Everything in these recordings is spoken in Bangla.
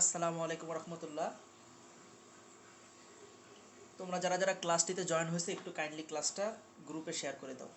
আসসালামু আলাইকুম রহমতুল্লাহ। তোমরা যারা যারা ক্লাসটিতে জয়েন হয়েছে একটু কাইন্ডলি ক্লাসটা গ্রুপে শেয়ার করে দাও।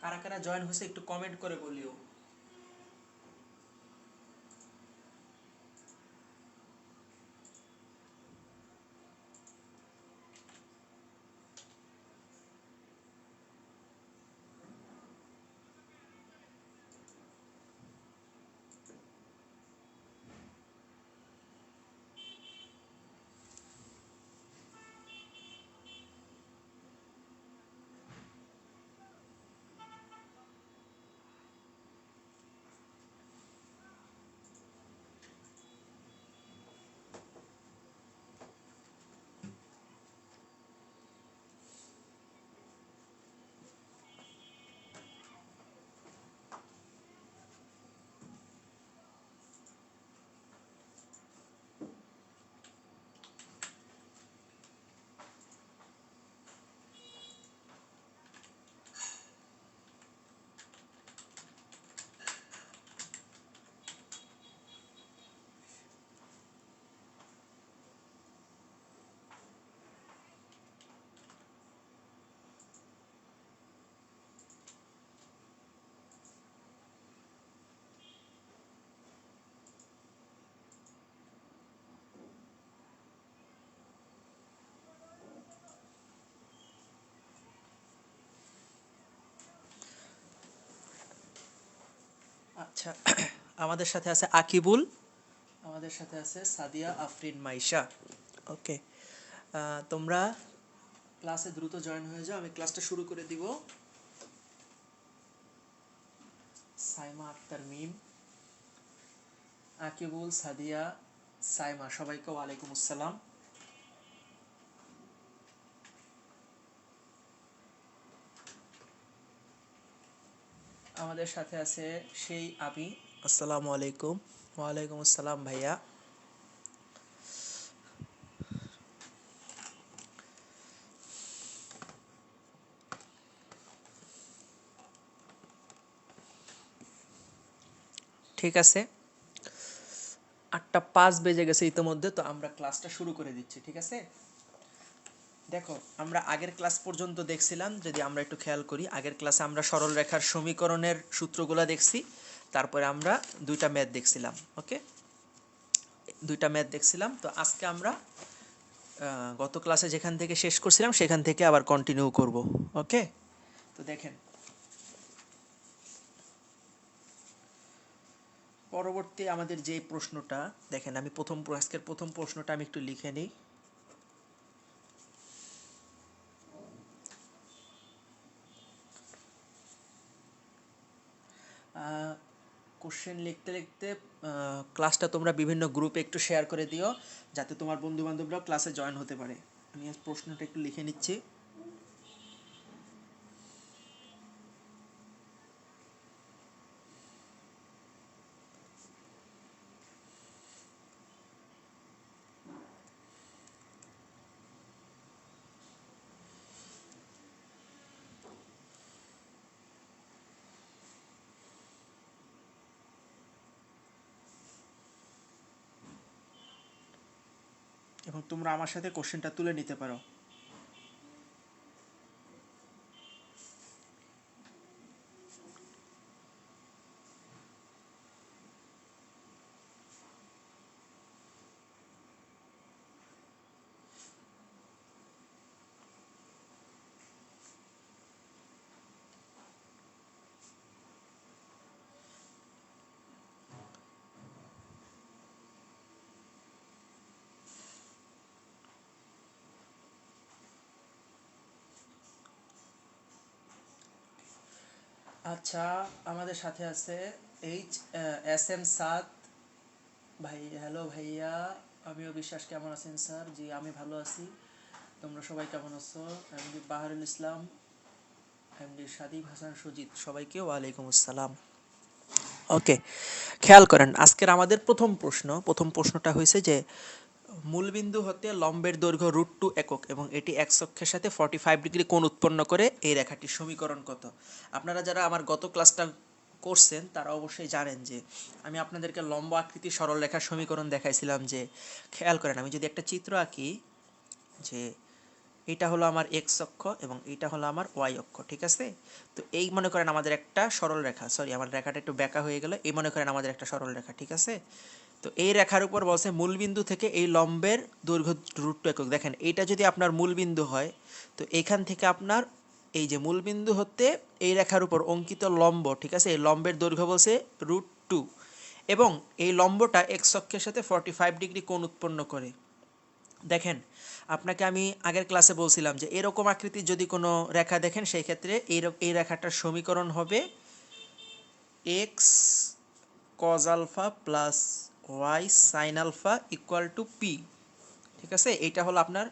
কারা কারা জয়েন হয়েছে একটু কমেন্ট করে বলিও। আচ্ছা, আমাদের সাথে আছে আকিবুল, আমাদের সাথে আছে সাদিয়া আফরিন মাইশা। ওকে, তোমরা ক্লাসে দ্রুত জয়েন হয়ে যাও, আমি ক্লাসটা শুরু করে দিব। সাইমা আক্তার মিম, আকিবুল, সাদিয়া, সাইমা, সবাইকে ওয়ালাইকুম আসসালাম। আমাদের সাথে আছে সেই আবি। আসসালামু আলাইকুম। ওয়ালাইকুম আসসালাম ভাইয়া। ঠিক আছে, 8:05 বেজে গেছে ইতোমধ্যে, তো আমরা ক্লাসটা শুরু করে দিচ্ছি। ঠিক আছে, দেখো আমরা আগের ক্লাস পর্যন্ত দেখছিলাম, যদি আমরা একটু খেয়াল করি, আগের ক্লাসে আমরা সরল রেখার সমীকরণের সূত্রগুলো দেখছি, তারপরে আমরা দুইটা ম্যাথ দেখছিলাম। ওকে, দুইটা ম্যাথ দেখছিলাম। তো আজকে আমরা গত ক্লাসে যেখান থেকে শেষ করছিলাম সেখান থেকে আবার কন্টিনিউ করব। ওকে, তো দেখেন পরবর্তী আমাদের যে প্রশ্নটা, দেখেন আমি আজকের প্রথম প্রশ্নটা আমি একটু লিখে নিই। কোশ্চেন লিখতে লিখতে ক্লাসটা তোমরা বিভিন্ন গ্রুপে একটু শেয়ার করে দিও, যাতে তোমার বন্ধু বান্ধবরাও ক্লাসে জয়েন হতে পারে। আমি আজ প্রশ্নটা একটু লিখে নিচ্ছি। এবং এখন তোমরা আমার সাথে কোশ্চেনটা তুলে নিতে পারো। আচ্ছা, আমাদের সাথে আছে এস এম সাদ ভাই। হ্যালো ভাইয়া, আমিও বিশ্বাস, কেমন আছেন স্যার? জি আমি ভালো আছি, তোমরা সবাই কেমন আছো? এমডি বাহারুল ইসলাম, এমডি সাদিক হাসান সুজিত, সবাইকে ওয়ালাইকুম আসসালাম। ওকে, খেয়াল করেন আজকের আমাদের প্রথম প্রশ্নটা হয়েছে যে মূলবিন্দু হতে লম্বের দৈর্ঘ্য √2 একক এবং এটি এক্স অক্ষের সাথে 45 ডিগ্রি কোণ উৎপন্ন করে এই রেখাটির সমীকরণ কত? আপনারা যারা আমার গত ক্লাসটা করছেন তারা অবশ্যই জানেন যে আমি আপনাদেরকে লম্ব আকৃতির সরল রেখার সমীকরণ দেখাইছিলাম। যে খেয়াল করেন, আমি যদি একটা চিত্র আঁকি, যে এটা হলো আমার এক্স অক্ষ এবং এটা হলো আমার ওয়াই অক্ষ, ঠিক আছে? তো এই মনে করেন আমাদের একটা সরল রেখা, সরি আমার রেখাটা একটু বেঁকা হয়ে গেল, এই মনে করেন আমাদের একটা সরল রেখা, ঠিক আছে? তো এই রেখার উপর বলছে মূলবিন্দু থেকে এই লম্বের দৈর্ঘ্য √2 একক। দেখেন এইটা যদি আপনার মূলবিন্দু হয়, তো এখান থেকে আপনার এই যে মূলবিন্দু হতে এই রেখার উপর অঙ্কিত লম্ব, ঠিক আছে, এই লম্বের দৈর্ঘ্য বলছে √2 এবং এই লম্বটা এক্স অক্ষের সাথে 45 ডিগ্রি কোণ উৎপন্ন করে। দেখেন, আপনাকে আমি আগের ক্লাসে বলছিলাম যে এরকম আকৃতির যদি কোনো রেখা দেখেন, সেই ক্ষেত্রে এই রেখাটার সমীকরণ হবে x cos alpha plus y sine alpha equal to p, ঠিক আছে? এইটা হলো আপনার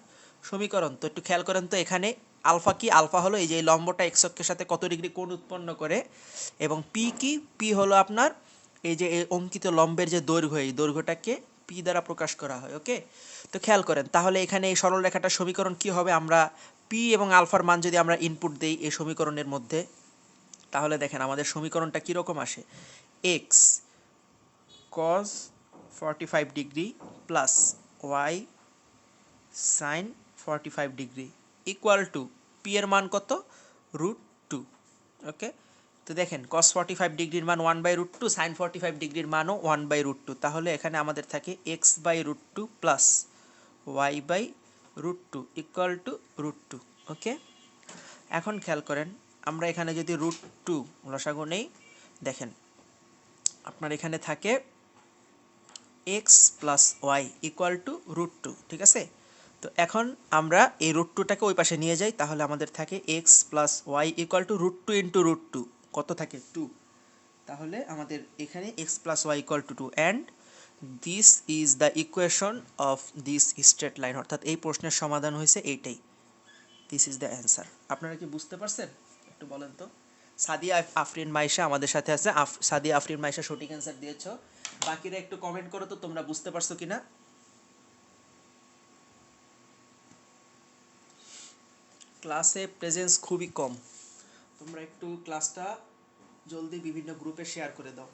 সমীকরণ। তো একটু খেয়াল করেন তো, এখানে আলফা কি? আলফা হলো এই যে লম্বটা এক্স অক্ষের সাথে কত ডিগ্রি কোণ উৎপন্ন করে, এবং পি কি? পি হলো আপনার এই যে এই অঙ্কিত লম্বের যে দৈর্ঘ্য, এই দৈর্ঘ্যটাকে পি দ্বারা প্রকাশ করা হয়। ওকে, তো খেয়াল করেন তাহলে এখানে এই সরল রেখাটার সমীকরণ কি হবে? আমরা পি এবং আলফার মান যদি আমরা ইনপুট দেই এই সমীকরণের মধ্যে, তাহলে দেখেন আমাদের সমীকরণটা কীরকম আসে। X cos 45 degree plus y sine 45 degree equal to p এর মান কত? √2। ওকে, তো দেখেন cos 45 ডিগ্রির মান 1/√2, সাইন 45 ডিগ্রির মানও 1/√2। তাহলে এখানে আমাদের থাকে x/√2 plus y/√2 equal to √2। ওকে, এখন খেয়াল করেন আমরা এখানে যদি √2 লসাগু নেই, দেখেন আপনার এখানে থাকে x plus y equal to √2, ঠিক আছে? তো এখন আমরা এই √2টাকে ওই পাশে নিয়ে যাই, তাহলে আমাদের থাকে x plus y equal to √2 into √2, কত থাকে? 2। তাহলে আমাদের এখানে x plus y equal to 2 and this is the equation of this straight line. অর্থাৎ এই প্রশ্নের সমাধান হয়েছে এইটাই, দিস ইজ দ্য অ্যান্সার। আপনারা কি বুঝতে পারছেন? একটু বলেন তো। সাদিয়া আফরিন মাইশা আমাদের সাথে আছে। সাদিয়া আফরিন মাইশা সঠিক অ্যান্সার দিয়েছো। বাকিরা একটু কমেন্ট করো তো তোমরা বুঝতে পারছো কিনা। ক্লাসে প্রেজেন্স খুবই কম, তোমরা একটু ক্লাসটা জলদি বিভিন্ন গ্রুপে শেয়ার করে দাও।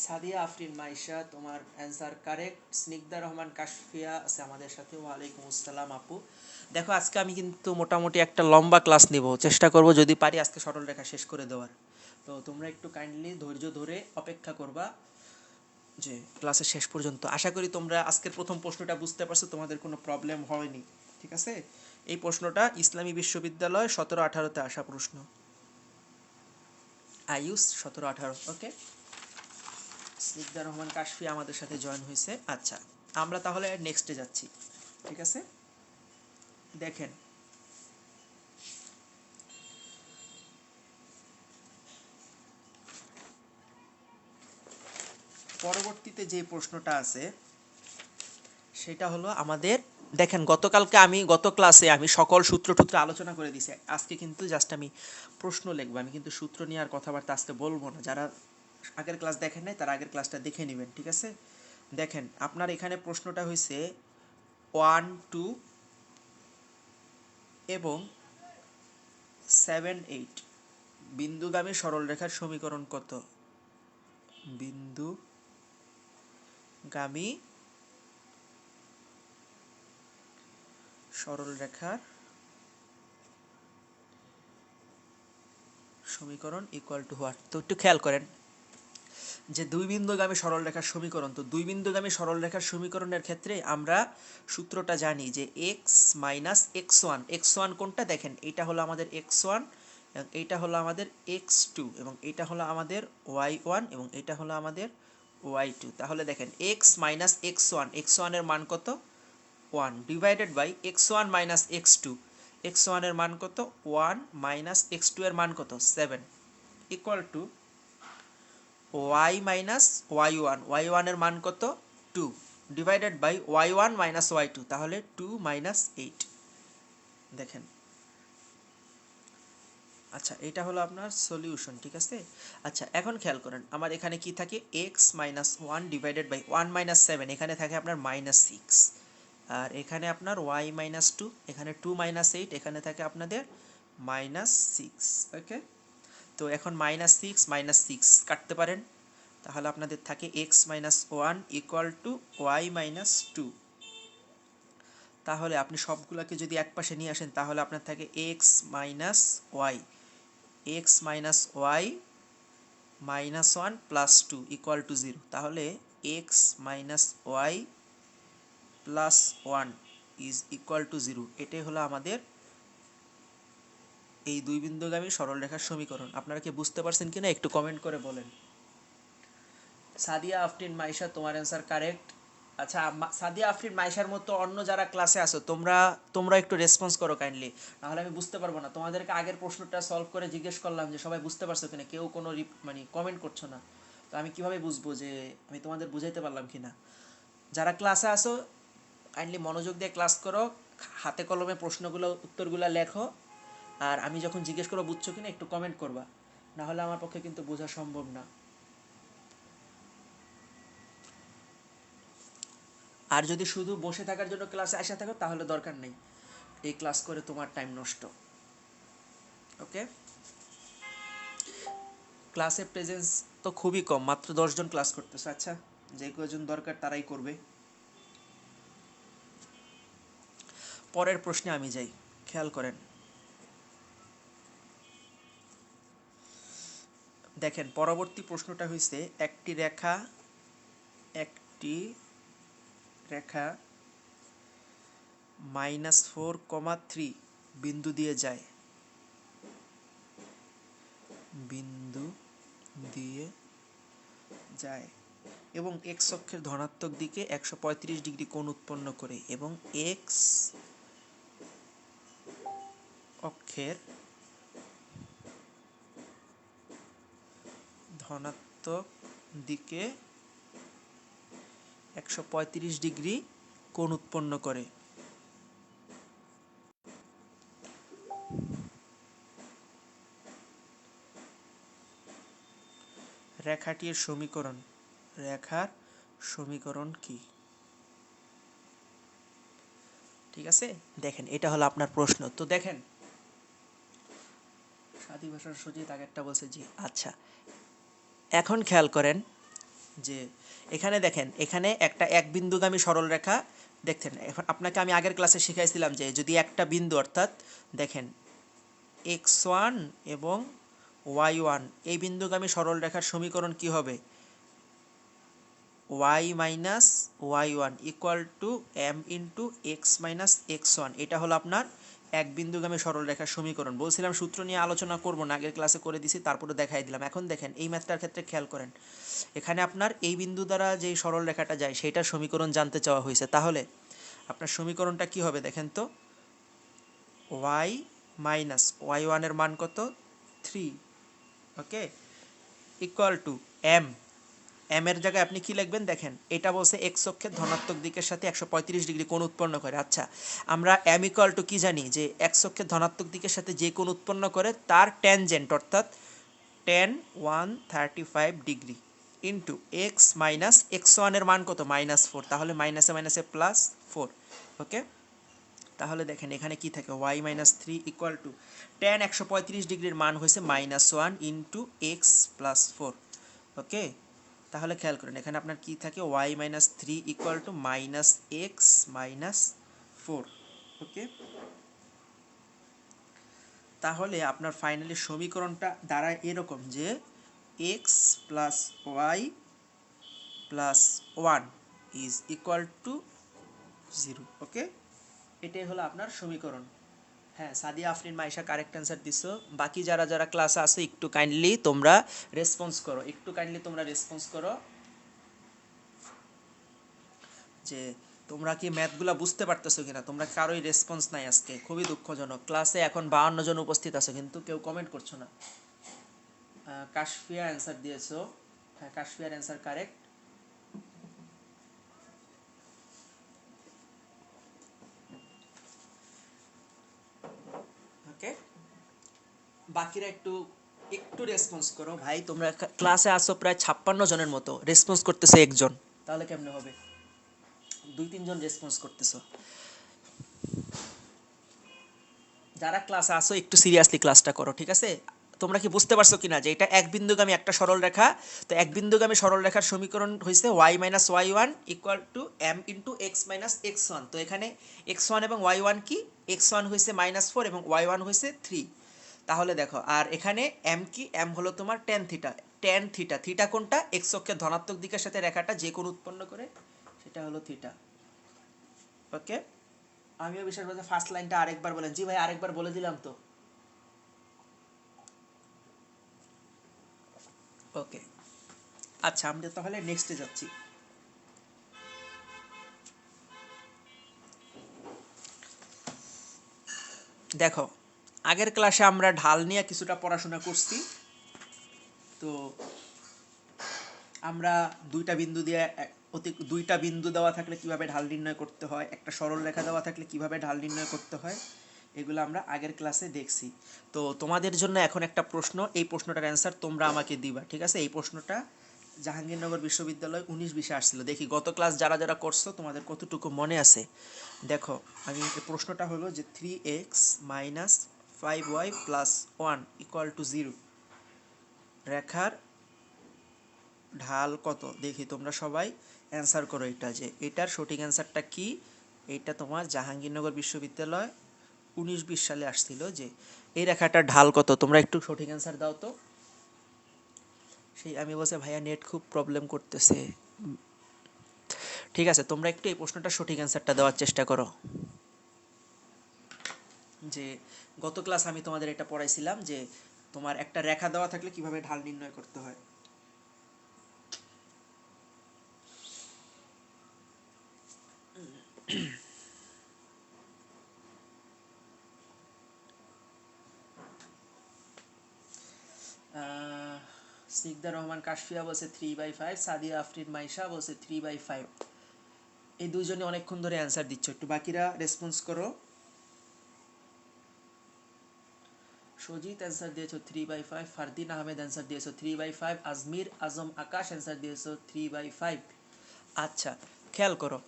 সাদিয়া আফরিন মাইশা, তোমার অ্যান্সার কারেক্ট। স্নিগ্ধা রহমান কাশফিয়া আছে আমাদের সাথে, ওয়ালাইকুম আসসালাম আপু। দেখো আজকে আমি কিন্তু মোটামুটি একটা লম্বা ক্লাস নিব, চেষ্টা করব যদি পারি আজকে সরল রেখা শেষ করে দেওয়ার। তো তোমরা একটু কাইন্ডলি ধৈর্য ধরে অপেক্ষা করবা যে ক্লাসের শেষ পর্যন্ত। আশা করি তোমরা আজকের প্রথম প্রশ্নটা বুঝতে পারছো, তোমাদের কোনো প্রবলেম হয়নি, ঠিক আছে? এই প্রশ্নটা ইসলামী বিশ্ববিদ্যালয় 17-18-তে আসা প্রশ্ন, আয়ুষ 17-18। ওকে, স্নিগ্ধা রহমান কাশফি আমাদের সাথে জয়েন হয়েছে। আচ্ছা, আমরা তাহলে নেক্সটে যাচ্ছি, ঠিক আছে? দেখেন পরবর্তীতে যে প্রশ্নটা আছে সেটা হলো আমাদের, দেখেন গত ক্লাসে আমি সকল সূত্র টুত্র আলোচনা করে দিছি। আজকে কিন্তু জাস্ট আমি প্রশ্ন লিখবো, আমি কিন্তু সূত্র নিয়ে আর কথাবার্তা আজকে বলবো না। যারা আগের ক্লাস দেখেন নাই তারা আগের ক্লাসটা দেখে নেবেন, ঠিক আছে? দেখেন আপনার এখানে প্রশ্নটা হয়েছে 1, 2 এবং 7, 8 বিন্দুগামী সরলরেখার সমীকরণ কত? বিন্দুগামী গামী সরলরেখার সমীকরণ ইকুয়াল টু হোয়াট? তো একটু খেয়াল করেন যে দুই বিন্দুগামী সরলরেখার সমীকরণ, তো দুই বিন্দুগামী সরলরেখার সমীকরণের ক্ষেত্রে আমরা সূত্রটা জানি যে x minus x one, x one কোনটা দেখেন, এটা হলো আমাদের এক্স ওয়ান এবং এইটা হলো আমাদের এক্স টু এবং এটা হলো আমাদের ওয়াই ওয়ান এবং এটা হলো আমাদের ওয়াই টু। তাহলে দেখেন x minus x one, x ওয়ানের মান কত? One, divided by x one minus x two, x ওয়ানের মান কত? ওয়ান মাইনাস এক্স টু এর মান কত? Seven, equal to y minus y one, y ওয়ানের মান কত? Two, divided by y one minus y two, তাহলে টু মাইনাস এইট। দেখেন, আচ্ছা এটা হলো আপনার সলিউশন, ঠিক আছে। আচ্ছা এখন খেয়াল করেন আমার এখানে কি থাকে, x minus one divided by one minus seven, এখানে থাকে আপনার মাইনাস সিক্স, আর এখানে আপনার ওয়াই মাইনাস টু, এখানে টু মাইনাস এইট, এখানে থাকে আপনাদের মাইনাস সিক্স। ওকে, তো এখন মাইনাস সিক্স কাটতে পারেন, তাহলে আপনাদের থাকে x minus one equal to y minus two. তাহলে আপনি সবগুলোকে যদি এক পাশে নিয়ে আসেন তাহলে আপনার থাকে x minus y, x minus y minus one plus two equal to zero. তাহলে x minus y plus one is equal to zero. এটাই হলো আমাদের এই দুই বিন্দুগামী সরলরেখার সমীকরণ। আপনারা কি বুঝতে পারছেন কিনা একটু কমেন্ট করে বলেন। সাদিয়া আফরিন মাইশা, তোমার অ্যান্সার কারেক্ট। আচ্ছা সাদিয়া আফরিন মাইশার মতো অন্য যারা ক্লাসে আসো তোমরা একটু রেসপন্স করো কাইন্ডলি, নাহলে আমি বুঝতে পারবো না। তোমাদেরকে আগের প্রশ্নটা সলভ করে জিজ্ঞেস করলাম যে সবাই বুঝতে পারছো কিনা, কেউ কোনো মানে কমেন্ট করছো না, তো আমি কিভাবে বুঝবো যে আমি তোমাদের বুঝাইতে পারলাম কিনা। যারা ক্লাসে আসো কাইন্ডলি মনোযোগ দিয়ে ক্লাস করো, হাতে কলমে প্রশ্নগুলো উত্তরগুলো লেখো, আর আমি যখন জিজ্ঞেস করবো বুঝছো কিনা একটু কমেন্ট করবা, না হলে আমার পক্ষে কিন্তু বোঝা সম্ভব না। আর যদি শুধু বসে থাকার জন্য ক্লাসে আসা থাকো তাহলে দরকার নেই, এই ক্লাস করে তোমার টাইম নষ্ট। ওকে, ক্লাসে প্রেজেন্স তো খুবই কম, মাত্র 10 জন ক্লাস করতেছে। আচ্ছা যে কয়জন দরকার তারাই করবে। পরের প্রশ্নে আমি যাই, খেয়াল করেন। দেখেন পরবর্তী প্রশ্নটা হয়েছে একটি রেখা -4,3 বিন্দু দিয়ে যায় এবং এক্স অক্ষের ধনাত্মক দিকে 135 ডিগ্রি কোণ উৎপন্ন করে এবং এক্স অক্ষের ধনাত্মক দিকে 135 ডিগ্রি কোণ উৎপন্ন করে। রেখার সমীকরণ কি? ঠিক আছে, দেখেন এটা হলো আপনার প্রশ্ন। তো দেখেন সাদী ভাষার সুজিত আগেরটা বলছে জি। আচ্ছা এখন খেয়াল করেন যে এখানে দেখেন, এখানে একটা এক বিন্দুগামী সরলরেখা দেখছেন। এখন আপনাকে আমি আগের ক্লাসে শিখাইছিলাম যে যদি একটা বিন্দু অর্থাৎ দেখেন x1 এবং y1 এই বিন্দুগামী সরলরেখার সমীকরণ কি হবে? y minus y1 equal to m into x minus x1। এটা হলো আপনার এক বিন্দুগামী সরলরেখার সমীকরণ। বলছিলাম সূত্র নিয়ে আলোচনা করব না, আগের ক্লাসে করে দিছি, তারপরে দেখাই দিলাম। এখন দেখেন এই ম্যাথটার ক্ষেত্রে খেয়াল করেন, এখানে আপনার এই বিন্দু দ্বারা যেই সরলরেখাটা যায় সেইটার সমীকরণ জানতে চাওয়া হয়েছে। তাহলে আপনার সমীকরণটা কি হবে দেখেন তো, y মাইনাস y1 এর মান কত? 3, ওকে, ইকুয়াল টু m, m এর জায়গায় আপনি কি লিখবেন দেখেন, এটা বলছে এক্স অক্ষের ধনাত্মক দিকের সাথে 135 ডিগ্রি কোণ উৎপন্ন করে। আচ্ছা আমরা m ইকুয়াল টু কি জানি, যে এক্স অক্ষের ধনাত্মক দিকের সাথে যে কোণ উৎপন্ন করে তার ট্যানজেন্ট অর্থাৎ tan 135 degree into x minus x1 এর মান কত? -4, তাহলে মাইনাসে মাইনাসে প্লাস 4। ওকে, তাহলে দেখেন এখানে কি থাকে, y minus 3 equal two tan 135 ডিগ্রির মান হয়েছে -1 ইন্টু এক্স প্লাস 4। ওকে, তাহলে খেয়াল করেন এখানে আপনার কি থাকে, y minus three equal to minus x minus four. Okay, তাহলে আপনার ফাইনালি সমীকরণটা দাঁড়ায় এরকম যে x plus y plus one is equal to zero. Okay, এটাই হলো আপনার সমীকরণ। হ্যাঁ, সাদিয়া আফরিন মাইশা কারেক্ট অ্যান্সার দিছো। বাকি যারা যারা ক্লাসে আছে একটু কাইন্ডলি তোমরা রেসপন্স করো, যে তোমরা কি ম্যাথগুলা বুঝতে পারতেছো কিনা। তোমরা কারোই রেসপন্স নাই আজকে, খুবই দুঃখজনক। ক্লাসে এখন 52 জন উপস্থিত আছে কিন্তু কেউ কমেন্ট করছো না। কাশফিয়া অ্যান্সার দিয়েছো, হ্যাঁ কাশফিয়ার অ্যান্সার কারেক্ট। ওকে, বাকিরা একটু একটু রেসপন্স করো ভাই। তোমরা ক্লাসে আসো প্রায় 56 জনের মতো, রেসপন্স করতেছে একজন, তাহলে কেমনে হবে? 2-3 জন রেসপন্স করতেছো। যারা ক্লাসে আসো একটু সিরিয়াসলি ক্লাসটা করো, ঠিক আছে? তোমরা কি বুঝতে পারছো কিনা যে এটা এক বিন্দুগামী একটা সরল রেখা। তো এক বিন্দুগামী সরল রেখার সমীকরণ হয়েছে y minus y one equal to m into x minus x one. তো এখানে এক্স ওয়ান এবং ওয়াই ওয়ান কি, এক্স ওয়ান হয়েছে মাইনাস ফোর এবং ওয়াই ওয়ান হয়েছে থ্রি। তাহলে দেখো, আর এখানে এম কি, এম হলো তোমার tan theta. Tan theta, theta কোনটা? এক্স অক্ষের ধনাত্মক দিকের সাথে রেখাটা যে কোন উৎপন্ন করে সেটা হলো থিটা। ওকে, আমিও বিশ্বাস করছি। ফার্স্ট লাইনটা আরেকবার বলেন। জি ভাই, আরেকবার বলে দিলাম তো। ওকে, আচ্ছা আমরা তাহলে নেক্সটে যাচ্ছি। দেখো, আগের ক্লাসে আমরা ঢাল নিয়ে কিছুটা পড়াশোনা করছি। তো আমরা দুইটা বিন্দু দেওয়া থাকলে কিভাবে ঢাল নির্ণয় করতে হয়, একটা সরল রেখা দেওয়া থাকলে কিভাবে ঢাল নির্ণয় করতে হয়, এগুলো আমরা আগের ক্লাসে দেখছি। তো তোমাদের জন্য এখন একটা প্রশ্ন, এই প্রশ্নটার অ্যান্সার তোমরা আমাকে দিবা, ঠিক আছে? এই প্রশ্নটা জাহাঙ্গীরনগর বিশ্ববিদ্যালয় 19-20 আসছিল। দেখি গত ক্লাস যারা যারা করছো তোমাদের কতটুকু মনে আছে। দেখো, আমি এই প্রশ্নটা হলো যে 3x minus 5y plus 1 equal to 0 রেখার ঢাল কত? দেখি তোমরা সবাই অ্যান্সার করো এটা, যে এটার সঠিক অ্যান্সারটা কি। এটা তোমার জাহাঙ্গীরনগর বিশ্ববিদ্যালয় 19-20 সালে আসছিল যে এই রেখাটার ঢাল কত। তোমরা একটু সঠিক অ্যান্সার দাও তো। সেই আমি বলছি ভাইয়া নেট খুব প্রবলেম করতেছে। ঠিক আছে, তোমরা একটু এই প্রশ্নটা সঠিক অ্যান্সারটা দেওয়ার চেষ্টা করো। যে গত ক্লাস আমি তোমাদের এটা পড়াইছিলাম যে তোমার একটা রেখা দেওয়া থাকলে কিভাবে ঢাল নির্ণয় করতে হয়। সিকদার রহমান কাশফিয়া বলছে 3/5, সাদিয়া আফরিন মাইশা বলছে 3/5। এই দুইজনে অনেকক্ষণ ধরে অ্যান্সার দিচ্ছ, একটু বাকিরা রেসপন্স করো। সজিত অ্যান্সার দিয়েছো 3/5, ফারদিন আহমেদ অ্যান্সার দিয়েছো 3/5, আজমির আজম আকাশ অ্যান্সার দিয়েছো 3/5। আচ্ছা, খেয়াল করো,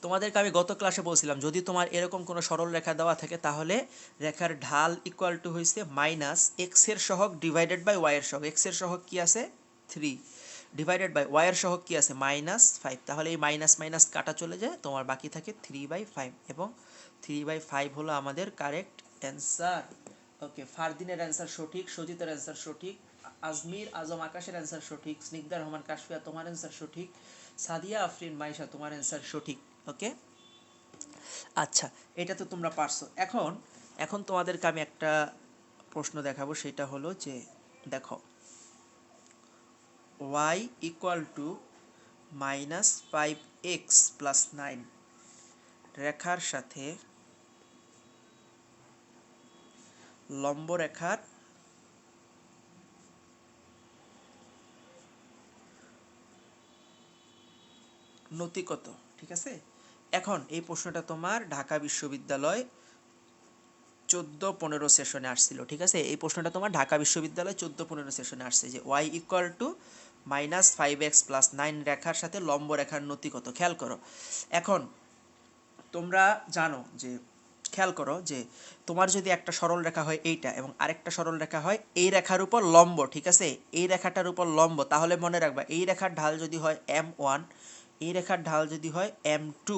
তোমাদেরকে আমি গত ক্লাসে বলছিলাম যদি তোমার এরকম কোনো সরল রেখা দেওয়া থাকে তাহলে রেখার ঢাল ইকুয়াল টু হয়েছে মাইনাস এক্সের সহগ ডিভাইডেড বাই ওয়াইয়ের সহগ। এক্সের সহগ কি আছে 3 ডিভাইডেড বাই ওয়াইয়ের সহগ কি আছে -5। তাহলে এই মাইনাস মাইনাস কাটা চলে যায়, তোমার বাকি থাকে 3/5 এবং 3/5 হলো আমাদের কারেক্ট অ্যান্সার। ওকে, ফারদিনের অ্যান্সার সঠিক, সজিতের অ্যান্সার সঠিক, আজমির আজম আকাশের অ্যান্সার সঠিক, স্নিগ্ধা রহমান কাশফিয়া তোমার অ্যান্সার সঠিক, সাদিয়া আফরিন মাইশা তোমার অ্যান্সার সঠিক। ওকে, আচ্ছা এটা তো তোমরা পারছো। এখন এখন তোমাদেরকে আমি একটা প্রশ্ন দেখাবো, সেটা হলো যে দেখো y equal two -5x plus 9 রেখার সাথে লম্ব রেখার নতি কত, ঠিক আছে? এখন এই প্রশ্নটা তোমার ঢাকা বিশ্ববিদ্যালয় 14-15 সেশনে আসছিল, ঠিক আছে? এই প্রশ্নটা তোমার ঢাকা বিশ্ববিদ্যালয় 14-15 সেশনে আসছে যে y equal two -5x plus 9 রেখার সাথে লম্ব রেখার নতি কত। খেয়াল করো, এখন তোমরা জানো যে খেয়াল করো যে তোমার যদি একটা সরল রেখা হয় এইটা এবং আরেকটা সরল রেখা হয় এই রেখার উপর লম্ব, ঠিক আছে, এই রেখাটার উপর লম্ব, তাহলে মনে রাখবা এই রেখার ঢাল যদি হয় m1, এই রেখার ঢাল যদি হয় m2,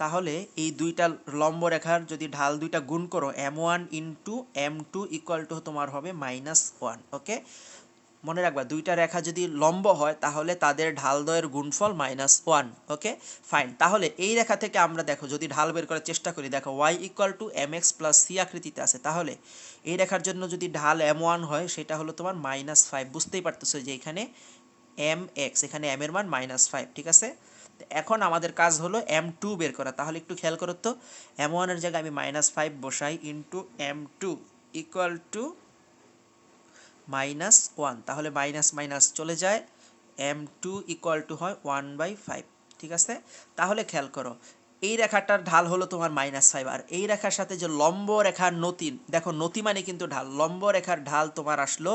তাহলে এই দুইটা লম্ব রেখার যদি ঢাল দুইটা গুণ করো m1 into m2 equal to তোমার হবে -1। ওকে, মনে রাখবা দুইটা রেখা যদি লম্ব হয় তাহলে তাদের ঢালদ্বয়ের গুণফল -1। ওকে ফাইন, তাহলে এই রেখা থেকে আমরা দেখো যদি ঢাল বের করার চেষ্টা করি, দেখো y equal to mx plus c আকৃতিতে আছে, তাহলে এই রেখার জন্য যদি ঢাল m1 হয় সেটা হলো তোমার -5। বুঝতেই পারতেছো যে এখানে mx, এখানে m এর মান -5, ঠিক আছে। এখন আমাদের কাজ হলো m2 বের করা, তাহলে একটু খেয়াল করো তো, m1 এর জায়গায় আমি -5 বসাই ইন্টু m2 ইকুয়াল টু -1, তাহলে মাইনাস মাইনাস চলে যায়, m2 ইকুয়াল টু হয় 1/5, ঠিক আছে। তাহলে খেয়াল করো এই রেখাটার ঢাল হলো তোমার -5, আর এই রেখার সাথে যে লম্ব রেখার নতি, দেখো নতি মানে কিন্তু ঢাল, লম্ব রেখার ঢাল তোমার আসলো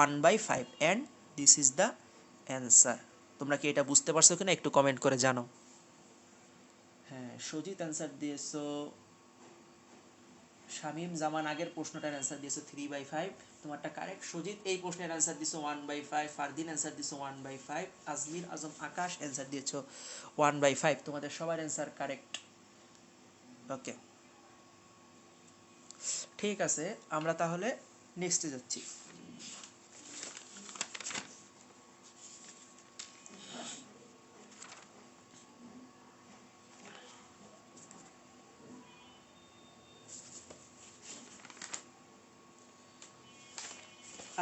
1/5 and this is the answer. তোমরা কি এটা বুঝতে পারছো কিনা একটু কমেন্ট করে জানো। হ্যাঁ, সজিত অ্যান্সার দিয়েছো, শামীম জামান আগের প্রশ্নটার অ্যান্সার দিয়েছো 3/5, তোমারটা কারেক্ট। সজিত এই প্রশ্নের অ্যান্সার দিয়েছো 1/5, ফারদিন অ্যান্সার দিয়েছো 1/5, আজমির আজম আকাশ অ্যান্সার দিয়েছো 1/5, তোমাদের সবার অ্যান্সার কারেক্ট। ওকে ঠিক আছে, আমরা তাহলে নেক্সটে যাচ্ছি।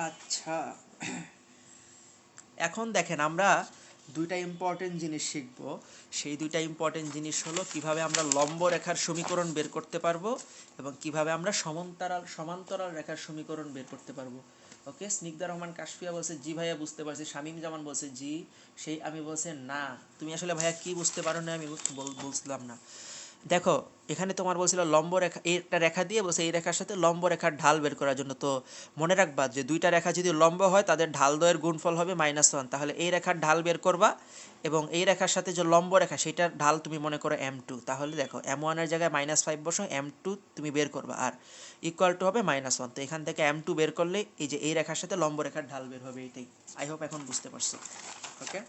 আচ্ছা, এখন দেখেন আমরা দুইটা ইম্পর্টেন্ট জিনিস শিখব। সেই দুইটা ইম্পর্টেন্ট জিনিস হলো কিভাবে আমরা লম্ব রেখার সমীকরণ বের করতে পারবো এবং কিভাবে আমরা সমান্তরাল রেখার সমীকরণ বের করতে পারবো। ওকে, স্নিগ্ধা রহমান কাশফিয়া বলছে জি ভাইয়া বুঝতে পারছি, শামীম জামান বলছে জি, সেই আমি বলছে না। তুমি আসলে ভাইয়া কি বুঝতে পারো না আমি বলছিলাম না। দেখো এখানে তোমার বলছিল লম্ব রেখা, একটা রেখা দিয়ে বলছে এই রেখার সাথে লম্ব রেখার ঢাল বের করার জন্য। তো মনে রাখবা যে দুইটা রেখা যদি লম্ব হয় তাদের ঢালদ্বয়ের গুণফল হবে -1, তাহলে এই রেখার ঢাল বের করবা এবং এই রেখার সাথে যে লম্ব রেখা সেটার ঢাল তুমি মনে করো m2, তাহলে দেখো m1 এর জায়গায় -5 বসো, m2 তুমি বের করবা আর ইকুয়াল টু হবে -1। তো এখান থেকে m2 বের করলে এই যে এই রেখার সাথে লম্ব রেখার ঢাল বের হবে, এটাই। আই হোপ এখন বুঝতে পারছো। ওকে,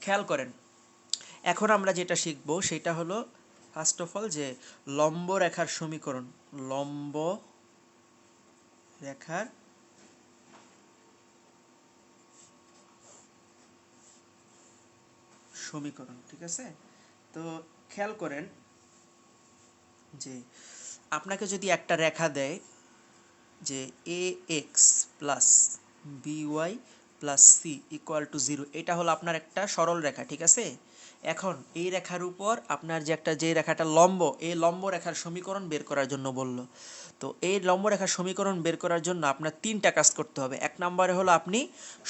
খেয়াল করেন এখন আমরা যেটা শিখব সেটা হলো ফার্স্ট অফ অল যে লম্ব রেখার সমীকরণ, লম্ব রেখার সমীকরণ, ঠিক আছে। তো খেয়াল করেন যে আপনাকে যদি একটা রেখা দেয় যে ax plus by plus c equal to 0, এটা হলো আপনার একটা সরল রেখা, ঠিক আছে। এখন এই রেখার উপর আপনার যে রেখাটা লম্ব, এই লম্ব রেখার সমীকরণ বের করার জন্য বলল। তো এই লম্ব রেখার সমীকরণ বের করার জন্য আপনার তিনটা কাজ করতে হবে। এক নম্বরে হলো আপনি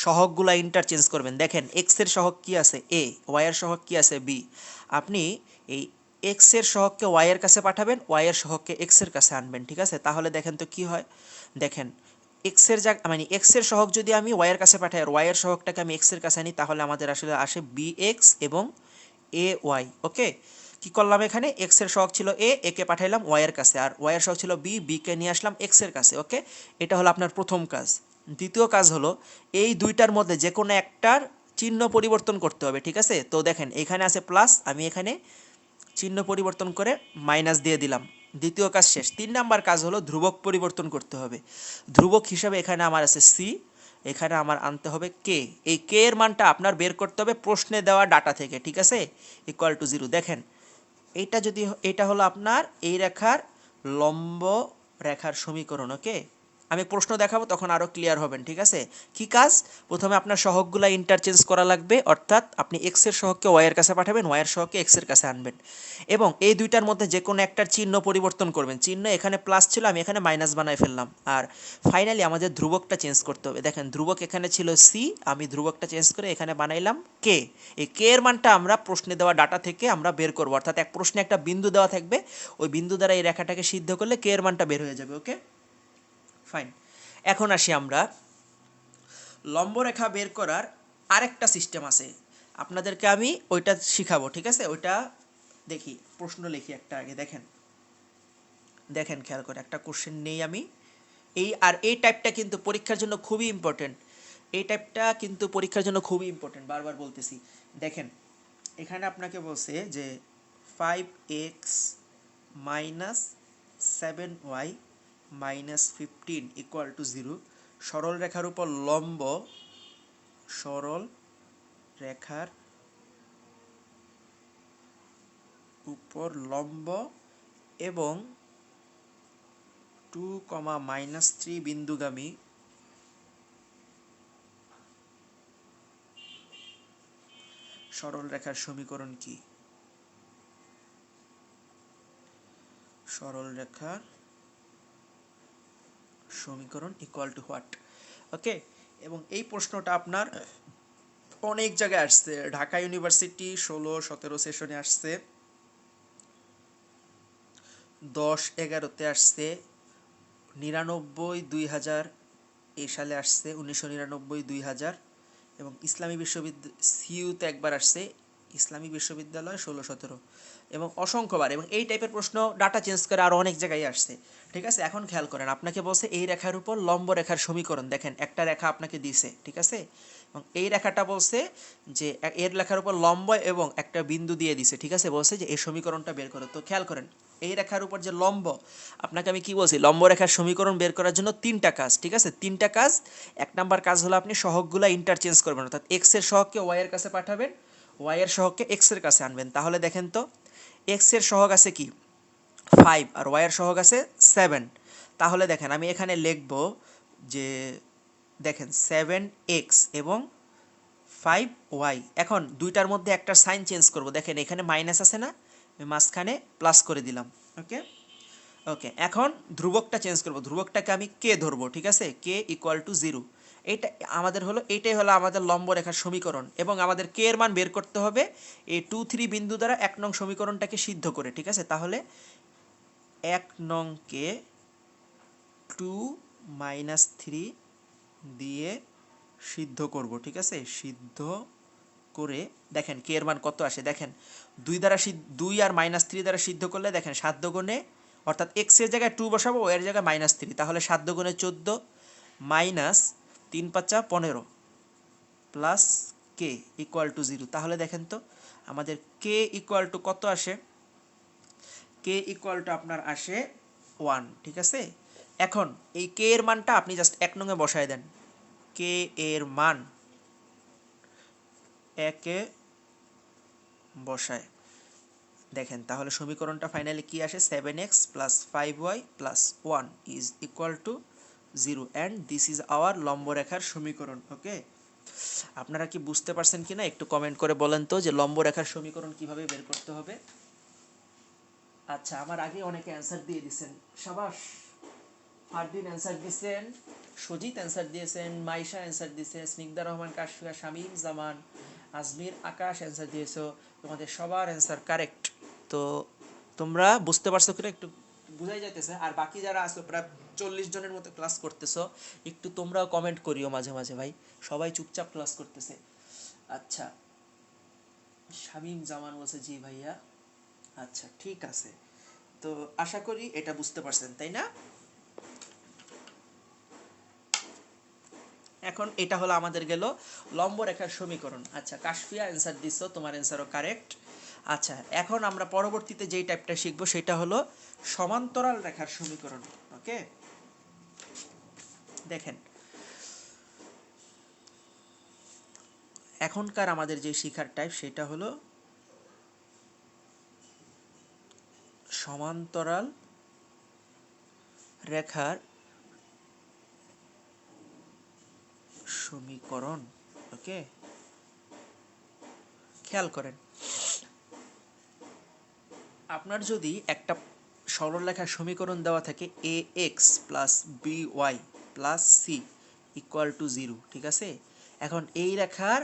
সহগগুলা ইন্টারচেঞ্জ করবেন। দেখেন এক্স এর সহগ কি আছে এ, ওয়াই এর সহগ কি আছে বি। আপনি এই এক্স এর সহগকে ওয়াই এর কাছে পাঠাবেন, ওয়াই এর সহগকে এক্স এর কাছে আনবেন, ঠিক আছে। তাহলে দেখেন তো কি হয়, দেখেন এক্স এর মানে এক্স এর সহগ যদি আমি ওয়াই এর কাছে পাঠাই আর ওয়াই এর সহগটাকে আমি এক্স এর কাছে আনি, তাহলে আমাদের আসলে আসে বি এক্স এবং এ ওয়াই। ওকে, কি করলাম এখানে, এক্স এর সহগ ছিল এ, একে পাঠাইলাম ওয়াই এর কাছে, আর ওয়াই এর সহগ ছিল বি, বি কে নিয়ে আসলাম এক্স এর কাছে। ওকে, এটা হলো আপনার প্রথম কাজ। দ্বিতীয় কাজ হলো এই দুইটার মধ্যে যে কোনো একটার চিহ্ন পরিবর্তন করতে হবে, ঠিক আছে। তো দেখেন এখানে আছে প্লাস, আমি এখানে চিহ্ন পরিবর্তন করে মাইনাস দিয়ে দিলাম। দ্বিতীয় কাজ শেষ। 3 নাম্বার কাজ হলো ধ্রুবক পরিবর্তন করতে হবে। ধ্রুবক হিসাবে এখানে আমার আছে সি, এখানে আমার আনতে হবে কে। এই কে এর মানটা আপনার বের করতে হবে প্রশ্নে দেওয়া ডাটা থেকে, ঠিক আছে, ইকুয়াল টু 0। দেখেন এইটা যদি, এটা হলো আপনার এই রেখার লম্ব রেখার সমীকরণ। ওকে, আমি প্রশ্ন দেখাবো তখন আরও ক্লিয়ার হবেন, ঠিক আছে। কি কাজ, প্রথমে আপনার সহগগুলা ইন্টারচেঞ্জ করা লাগবে, অর্থাৎ আপনি এক্স এর সহগকে ওয়াই এর কাছে পাঠাবেন, ওয়াই এর সহগকে এক্স এর কাছে আনবেন এবং এই দুইটার মধ্যে যে কোনো একটার চিহ্ন পরিবর্তন করবেন। চিহ্ন এখানে প্লাস ছিল, আমি এখানে মাইনাস বানাই ফেললাম। আর ফাইনালি আমাদের ধ্রুবকটা চেঞ্জ করতে হবে। দেখেন ধ্রুবক এখানে ছিল সি, আমি ধ্রুবকটা চেঞ্জ করে এখানে বানাইলাম কে। এই কে এর মানটা আমরা প্রশ্নে দেওয়া ডাটা থেকে আমরা বের করবো, অর্থাৎ এক প্রশ্নে একটা বিন্দু দেওয়া থাকবে, ওই বিন্দু দ্বারা এই রেখাটাকে সিদ্ধ করলে কে এর মানটা বের হয়ে যাবে। ওকে ফাইন, এখন আসি আমরা লম্ব রেখা বের করার আরেকটা সিস্টেম আছে, আপনাদেরকে আমি ওইটা শিখাবো, ঠিক আছে। ওইটা দেখি, প্রশ্ন লিখি একটা আগে। দেখেন দেখেন খেয়াল করে একটা কোশ্চেন নেই আমি এই টাইপটা কিন্তু পরীক্ষার জন্য খুবই ইম্পর্টেন্ট। এই টাইপটা কিন্তু পরীক্ষার জন্য খুবই ইম্পর্টেন্ট, বারবার বলতেছি। দেখেন এখানে আপনাকে বলছে যে 5x minus 7y minus 15 equal to 0। সরল রেখার উপর লম্ব, সরল রেখার উপর লম্ব এবং 2, -3 বিন্দুগামী সরল রেখার সমীকরণ কি? সরল রেখার সমীকরণ ইকুয়াল টু হোয়াট? ওকে, এবং এই প্রশ্নটা আপনার অনেক জায়গায় আসছে। ঢাকা ইউনিভার্সিটি 16-17 সেশনে আসছে, 10-11-তে আসছে, 99-2000 এই সালে আসছে, 1999-2000, এবং ইসলামী বিশ্ববিদ্যালয় সিইউতে একবার আসছে, ইসলামী বিশ্ববিদ্যালয় 16-17, এবং অসংখ্যবার। এবং এই টাইপের প্রশ্ন ডাটা চেঞ্জ করে আরও অনেক জায়গায় আসছে। ঠিক আছে, এখন খেয়াল করেন, আপনাকে বলছে এই রেখার উপর লম্ব রেখার সমীকরণ। দেখেন একটা রেখা আপনাকে দিছে, ঠিক আছে, এবং এই রেখাটা বলছে যে এর রেখার উপর লম্ব এবং একটা বিন্দু দিয়ে দিছে, ঠিক আছে, বলছে যে এই সমীকরণটা বের করো। তো খেয়াল করেন এই রেখার উপর যে লম্ব, আপনাকে আমি কি বলছি, লম্ব রেখার সমীকরণ বের করার জন্য 3টা কাজ, ঠিক আছে, 3টা কাজ। 1 নাম্বার কাজ হলো আপনি সহগগুলো ইন্টারচেঞ্জ করবেন, অর্থাৎ এক্স এর সহগকে ওয়াই এর কাছে পাঠাবেন, ওয়াই এর সহগকে এক্স এর কাছে আনবেন। তাহলে দেখেন তো এক্স এর সহগ আছে কি 5 আর ওয়াই এর সহগ আছে 7। তাহলে দেখেন আমি এখানে লিখব যে দেখেন 7x এবং 5y। এখন দুইটার মধ্যে একটা সাইন চেঞ্জ করব। দেখেন এখানে মাইনাস আছে না, আমি মাঝখানে প্লাস করে দিলাম। ওকে ওকে, এখন ধ্রুবকটা চেঞ্জ করব, ধ্রুবকটাকে আমি কে ধরবো, ঠিক আছে, কে ইকুয়াল টু 0। এইটা আমাদের হলো, এইটাই হলো আমাদের লম্ব রেখার সমীকরণ, এবং আমাদের কে এর মান বের করতে হবে এই 2, 3 বিন্দু দ্বারা 1 নং সমীকরণটাকে সিদ্ধ করে, ঠিক আছে। তাহলে 1 নং কে 2 - 3 দিয়ে সিদ্ধ করব, ঠিক আছে, সিদ্ধ করে দেখেন কে এর মান কত আসে। দেখেন 2 আর -3 দ্বারা সিদ্ধ করলে দেখেন 7 দুগুণে, অর্থাৎ এক্স এর জায়গায় 2 বসাবো, ওই এর জায়গায় -3, তাহলে 7 দুগুণে 14 minus 3 × 5 = 15 plus K equal to 0। তাহলে দেখেন তো আমাদের কে ইকুয়াল টু কত আসে, কে ইকুয়াল টু আপনার আসে 1, ঠিক আছে। এখন এই কে এর মানটা আপনি জাস্ট 1 নং এ বসায় দেন, কে এর মান 1 এ বসায় দেখেন, তাহলে সমীকরণটা ফাইনালি কি আসে, 7x + 5y + 1 is equal to 0, and this is hour লম্ব রেখার সমীকরণ। ওকে, আপনারা কি বুঝতে পারছেন কিনা একটু কমেন্ট করে বলেন তো যে লম্ব রেখার সমীকরণ কিভাবে বের করতে হবে। আচ্ছা, আমার আগে অনেকে অ্যান্সার দিয়ে দিয়েছেন, সাবাস। ফারদিন অ্যান্সার দিয়েছেন, সজিত অ্যান্সার দিয়েছেন, মাইশা অ্যান্সার দিয়েছেন, স্নিগ্ধা রহমান, কাশফিয়া, শামীম জামান, আজমির, আকাশ অ্যান্সার দিয়েছো। তোমাদের সবার অ্যান্সার কারেক্ট। তো তোমরা বুঝতে পারছো কিনা একটু বুঝাই যাইতেছে। আর বাকি যারা আছো প্রায় 40 জনের মতো ক্লাস করতেছো, একটু তোমরাও কমেন্ট করিও মাঝে মাঝে ভাই, সবাই চুপচাপ ক্লাস করতেছে। আচ্ছা, শামীম জামান বলছে জি ভাইয়া। আচ্ছা ঠিক আছে, তো আশা করি এটা বুঝতে পারছেন, তাই না? এখন এটা হলো আমাদের গেল লম্ব রেখার সমীকরণ। আচ্ছা, কাশফিয়া অ্যান্সার দিছো, তোমার অ্যান্সারও কারেক্ট। আচ্ছা, এখন আমরা পরবর্তীতে যেই টাইপটা শিখবো সেটা হলো সমান্তরাল রেখার সমীকরণ। ওকে, দেখেন এখনকার আমাদের যে শিখার টাইপ সেটা হলো সমান্তরাল রেখার সমীকরণ। ওকে, খেয়াল করেন, আপনার যদি একটা সরল রেখার সমীকরণ দেওয়া থাকে ax + by + c = 0, ঠিক আছে। এখন এই রেখার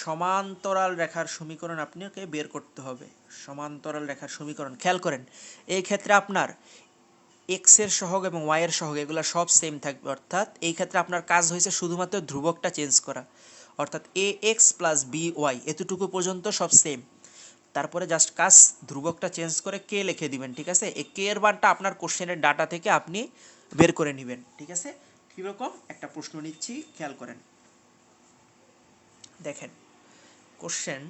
সমান্তরাল রেখার সমীকরণ আপনাকে বের করতে হবে। সমান্তরাল রেখার সমীকরণ খেয়াল করেন, এই ক্ষেত্রে আপনার এক্স এর সহগ এবং ওয়াই এর সহগ এগুলো সব সেম থাকবে, অর্থাৎ এই ক্ষেত্রে আপনার কাজ হয়েছে শুধুমাত্র ধ্রুবকটা চেঞ্জ করা, অর্থাৎ ax + by এতটুকু পর্যন্ত সব সেম। তারপরে জাস্ট কাজ ধ্রুবকটা চেঞ্জ করে কে লিখে দিবেন, ঠিক আছে। এই কে এর মানটা আপনার কোশ্চেনের ডাটা থেকে আপনি বের করে নেবেন, ঠিক আছে। কীরকম একটা প্রশ্ন নিচ্ছি, খেয়াল করেন। দেখেন কোশ্চেন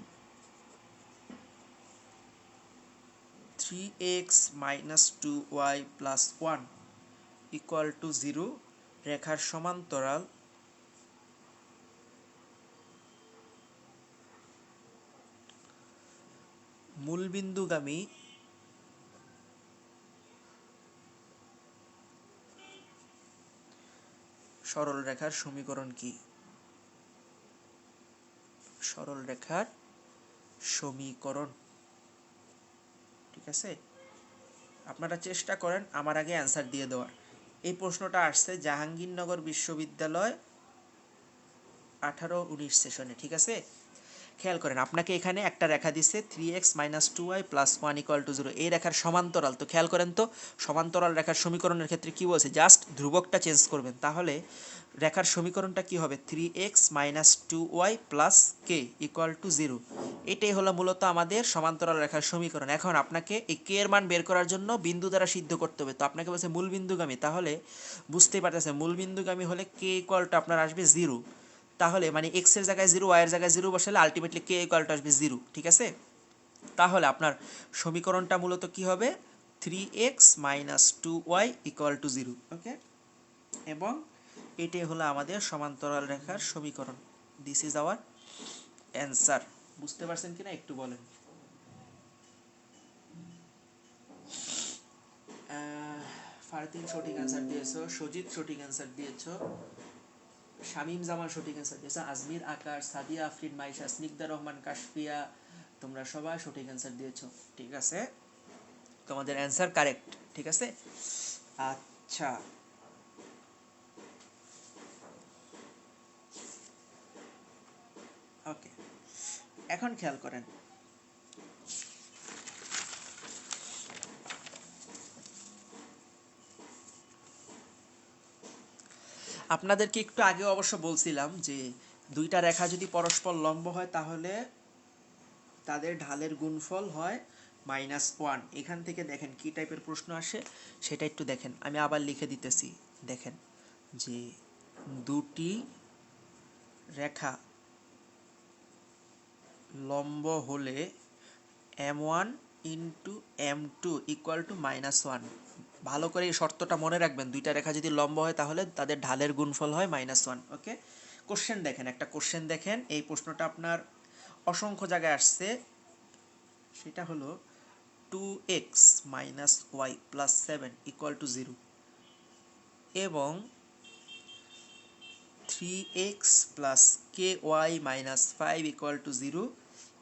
3x - 2y + 1 = 0 রেখার সমান্তরাল মূলবিন্দুগামী সরল রেখার সমীকরণ কি? সরল রেখার সমীকরণ, ঠিক আছে। আপনারা চেষ্টা করেন আমার আগে অ্যান্সার দিয়ে দেওয়ার। এই প্রশ্নটা আসছে জাহাঙ্গীরনগর বিশ্ববিদ্যালয় 18-19 সেশনে, ঠিক আছে। খেয়াল করেন আপনাকে এখানে একটা রেখা দিচ্ছে 3x - 2y + 1 = 0, এই রেখার সমান্তরাল। তো খেয়াল করেন তো সমান্তরাল রেখার সমীকরণের ক্ষেত্রে কি বলছে, জাস্ট ধ্রুবকটা চেঞ্জ করবেন, তাহলে রেখার সমীকরণটা কি হবে, 3x - 2y + k = 0। এটাই হলো মূলত আমাদের সমান্তরাল রেখার সমীকরণ। এখন আপনাকে এই কে এর মান বের করার জন্য বিন্দু দ্বারা সিদ্ধ করতে হবে। তো আপনাকে বলছে মূলবিন্দুগামী, তাহলে বুঝতেই পারতেছেন মূলবিন্দুগামী হলে k = আপনার আসবে 0। তাহলে মানে x এর জায়গায় 0, y এর জায়গায় 0 বসালে আলটিমেটলি k = আসবে 0, ঠিক আছে। তাহলে আপনার সমীকরণটা মূলত কি হবে, 3x - 2y = 0, ওকে। এবং এটাই হলো আমাদের সমান্তরাল রেখার সমীকরণ। This is our answer. বুঝতে পারছেন কিনা একটু বলেন। ফারদিন সঠিক অ্যান্সার দিয়েছো, সজিত সঠিক অ্যান্সার দিয়েছো, শামীম জামান সঠিক অ্যান্সার দিয়েছো, আজমির আকাশ, সাদিয়া আফরিন, মাইশা, স্নিগ্ধা রহমান, কাশফিয়া, তোমরা সবাই সঠিক অ্যান্সার দিয়েছো, ঠিক আছে। তোমাদের অ্যান্সার কারেক্ট, ঠিক আছে। আচ্ছা, ওকে, এখন খেয়াল করেন আপনাদেরকে একটু আগে অবশ্য বলছিলাম যে দুইটা রেখা যদি পরস্পর লম্ব হয় তাহলে তাদের ঢালের গুণফল হয় -1। এখান থেকে দেখেন কি টাইপের প্রশ্ন আসে সেটা একটু দেখেন, আমি আবার লিখে দিতেছি। দেখেন যে দুটি রেখা লম্ব হলে m1 * m2 = -1। ভালো করে এই শর্তটা মনে রাখবেন, দুইটা রেখা যদি লম্ব হয় তাহলে তাদের ঢালের গুণফল হয় -1, ওকে। কোশ্চেন দেখেন, একটা কোশ্চেন দেখেন, এই প্রশ্নটা আপনার অসংখ্য জায়গায় আসছে। সেটা হলো 2x - y + 7 = 0 এবং 3x + ky - 5 = 0।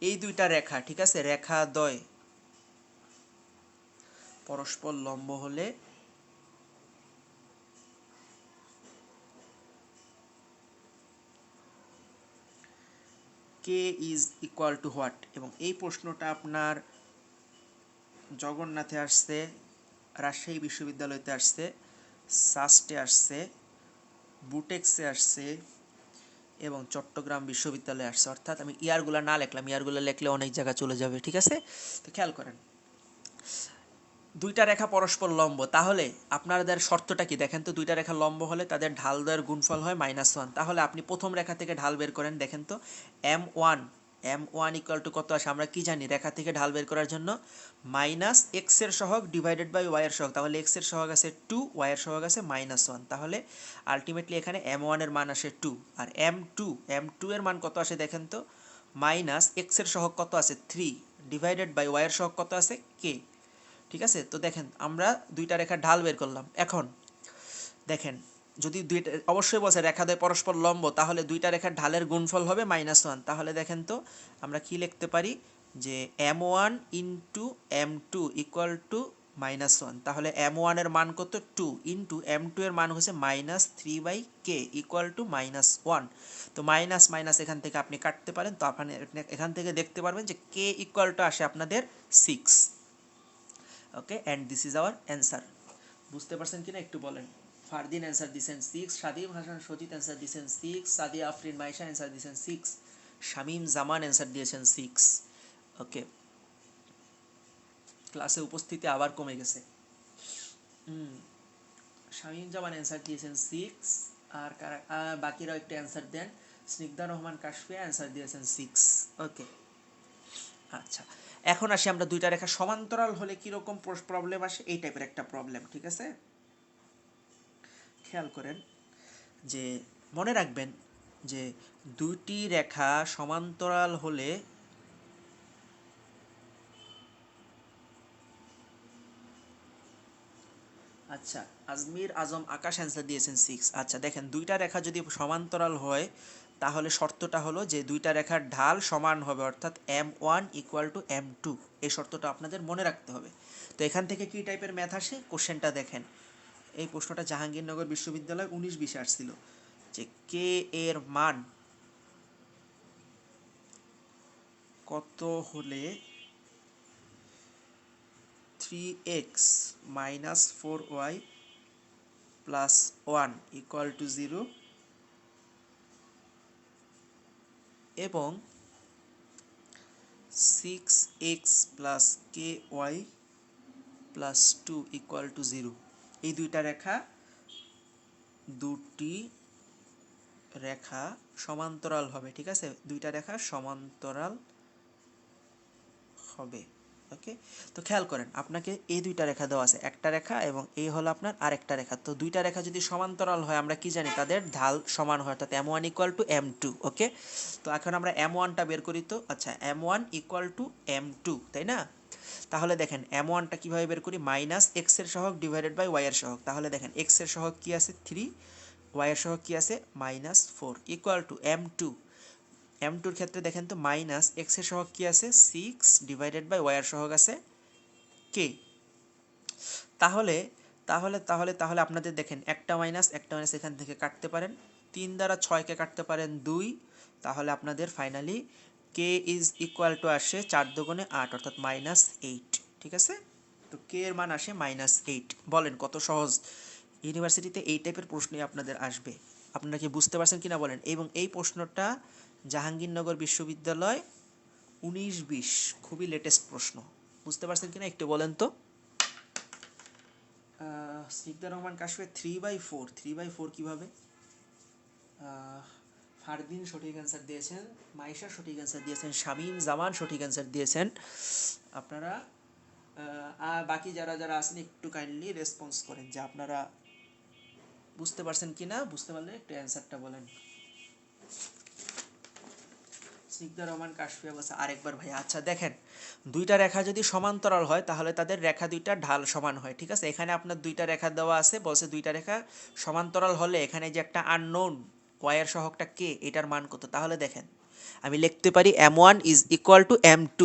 এই দুইটা রেখা, ঠিক আছে, রেখাদ্বয় পরস্পর লম্ব হলে k = হোয়াট। এবং এই প্রশ্নটা আপনার জগন্নাথে আসছে, রাজশাহী বিশ্ববিদ্যালয়তে আসছে, সাস্টে আসছে, বুটেক্সে আসছে এবং চট্টগ্রাম বিশ্ববিদ্যালয়ে আসছে। অর্থাৎ আমি ইয়ারগুলো না লিখলাম, ইয়ারগুলো লিখলে অনেক জায়গা চলে যাবে, ঠিক আছে। তো খেয়াল করেন দুইটা রেখা পরস্পর লম্ব, তাহলে আপনাদের শর্তটা কি দেখেন তো, দুইটা রেখা লম্ব হলে তাদের ঢালদ্বয়ের গুণফল হয় -1। তাহলে আপনি প্রথম রেখা থেকে ঢাল বের করেন, দেখেন তো m1 = কত আসে, আমরা কি জানি রেখা থেকে ঢাল বের করার জন্য -x এর সহগ / y এর সহগ। তাহলে x এর সহগ আছে 2, y এর সহগ আছে -1। তাহলে আলটিমেটলি এখানে m1 এর মান আসে 2, আর m2 এর মান কত আসে দেখেন তো, -x এর সহগ কত আছে 3 / y এর সহগ কত আছে k, ঠিক আছে। তো দেখেন আমরা দুইটা রেখার ঢাল বের করলাম। এখন দেখেন যদি দুইটা, অবশ্যই বলছে রেখাদ্বয় পরস্পর লম্ব, তাহলে দুইটা রেখার ঢালের গুণফল হবে -1। তাহলে দেখেন তো আমরা কি লিখতে পারি যে m1 * m2 = -1। তাহলে m1 এর মান কত 2, m2 এর মান হচ্ছে -3/k = -1। তো মাইনাস মাইনাস এখান থেকে আপনি কাটতে পারেন। তো আপনি এখান থেকে দেখতে পারবেন যে k = আসে আপনাদের 6, okay. And this is our answer. বুঝতে পারছেন কিনা একটু বলেন। ফারদিন অ্যান্সার দিয়েছেন 6, সাদিম হাসান সজিত অ্যান্সার দিয়েছেন 6, সাদিয়া আফরিন মাইশা অ্যান্সার দিয়েছেন 6, শামীম জামান অ্যান্সার দিয়েছেন 6, ওকে। ক্লাসে উপস্থিতি আবার কমে গেছে। শামীম জামান অ্যান্সার দিয়েছেন 6, আর বাকিরাও একটু অ্যান্সার দেন। স্নিগ্ধা রহমান কাশফিয়া অ্যান্সার দিয়েছেন 6। ওকে, আচ্ছা, এখন আসি আমরা দুইটা রেখা সমান্তরাল হলে কীরকম প্রবলেম আসে, এই টাইপের একটা প্রবলেম। ঠিক আছে, খেয়াল করেন যে মনে রাখবেন যে দুইটি রেখা সমান্তরাল হলে আচ্ছা, আজমির আজম আকাশ অ্যান্সার দিয়েছেন 6। আচ্ছা দেখেন, দুইটা রেখা যদি সমান্তরাল হয় তাহলে শর্তটা হলো যে দুইটা রেখার ঢাল সমান হবে, অর্থাৎ m1 = m2। এই শর্তটা আপনাদের মনে রাখতে হবে। তো এখান থেকে কি টাইপের ম্যাথ আসে, কোশ্চেনটা দেখেন। এই প্রশ্নটা জাহাঙ্গীরনগর বিশ্ববিদ্যালয় 19-20 আসছিল যে কে এর মান কত হলে 3x - 4y + 1 = 0 এবং 6x + ky + 2 = 0। এই দুটি রেখা সমান্তরাল হবে। ঠিক আছে, দুইটা রেখা সমান্তরাল হবে। ওকে, তো খেয়াল করেন, আপনাকে এই দুইটা রেখা দেওয়া আছে, একটা রেখা এবং এই হলো আপনার আরেকটা রেখা। তো দুইটা রেখা যদি সমান্তরাল হয় আমরা কি জানি, তাদের ঢাল সমান হয়, অর্থাৎ m1 = m2। ওকে, তো এখন আমরা m1টা বের করি। তো আচ্ছা, m1 = m2, তাই না? তাহলে দেখেন m1টা কীভাবে বের করি, -x এর সহগ / y এর সহগ। তাহলে দেখেন x এর সহগ কি আছে 3, y এর সহগ কি আছে -4 = m2। m2-র ক্ষেত্রে দেখেন তো -x এর সহগ কি আছে 6 / y এর সহগ আছে k। তাহলে তাহলে তাহলে তাহলে আপনাদের দেখেন একটা মাইনাস এখান থেকে কাটতে পারেন, 3 দ্বারা 6কে কাটতে পারেন 2। তাহলে আপনাদের ফাইনালি k = আসে 4 × 8 অর্থাৎ -8। ঠিক আছে, তো k এর মান আসে -8। বলেন কত সহজ। ইউনিভার্সিটিতে এই টাইপের প্রশ্নই আপনাদের আসবে। আপনারা কি বুঝতে পারছেন কিনা বলেন। এবং এই প্রশ্নটা জাহাঙ্গীরনগর বিশ্ববিদ্যালয় 19-20, খুবই লেটেস্ট প্রশ্ন। বুঝতে পারছেন কিনা একটু বলেন তো। স্নিগ্ধা রহমান কাশফে 3/4, 3/4 কীভাবে? ফারদিন সঠিক অ্যান্সার দিয়েছেন, মাইশা সঠিক অ্যান্সার দিয়েছেন, শামীম জামান সঠিক অ্যান্সার দিয়েছেন। আপনারা বাকি যারা যারা আছেন একটু কাইন্ডলি রেসপন্স করেন যে আপনারা বুঝতে পারছেন কিনা। বুঝতে পারলে একটু অ্যান্সারটা বলেন। স্নিগ্ধা রহমান কাশফিয়া বলছে আরেকবার ভাই। আচ্ছা দেখেন, দুইটা রেখা যদি সমান্তরাল হয় তাহলে তাদের রেখা দুইটা ঢাল সমান হয়। ঠিক আছে, এখানে আপনার দুইটা রেখা দেওয়া আছে, বলছে দুইটা রেখা সমান্তরাল হলে এখানে যে একটা আননোন y এর সহগটা কে, এটার মান কত। তাহলে দেখেন আমি লিখতে পারি m1 = m2।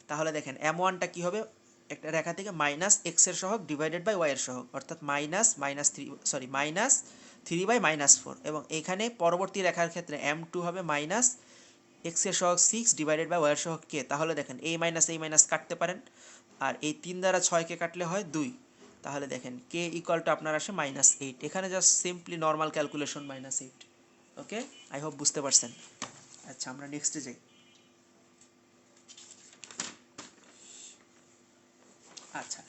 তাহলে দেখেন m1টা কি হবে, একটা রেখা থেকে -x এর সহগ / y এর সহগ, অর্থাৎ -3/-4। এবং এখানে পরবর্তী রেখার ক্ষেত্রে m2 হবে x এর সহগ 6 / y এর সহগ k। তাহলে দেখেন এই মাইনাস কাটতে পারেন, আর এই 3 দ্বারা 6কে কাটলে হয় 2। তাহলে দেখেন k = আপনার আসে -8। এখানে just simply normal calculation -8। Okay, I hope বুঝতে পারছেন। আচ্ছা, আমরা নেক্সটে যাই। আচ্ছা,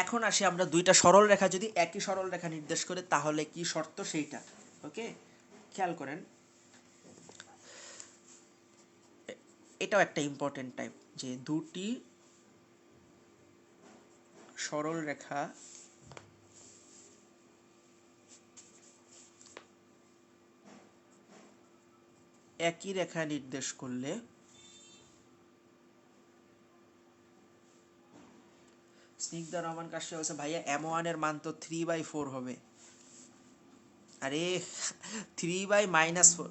এখন আসি আমরা দুইটা সরল রেখা যদি একই সরল রেখা নির্দেশ করে তাহলে কি শর্ত সেইটা। ওকে, খেয়াল করেন, এটাও একটা ইম্পর্টেন্ট টাইপ যে দুটি সরল রেখা একই রেখা নির্দেশ করলে স্নিগ্ধা রহমান কাশ্যপ বলছে ভাইয়া m1 এর মান তো 3/4 হবে। আরে 3/-4,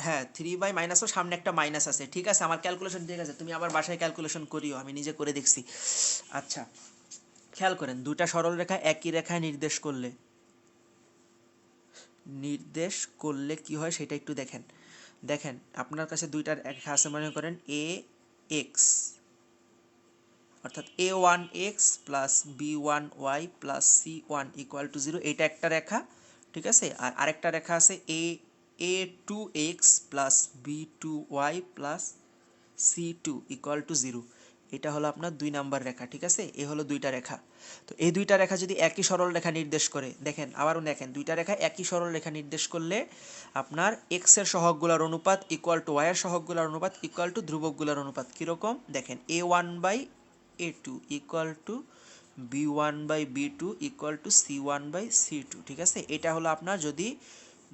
হ্যাঁ 3/-4, সামনে একটা মাইনাস আছে। ঠিক আছে, আমার ক্যালকুলেশন ঠিক আছে, তুমি আবার বাসায় ক্যালকুলেশন করিও, আমি নিজে করে দেখছি। আচ্ছা, খেয়াল করেন, দুটা সরল রেখা একই রেখায় নির্দেশ করলে কি হয় সেটা একটু দেখেন। দেখেন আপনার কাছে দুইটা রেখা আছে, মনে করেন ax অর্থাৎ a1x + b1y + c1 = 0, এটা একটা রেখা। ঠিক আছে, আর আরেকটা রেখা আছে a2x + b2y + c2 = 0। এটা হলো আপনার 2 নাম্বার রেখা, ঠিক আছে? এ হলো দুইটা রেখা। তো এই দুইটা রেখা যদি একই সরল রেখা নির্দেশ করে, দেখেন আবারও দেখেন দুইটা রেখা একই সরল রেখা নির্দেশ করলে আপনার এক্স এর সহগগুলোর অনুপাত ইকুয়াল টু ওয়াই এর সহগগুলোর অনুপাত ইকুয়াল টু ধ্রুবকগুলোর অনুপাত কীরকম দেখেন, a1/a2 equal to b1/b2 equal to c1/c2, ঠিক আছে? এটা হলো আপনার যদি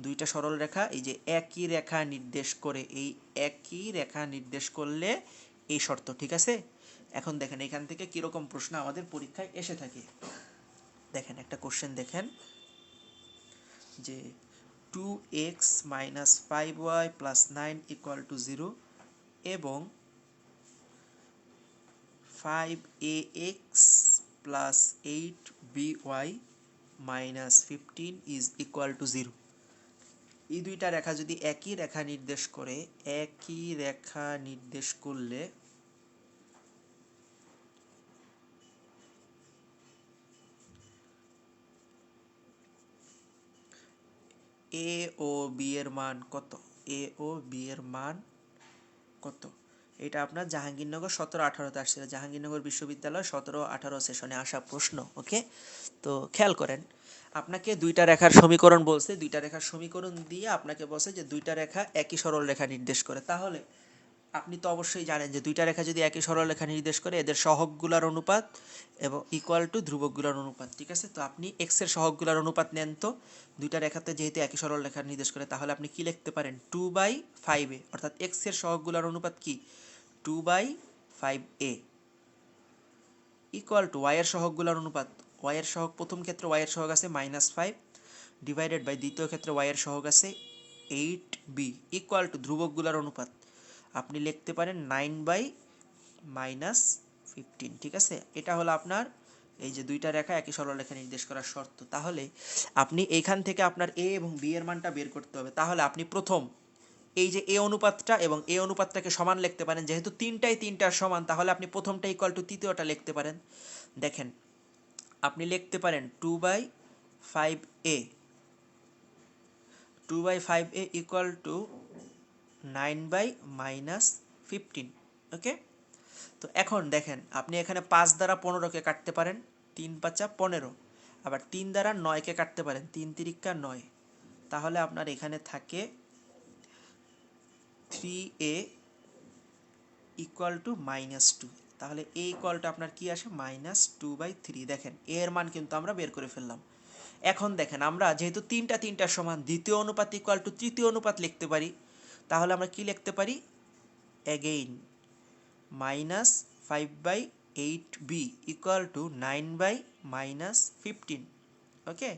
দুইটা সরল রেখা এই যে একই রেখা নির্দেশ করে, এই একই রেখা নির্দেশ করলে এই শর্ত, ঠিক আছে? এখন দেখেন এখান থেকে কীরকম প্রশ্ন আমাদের পরীক্ষায় এসে থাকে। দেখেন একটা কোশ্চেন দেখেন যে 2x minus 5y plus 9 equal to 0 এবং 5ax plus 8by minus 15 is equal to 0। এই দুইটা রেখা যদি একই রেখা নির্দেশ করে, একই রেখা নির্দেশ করলে এ ও বি এর মান কত, এ ও বি এর মান কত? এটা আপনার জাহাঙ্গীরনগর 17-18তে আসছিল, জাহাঙ্গীরনগর বিশ্ববিদ্যালয় 17-18 সেশনে আসা প্রশ্ন। ওকে, তো খেয়াল করেন আপনাকে দুইটা রেখার সমীকরণ বলছে, দুইটা রেখার সমীকরণ দিয়ে আপনাকে বলছে যে দুইটা রেখা একই সরল রেখা নির্দেশ করে। তাহলে আপনি তো অবশ্যই জানেন যে দুইটা রেখা যদি একই সরল রেখা নির্দেশ করে এদের সহগগুলোর অনুপাত এবং ইকুয়াল টু ধ্রুবকগুলোর অনুপাত, ঠিক আছে? তো আপনি এক্স এর সহগগুলোর অনুপাত নেন তো দুইটা রেখাতে যেহেতু একই সরল রেখা নির্দেশ করে, তাহলে আপনি কি লিখতে পারেন 2/5a, অর্থাৎ এক্স এর সহগগুলোর অনুপাত কি 2/5a ইকুয়াল টু ওয়াই এর সহগগুলোর অনুপাত, ওয়াই এর সহগ প্রথম ক্ষেত্রে ওয়াই এর সহগ আছে -5 ডিভাইডেড বাই দ্বিতীয় ক্ষেত্রে ওয়াই এর সহগ আছে 8b ইকুয়াল টু ধ্রুবকগুলোর অনুপাত আপনি লিখতে পারেন 9/-15, ঠিক আছে? এটা হলো আপনার এই যে দুইটা রেখা একই সরল রেখা নির্দেশ করার শর্ত। তাহলে আপনি এইখান থেকে আপনার এ এবং বি এর মানটা বের করতে হবে। তাহলে আপনি প্রথম এই যে এ অনুপাতটা এবং এ অনুপাতটাকে সমান লিখতে পারেন, যেহেতু তিনটার সমান, তাহলে আপনি প্রথমটা ইকুয়াল টু তৃতীয়টা লিখতে পারেন। দেখেন আপনি লিখতে পারেন 2/5a, 2/5a ইকুয়াল টু 9/-15, ওকে? তো এখন দেখেন আপনি এখানে 5 দ্বারা 15কে কাটতে পারেন, 3×5 = 15, আবার 3 দ্বারা 9কে কাটতে পারেন, 3×3 = 9, তাহলে আপনার এখানে থাকে 3a ইকুয়াল টু -2, তাহলে a ইকুয়াল টু আপনার কি আসে -2/3। দেখেন a এর মান কিন্তু আমরা বের করে ফেললাম। এখন দেখেন আমরা যেহেতু তিনটার সমান, দ্বিতীয় অনুপাত ইকুয়াল টু তৃতীয় অনুপাত লিখতে পারি। তাহলে আমরা কি লিখতে পারি অ্যাগেইন -5/8b ইকুয়াল টু 9/-15, ওকে?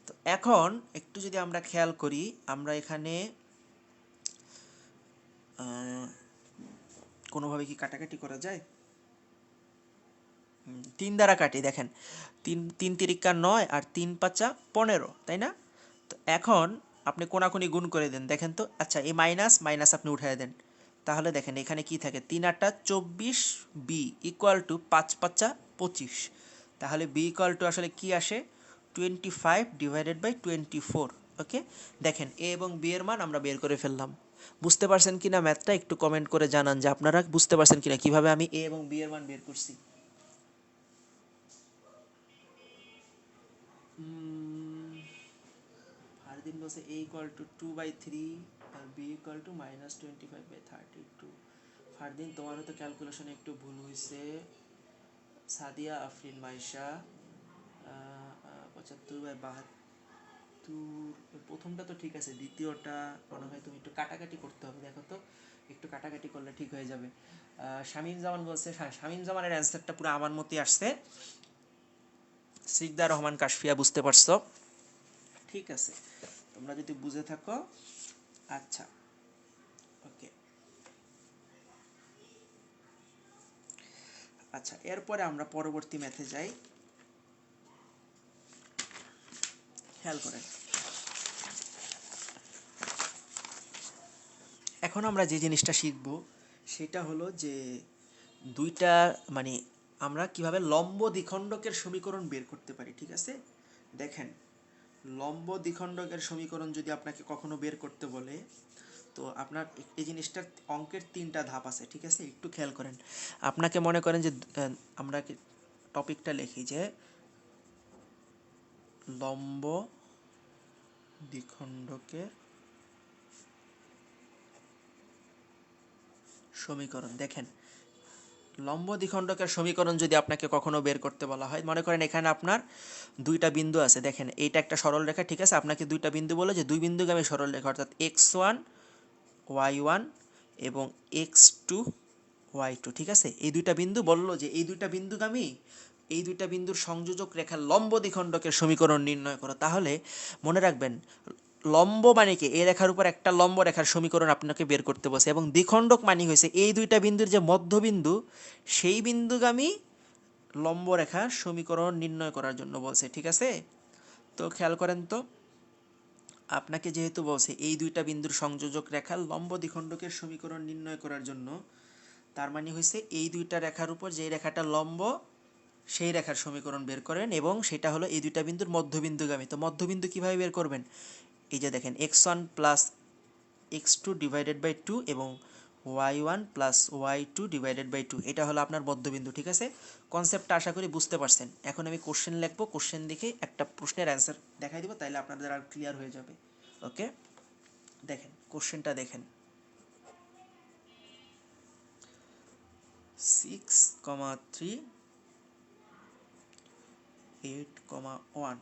তো এখন একটু যদি আমরা খেয়াল করি, আমরা এখানে কোনোভাবে কি কাটাকাটি করা যায়? 3 দ্বারা কাটি, দেখেন 3×3 = 9 আর 3×5 = 15, তাই না? তো এখন আপনি কোনাকুনি গুণ করে দেন, দেখেন তো। আচ্ছা, এই মাইনাস মাইনাস আপনি উঠায় দেন, তাহলে দেখেন এখানে কি থাকে 3×8 = 24 বি ইকুয়াল টু 5×5 = 25, তাহলে বি ইকুয়াল টু আসলে কি আসে 25/24, ওকে? দেখেন এ এবং বি এর মান আমরা বের করে ফেললাম। বুঝতে পারছেন কিনা ম্যাথটা একটু কমেন্ট করে জানান যে আপনারা বুঝতে পারছেন কিনা কিভাবে আমি এ এবং বি এর মান বের করছি। ফারদিন বলছে a ইকুয়াল টু 2/3 আর b ইকুয়াল টু -25/32। ফারদিন তোমার হয়তো ক্যালকুলেশনে একটু ভুল হয়েছে। সাদিয়া আফরিন মাইশা 75/72, প্রথমটা তো ঠিক আছে, দ্বিতীয়টা মনে হয় তুমি একটু কাটাকাটি করতে হবে, দেখো তো একটু কাটাকাটি করলে ঠিক হয়ে যাবে। শামীম জামান বলছে, শামীম জামানের অ্যান্সারটা পুরো আমার মতোই আসছে। সিকদার রহমান কাশফিয়া বুঝতে পারছো, ঠিক আছে? তোমরা যদি বুঝে থাকো, আচ্ছা ওকে। আচ্ছা, এরপরে আমরা পরবর্তী ম্যাথে যাই। খেয়াল করেন এখন আমরা যে জিনিসটা শিখব সেটা হলো যে দুইটা মানে আমরা কিভাবে লম্ব দ্বিখণ্ডকের সমীকরণ বের করতে পারি, ঠিক আছে? দেখেন লম্ব দ্বিখণ্ডকের সমীকরণ যদি আপনাকে কখনো বের করতে বলে, তো আপনার এই জিনিসটার অঙ্কের 3টা ধাপ আছে, ঠিক আছে, একটু খেয়াল করেন। আপনাকে মনে করেন যে আমরা টপিকটা লিখি যে লম্ব দ্বিখণ্ডকের সমীকরণ। দেখেন, লম্ব দ্বিখণ্ডকের সমীকরণ যদি আপনাকে কখনো বের করতে বলা হয়, মনে করেন এখানে আপনার দুইটা বিন্দু আছে, দেখেন এইটা একটা সরল রেখা, ঠিক আছে, আপনাকে দুইটা বিন্দু বলে যে দুই বিন্দুগামী সরল রেখা, অর্থাৎ x1 y1 এবং x2 y2, ঠিক আছে, এই দুইটা বিন্দু বললো যে এই দুইটা বিন্দুগামী, এই দুইটা বিন্দুর সংযোজক রেখার লম্ব দ্বিখণ্ডকের সমীকরণ নির্ণয় করো। তাহলে মনে রাখবেন, লম্ব মানে কি, এই রেখার উপর একটা লম্ব রেখার সমীকরণ আপনাকে বের করতে বসে, এবং দ্বিখণ্ডক মানে হয়েছে এই দুইটা বিন্দুর যে মধ্যবিন্দু, সেই বিন্দুগামী লম্ব রেখার সমীকরণ নির্ণয় করার জন্য বলছে, ঠিক আছে। তো খেয়াল করেন তো, আপনাকে যেহেতু বলছে এই দুইটা বিন্দুর সংযোজক রেখার লম্ব দ্বিখণ্ডকের সমীকরণ নির্ণয় করার জন্য, তার মানে হয়েছে এই দুইটা রেখার উপর যে রেখাটা লম্ব, সেই রেখার সমীকরণ বের করেন, এবং সেটা হলো এই দুইটা বিন্দুর মধ্যবিন্দুগামী। তো মধ্যবিন্দু কিভাবে বের করবেন, এই যে দেখেন x1 plus x2 divided by 2 এবং y1 plus y2 divided by 2, এটা হলো আপনার মধ্যবিন্দু, ঠিক আছে। কনসেপ্টটা আশা করি বুঝতে পারছেন। এখন আমি কোশ্চেন লিখবো, কোশ্চেন দেখে একটা প্রশ্নের অ্যান্সার দেখাই দিব, তাইলে আপনাদের আর ক্লিয়ার হয়ে যাবে। ওকে, দেখেন কোশ্চেনটা দেখেন, 6,3 8,1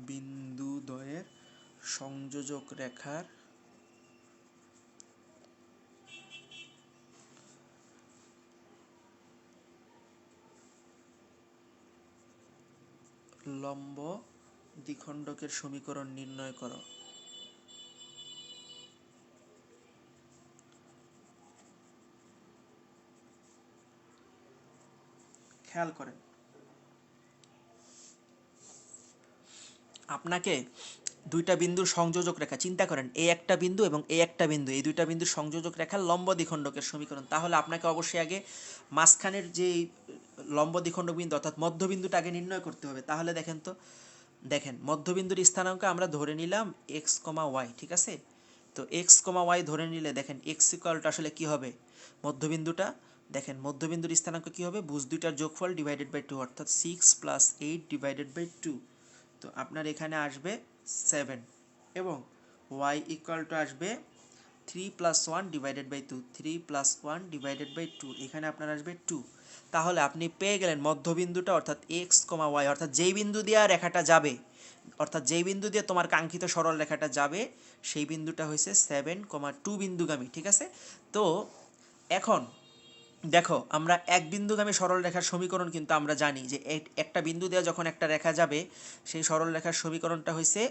বিন্দুদ্বয়ের সংযোজক রেখার লম্ব দ্বিখণ্ডকের সমীকরণ নির্ণয় করো। খেয়াল করেন, আপনাকে দুইটা বিন্দুর সংযোজক রেখা, চিন্তা করেন এই একটা বিন্দু এবং এই একটা বিন্দু, এই দুইটা বিন্দুর সংযোজক রেখার লম্ব দ্বিখণ্ডকের সমীকরণ। তাহলে আপনাকে অবশ্যই আগে মাঝখানের যে লম্ব দ্বিখণ্ডক বিন্দু অর্থাৎ মধ্যবিন্দুটা আগে নির্ণয় করতে হবে। তাহলে দেখেন তো, দেখেন মধ্যবিন্দুর স্থানাঙ্ক আমরা ধরে নিলাম x, y, ঠিক আছে। তো x, y ধরে নিলে দেখেন x ইকুয়ালটা আসলে কি হবে, মধ্যবিন্দুটা, দেখেন মধ্যবিন্দুর স্থানাঙ্ক কি হবে, ভুজ দুইটার যোগফল ডিভাইডেড বাই 2, অর্থাৎ 6 প্লাস 8 ডিভাইডেড বাই 2। তো আপনার এখানে আসবে 7, এবং y ইকুয়াল টু আসবে 3 plus 1 divided by 2, 3 plus 1 divided by 2, এখানে আপনার আসবে 2। তাহলে আপনি পেয়ে গেলেন মধ্যবিন্দুটা, অর্থাৎ x, y, অর্থাৎ যেই বিন্দু দিয়ে রেখাটা যাবে, অর্থাৎ যেই বিন্দু দিয়ে তোমার কাঙ্ক্ষিত সরল রেখাটা যাবে, সেই বিন্দুটা হয়েছে 7,2 বিন্দুগামী, ঠিক আছে। তো এখন দেখো, আমরা এক বিন্দুগামী সরল রেখার সমীকরণ কিন্তু আমরা জানি যে একটা বিন্দু দিয়ে যখন একটা রেখা যাবে, সেই সরল রেখার সমীকরণটা হয়েছে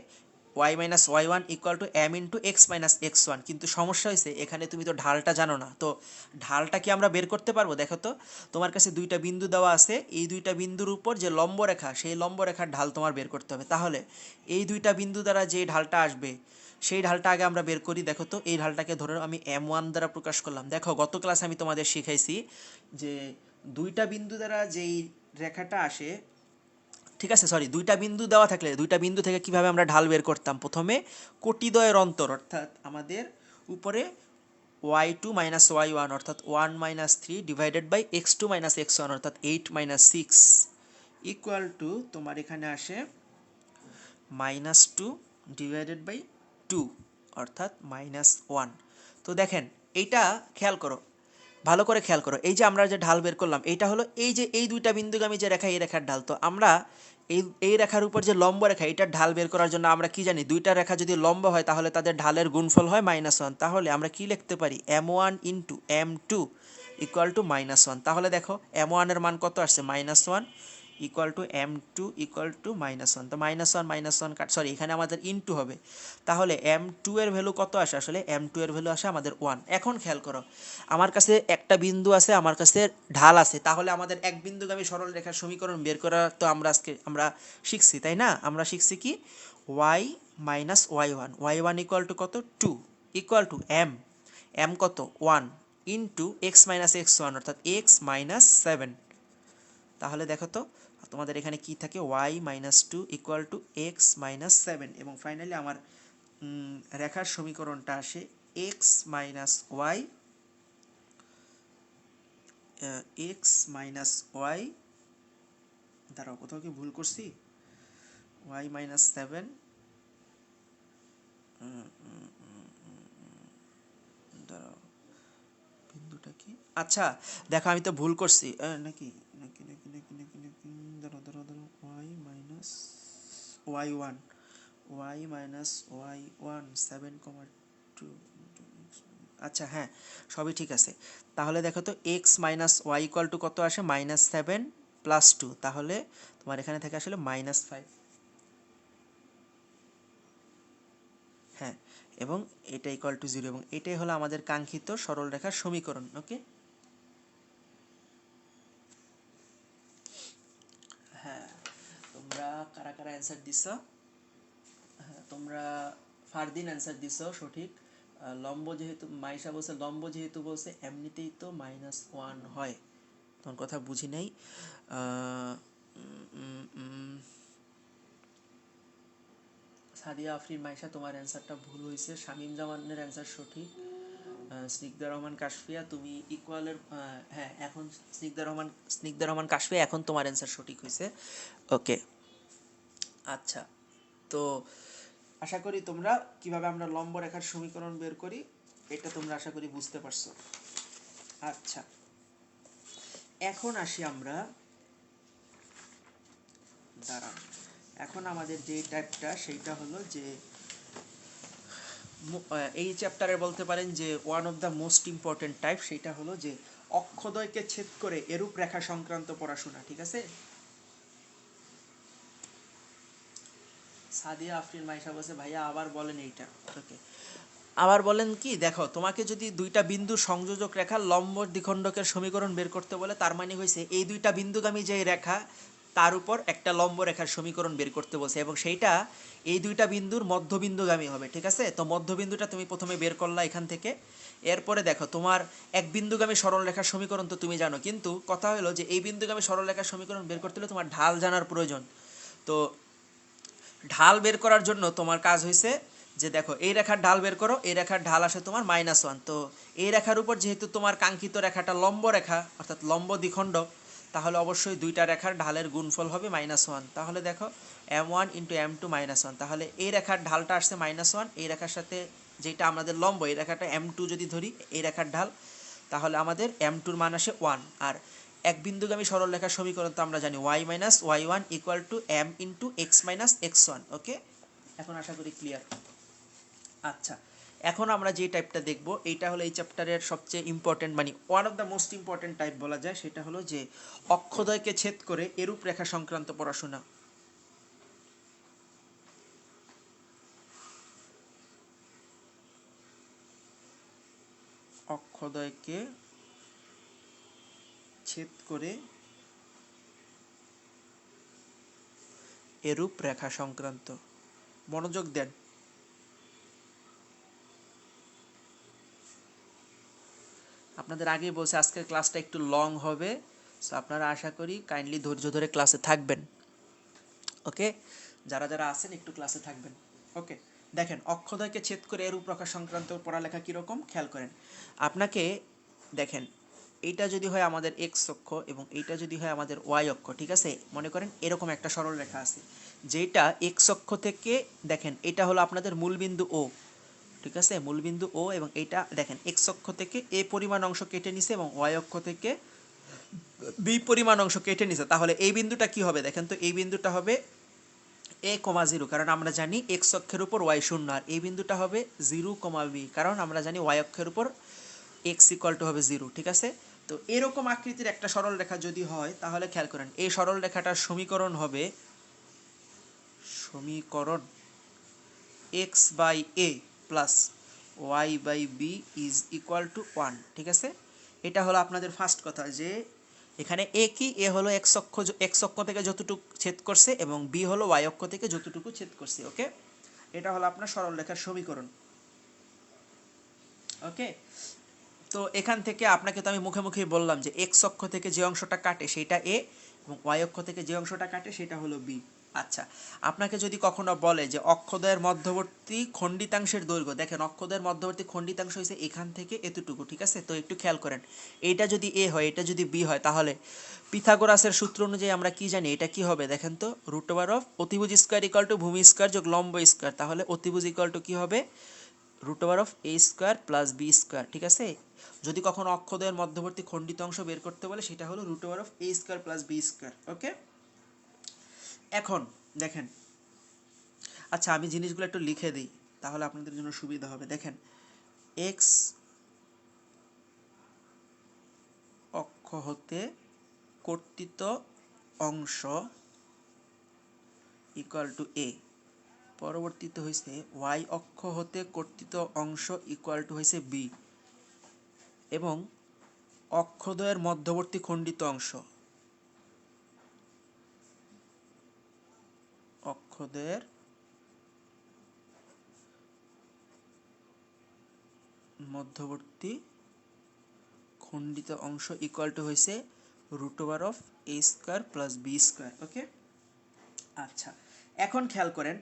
y minus y1 equal to m into x minus x1। কিন্তু সমস্যা হয়েছে এখানে তুমি তো ঢালটা জানো না, তো ঢালটা কি আমরা বের করতে পারবো? দেখো তো, তোমার কাছে দুইটা বিন্দু দেওয়া আছে, এই দুইটা বিন্দুর উপর যে লম্ব রেখা, সেই লম্ব রেখার ঢাল তোমার বের করতে হবে। তাহলে এই দুইটা বিন্দু দ্বারা যে ঢালটা আসবে, সেই ঢালটা আগে আমরা বের করি। দেখো তো, এই ঢালটাকে ধরে আমি m1 দ্বারা প্রকাশ করলাম। দেখো গত ক্লাসে আমি তোমাদের শিখাইছি যে দুইটা বিন্দু দ্বারা যেই রেখাটা আসে, ঠিক আছে, সরি, দুইটা বিন্দু দেওয়া থাকলে দুইটা বিন্দু থেকে কিভাবে আমরা ঢাল বের করতাম, প্রথমে কোটিদ্বয়ের অন্তর, অর্থাৎ আমাদের উপরে y2 মাইনাস y1 অর্থাৎ 1 minus 3 divided by x2 minus x1 অর্থাৎ 8 মাইনাস 6 ইকুয়াল টু তোমার এখানে আসে -2 ডিভাইডেড বাই 2 অর্থাৎ -1। তো দেখেন এইটা খেয়াল করো, ভালো করে খেয়াল করো, এই যে আমরা যে ঢাল বের করলাম, এইটা হলো এই যে এই দুইটা বিন্দুগামী যে রেখা, এই রেখার ঢাল। তো আমরা এই রেখার উপর যে লম্ব রেখা, এটার ঢাল বের করার জন্য আমরা কি জানি, দুইটা রেখা যদি লম্ব হয় তাহলে তাদের ঢালের গুণফল হয় -1। তাহলে আমরা কি লিখতে পারি, m1 into m2 equal to -1। তাহলে দেখো m1 এর মান কত আসছে, -1 equal two m2 equal to -1। তো -1 কাট, সরি, এখানে আমাদের ইনটু হবে। তাহলে m2 এর ভ্যালু কত আসে, আসলে m2 এর ভ্যালু আসে আমাদের 1। এখন খেয়াল করো, আমার কাছে একটা বিন্দু আছে, আমার কাছে ঢাল আছে, তাহলে আমাদের এক বিন্দুগামী সরল রেখার সমীকরণ বের করা তো আমরা শিখছি, তাই না? আমরা শিখছি কি, y minus y1 equal to কত, 2 ইকুয়াল টু m কত 1 ইন্টু x মাইনাস x1 অর্থাৎ x মাইনাস 7। তাহলে দেখো তো, তোমাদের এখানে কি থাকে y minus two equal to x minus seven, এবং ফাইনালি আমার রেখার সমীকরণটা আসে x minus y, x minus y, দাঁড়াও কোথাও কি ভুল করছি, ওয়াই মাইনাস সেভেন, দাঁড়াও বিন্দুটা কি, আচ্ছা দেখো আমি তো ভুল করছি নাকি নাকি নাকি নাকি নাকি নাকি দাঁড়াও দাঁড়াও দাঁড়াও, y minus y one, y minus y one 7,2, আচ্ছা হ্যাঁ সবই ঠিক আছে। তাহলে দেখো তো x minus y equal to কত আসে মাইনাস সেভেন প্লাস টু, তাহলে তোমার এখানে থেকে আসলে মাইনাস ফাইভ, হ্যাঁ, এবং এটা ইকুয়াল টু জিরো, এবং এটাই হলো আমাদের কাঙ্ক্ষিত সরলরেখার সমীকরণ। ওকে, হ্যাঁ তোমরা কারা কারা অ্যান্সার দিছ, হ্যাঁ তোমরা ফারদিন অ্যান্সার দিছ সঠিক। লম্ব যেহেতু মাইশা বলছে, লম্ব যেহেতু বলছে এমনিতেই তো মাইনাস ওয়ান হয়, তোমার কথা বুঝি নাই। সাদিয়া আফরিন মাইশা তোমার অ্যান্সারটা ভুল হয়েছে, শামীম জামানের অ্যান্সার সঠিক। স্নিগ্ধা রহমান কাশফিয়া তুমি ইকুয়ালের, হ্যাঁ এখন স্নিগ্ধা রহমান কাশফিয়া এখন তোমার অ্যান্সার সঠিক হয়েছে। ওকে আচ্ছা, তো আশা করি তোমরা কিভাবে আমরা লম্ব রেখার সমীকরণ বের করি এটা তোমরা আশা করি বুঝতে পারছো। আচ্ছা এখন আসি আমরা, দাঁড়ান, এখন আমাদের যে টাইপটা সেইটা হলো যে এই চ্যাপ্টারে বলতে পারেন যে one of the most important type, সেটা হলো যে অক্ষদ্বয়কে ছেদ করে এরূপ রেখা সংক্রান্ত পড়াশোনা। ঠিক আছে, সাদিয়া আফরিন মাইশা বলছে ভাইয়া আবার বলেন এইটা। ওকে, আবার বলেন কি, দেখো তোমাকে যদি দুইটা বিন্দু সংযোজক রেখার লম্ব দ্বিখণ্ডকের সমীকরণ বের করতে বলে, তার মানে হয়েছে এই দুইটা বিন্দুগামী যে রেখা তার উপর একটা লম্ব রেখার সমীকরণ বের করতে বলছে, এবং সেইটা এই দুইটা বিন্দুর মধ্যবিন্দুগামী হবে। ঠিক আছে, তো মধ্যবিন্দুটা তুমি প্রথমে বের করলা এখান থেকে, এরপরে দেখো তোমার এক বিন্দুগামী সরল রেখার সমীকরণ তো তুমি জানো, কিন্তু কথা হলো যে এই বিন্দুগামী সরল রেখার সমীকরণ বের করতে হলে তোমার ঢাল জানার প্রয়োজন। তো ঢাল বের করার জন্য তোমার কাজ হয়েছে যে দেখো এই রেখার ঢাল বের করো, এই রেখার ঢাল আসে তোমার মাইনাস ওয়ান, তো এই রেখার উপর যেহেতু তোমার কাঙ্ক্ষিত রেখাটা লম্ব রেখা অর্থাৎ লম্ব দ্বিখণ্ডক, তাহলে অবশ্যই দুইটা রেখার ঢালের গুণফল হবে মাইনাস ওয়ান। তাহলে দেখো m one into m two minus one, তাহলে এই রেখার ঢালটা আসছে মাইনাস ওয়ান, এই রেখার সাথে যেটা আমাদের লম্ব এই রেখাটা এম টু যদি ধরি এই রেখার ঢাল, তাহলে আমাদের এম টুর মান আসে ওয়ান। আর এক বিন্দুগামী সরল রেখার সমীকরণ তো আমরা জানি y minus y one equal to m into x minus x one. Okay, এখন আশা করি ক্লিয়ার। আচ্ছা এখন আমরা যে টাইপটা দেখব এইটা হলো এই চ্যাপ্টারের সবচেয়ে ইম্পর্টেন্ট, মানে one of the most important type বলা যায়, সেটা হলো যে অক্ষদ্বয়কে ছেদ করে এরূপ রেখা সংক্রান্ত পড়াশোনা। অক্ষদ্বয়কে ছেদ করে এরূপ রেখা সংক্রান্ত, মনোযোগ দেন। আপনাদের আগেই বলছে আজকের ক্লাসটা একটু লং হবে, সো আপনারা আশা করি কাইন্ডলি ধৈর্য ধরে ক্লাসে থাকবেন। ওকে, যারা যারা আছেন একটু ক্লাসে থাকবেন। ওকে, দেখেন অক্ষদ্বয়কে ছেদ করে এরূপ রেখা সংক্রান্ত পড়ালেখা কীরকম খেয়াল করেন। আপনাকে দেখেন এইটা যদি হয় আমাদের এক্স অক্ষ এবং এইটা যদি হয় আমাদের ওয়াই অক্ষ, ঠিক আছে, মনে করেন এরকম একটা সরল রেখা আছে যেটা এক্স অক্ষ থেকে, দেখেন এটা হলো আপনাদের মূলবিন্দু ও, ঠিক আছে, মূলবিন্দু ও, এবং এইটা দেখেন এক্স অক্ষ থেকে এ পরিমাণ অংশ কেটে নিছে এবং ওয়াই অক্ষ থেকে বি পরিমাণ অংশ কেটে নিছে, তাহলে এই বিন্দুটা কি হবে দেখেন তো, এই বিন্দুটা হবে এ কমা জিরো, কারণ আমরা জানি এক্স অক্ষের উপর ওয়াই শূন্য, আর এই বিন্দুটা হবে জিরো কমা বি, কারণ আমরা জানি ওয়াই অক্ষের উপর এক্স ইকুয়াল টু হবে জিরো। ঠিক আছে, তো এরকম আকৃতির একটা সরল রেখা যদি হয় তাহলে খেয়াল করেন এই সরল রেখাটার সমীকরণ হবে সমীকরণ x by a plus y by b is equal to one. ঠিক আছে, এটা হলো আপনাদের ফার্স্ট কথা, যে এখানে এ কি, এ হলো এক্স অক্ষ থেকে যতটুকু ছেদ করছে এবং বি হলো ওয়াই অক্ষ থেকে যতটুকু ছেদ করছে। ওকে, এটা হলো আপনার সরল রেখার সমীকরণ। ওকে, তো এখান থেকে আপনাকে তো আমি মুখে মুখেই বললাম যে এক্স অক্ষ থেকে যে অংশটা কাটে সেটা এ, এবং ওয়াই অক্ষ থেকে যে অংশটা কাটে সেটা হলো বি। আচ্ছা, আপনাকে যদি কখনো বলে যে অক্ষদ্বয়ের মধ্যবর্তী খণ্ডিতাংশের দৈর্ঘ্য, দেখেন অক্ষদ্বয়ের মধ্যবর্তী খণ্ডিতাংশ হয়েছে এখান থেকে এতটুকু, ঠিক আছে? তো একটু খেয়াল করেন, এইটা যদি এ হয়, এটা যদি বি হয়, তাহলে পিথাগোরাসের সূত্র অনুযায়ী আমরা কি জানি, এটা কি হবে দেখেন তো, রুট ওভার অফ অতিভুজ স্কোয়ার ইকুয়াল টু ভূমি স্কোয়ার যোগ লম্ব স্কোয়ার, তাহলে অতিভুজ ইকুয়াল টু কি হবে, root over of a square plus b square, ঠিক আছে? যদি কখনো অক্ষদ্বয়ের মধ্যবর্তী খণ্ডিত অংশ বের করতে বলে সেটা হলো root over of a square plus b square. Okay, এখন দেখেন, আচ্ছা আমি জিনিসগুলো একটু লিখে দিই তাহলে আপনাদের জন্য সুবিধা হবে। দেখেন, এক্স অক্ষ হতে কর্তিত অংশ ইকুয়াল টু এ, পরবর্তীতে হয়েছে ওয়াই অক্ষ হতে কর্তিত অংশ ইকুয়াল টু হয়েছে বি, এবং অক্ষদ্বয়ের মধ্যবর্তী খণ্ডিত অংশ, অক্ষদ্বয়ের মধ্যবর্তী খণ্ডিত অংশ ইকুয়াল টু হয়েছে root over of a square plus b square. Okay, আচ্ছা এখন খেয়াল করেন,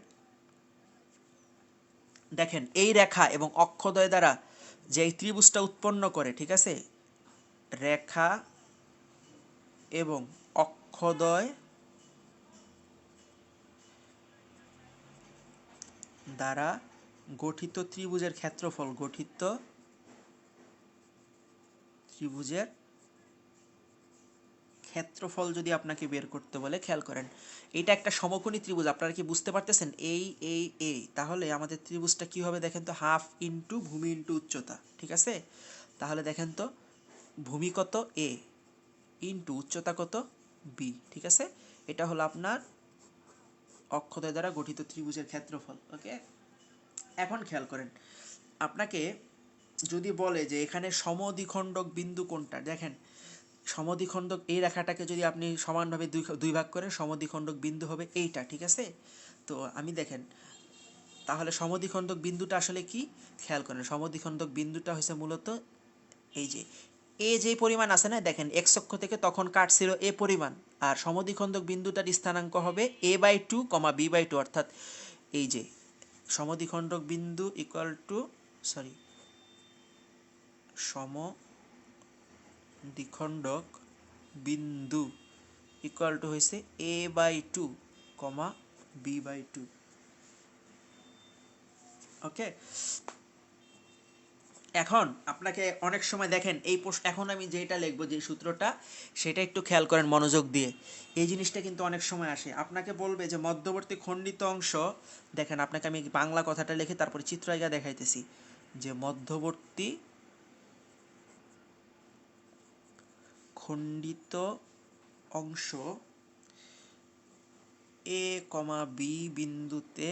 দেখেন এই রেখা এবং অক্ষদ্বয় দ্বারা যে এই ত্রিভুজটা উৎপন্ন করে, ঠিক আছে, রেখা এবং অক্ষদ্বয় দ্বারা গঠিত ত্রিভুজের ক্ষেত্রফল, গঠিত ত্রিভুজের ক্ষেত্রফল যদি আপনাকে বের করতে বলে, খেয়াল করেন এটা একটা সমকোণী ত্রিভুজ, আপনারা কি বুঝতে পারতেছেন, এই তাহলে আমাদের ত্রিভুজটা কি হবে দেখেন তো, হাফ ইন্টু ভূমি ইন্টু উচ্চতা, ঠিক আছে? তাহলে দেখেন তো ভূমি কত এ ইন্টু উচ্চতা কত বি, ঠিক আছে? এটা হলো আপনার অক্ষদ্বয় দ্বারা গঠিত ত্রিভুজের ক্ষেত্রফল। ওকে, এখন খেয়াল করেন, আপনাকে যদি বলে যে এখানে সমদ্বিখণ্ডক বিন্দু কোনটা, দেখেন সমদ্বিখণ্ডক এই রেখাটাকে যদি আপনি সমানভাবে দুই ভাগ করেন, সমদ্বিখণ্ডক বিন্দু হবে এইটা, ঠিক আছে? তো আমি দেখেন তাহলে সমদ্বিখণ্ডক বিন্দুটা আসলে কি, খেয়াল করেন সমদ্বিখণ্ডক বিন্দুটা হচ্ছে মূলত এই যে এ যে পরিমাণ আছে না, দেখেন এক্স অক্ষ থেকে তখন কাটছিল এ পরিমাণ, আর সমদ্বিখণ্ডক বিন্দুটার স্থানাঙ্ক হবে a/2, b/2, অর্থাৎ এই যে সমদ্বিখণ্ডক বিন্দু ইকুয়াল টু, সরি, সমদ্বিখণ্ডক বিন্দু ইকুয়াল টু হয়েছে a/2, b/2। ওকে, এখন আপনাকে অনেক সময় দেখেন এই এখন আমি যেটা লিখবো যে সূত্রটা, সেটা একটু খেয়াল করেন মনোযোগ দিয়ে, এই জিনিসটা কিন্তু অনেক সময় আসে, আপনাকে বলবে যে মধ্যবর্তী খণ্ডিত অংশ, দেখেন আপনাকে আমি বাংলা কথাটা লিখে তারপরে চিত্র আঁকা দেখাইতেছি, যে মধ্যবর্তী খণ্ডিত অংশ এ বি বিন্দুতে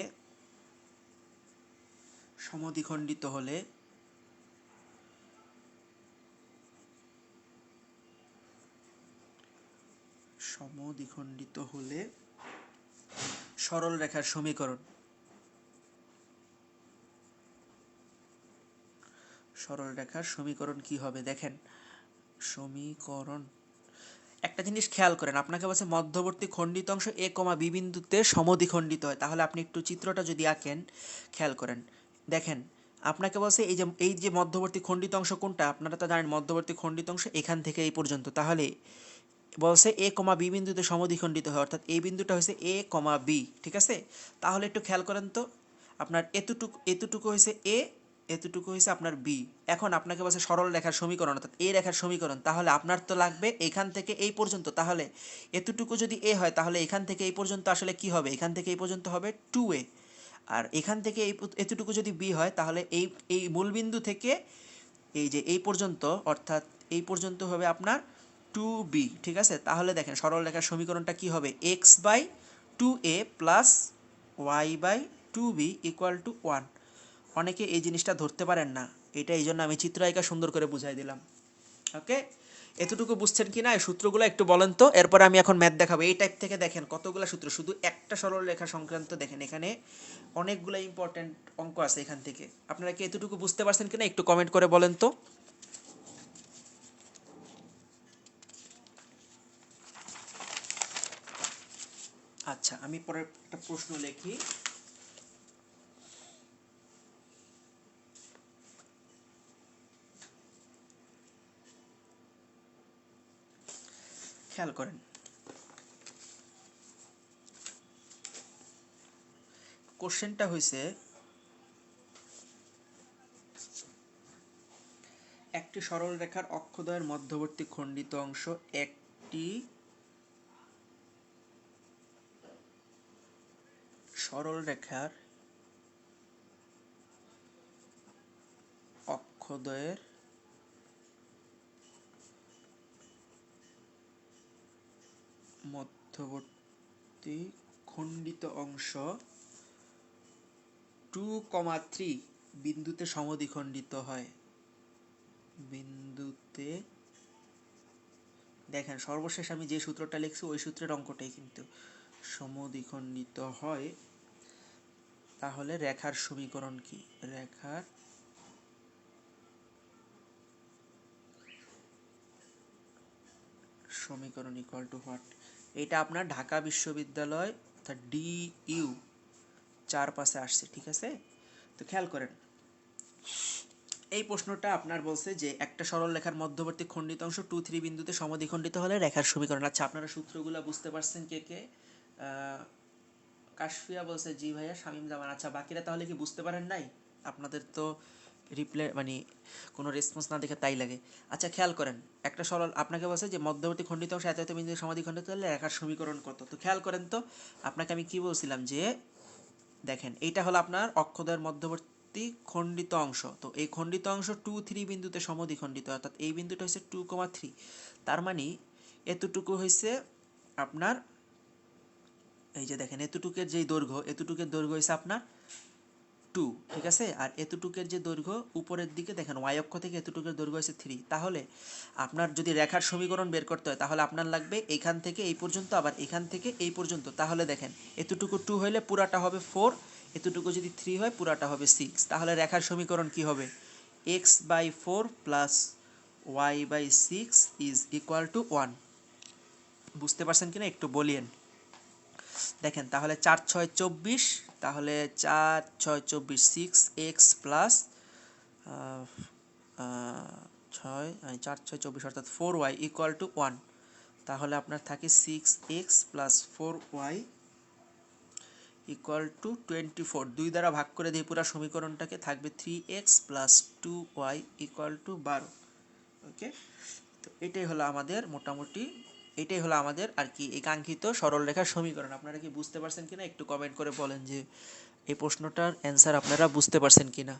সমদ্বিখণ্ডিত হলে সরল রেখার সমীকরণ, সরল রেখার সমীকরণ কি হবে দেখেন, সমীকরণ, একটা জিনিস খেয়াল করেন, আপনাকে বলছে মধ্যবর্তী খণ্ডিত অংশ এ বি বিন্দুতে সমদ্বিখণ্ডিত হয়, তাহলে আপনি একটু চিত্রটা যদি আঁকেন, খেয়াল করেন, দেখেন আপনাকে বলছে এই যে মধ্যবর্তী খণ্ডিত অংশ কোনটা, আপনারা তো জানেন মধ্যবর্তী খণ্ডিত অংশ এখান থেকে এই পর্যন্ত, তাহলে বলছে এ বি বিন্দুতে সমদ্বিখণ্ডিত হয়, অর্থাৎ এই বিন্দুটা হচ্ছে এ বি, ঠিক আছে? তাহলে একটু খেয়াল করেন তো, আপনার এতটুকু হয়েছে এ, এতটুকু হয়েছে আপনার বি, এখন আপনাকে বলছে সরল রেখার সমীকরণ, অর্থাৎ এ রেখার সমীকরণ, তাহলে আপনার তো লাগবে এখান থেকে এই পর্যন্ত, তাহলে এতটুকু যদি এ হয় তাহলে এখান থেকে এই পর্যন্ত আসলে কি হবে, এখান থেকে এই পর্যন্ত হবে 2a, আর এখান থেকে এতটুকু যদি বি হয় তাহলে এই মূলবিন্দু থেকে এই যে এই পর্যন্ত, অর্থাৎ এই পর্যন্ত হবে আপনার 2b, ঠিক আছে? তাহলে দেখেন সরল রেখার সমীকরণটা কি হবে, x/2a plus y/2b equal to 1। অনেকে এই জিনিসটা ধরতে পারেন না, এটা এই জন্য আমি চিত্র আঁকা সুন্দর করে বুঝাই দিলাম। ওকে, এতটুকু বুঝছেন কি না, এই সূত্রগুলো একটু বলেন তো, এরপর আমি এখন ম্যাথ দেখাবো। এই টাইপ থেকে দেখেন কতগুলো সূত্র, শুধু একটা সরল রেখা সংক্রান্ত দেখেন, এখানে অনেকগুলো ইম্পর্টেন্ট অঙ্ক আছে এখান থেকে। আপনারা কি এতটুকু বুঝতে পারছেন কিনা একটু কমেন্ট করে বলেন তো। আচ্ছা, আমি পরের একটা প্রশ্ন লিখি। খেয়াল করেন, কোশ্চেনটা হয়েছে একটি সরল রেখার অক্ষদ্বয়ের মধ্যবর্তী খণ্ডিত অংশ একটি সরল রেখার অক্ষদ্বয়ের মধ্যবর্তী খণ্ডিত অংশ 2,3 বিন্দুতে সমদ্বিখণ্ডিত হয়। বিন্দুতে, দেখেন সর্বশেষ আমি যে সূত্রটা লিখছি ওই সূত্রের অঙ্কটাই কিন্তু, সমদ্বিখণ্ডিত হয়, তাহলে রেখার সমীকরণ কি? রেখার সমীকরণ ইকুয়াল টু হোয়াট? এটা আপনার ঢাকা বিশ্ববিদ্যালয় অর্থাৎ DU 4 আসছে, ঠিক আছে? তো খেয়াল করেন, এই প্রশ্নটা আপনার বলছে যে একটা সরল রেখার মধ্যবর্তী খণ্ডিত অংশ 2,3 বিন্দুতে সমদ্বিখণ্ডিত হলে রেখার সমীকরণ। আচ্ছা, আপনারা সূত্রগুলো বুঝতে পারছেন কে কে? কাশফিয়া বলছে জি ভাইয়া, শামীম জামান। আচ্ছা, বাকিরা তাহলে কি বুঝতে পারেন নাই? আপনাদের তো রিপ্লাই মানে কোনো রেসপন্স না দেখে তাই লাগে। আচ্ছা, খেয়াল করেন, একটা সরল আপনাকে বলছে যে মধ্যবর্তী খণ্ডিত অংশ এত এত বিন্দুতে সমদ্বিখণ্ডিত হলে রেখার সমীকরণ কত। তো খেয়াল করেন তো, আপনাকে আমি কি বলছিলাম যে দেখেন এইটা হলো আপনার অক্ষদ্বয়ের মধ্যবর্তী খণ্ডিত অংশ। তো এই খণ্ডিত অংশ 2,3 বিন্দুতে সমদ্বিখণ্ডিত, অর্থাৎ এই বিন্দুটা হচ্ছে 2,3। তার মানে এতটুকু হয়েছে আপনার, এই যে দেখেন এতটুকের যেই দৈর্ঘ্য, এতটুকের দৈর্ঘ্য হয়েছে আপনার 2, ঠিক আছে? আর এতটুকের যে দৈর্ঘ্য উপরের দিকে দেখেন y অক্ষ থেকে এতটুকের দৈর্ঘ্য হয়েছে 3। তাহলে আপনার যদি রেখার সমীকরণ বের করতে হয় তাহলে আপনার লাগবে এইখান থেকে এই পর্যন্ত, আবার এখান থেকে এই পর্যন্ত। তাহলে দেখেন এতটুকু 2 হইলে পুরাটা হবে 4, এতটুকু যদি 3 হয় পুরাটা হবে 6। তাহলে রেখার সমীকরণ কি হবে? x/4 plus y/6 is equal two 1। বুঝতে পারছেন কিনা একটু বলিয়েন। দেখেন তাহলে 4 6 24, তাহলে 4 6 24 6x প্লাস 4 6 24 অর্থাৎ 4y ইকুয়াল টু 1। তাহলে আপনার থাকে 6x plus 4y equal to 24। 2 দ্বারা ভাগ করে দিয়ে পুরো সমীকরণটাকে থাকবে 3x plus 2y equal to 12। ওকে, তো এটাই হলো আমাদের মোটামুটি, এটাই হলো আমাদের আর কি এই কাঙ্ক্ষিত সরল রেখার সমীকরণ। আপনারা কি বুঝতে পারছেন কিনা একটু কমেন্ট করে বলেন যে এই প্রশ্নটার অ্যান্সার আপনারা বুঝতে পারছেন কিনা।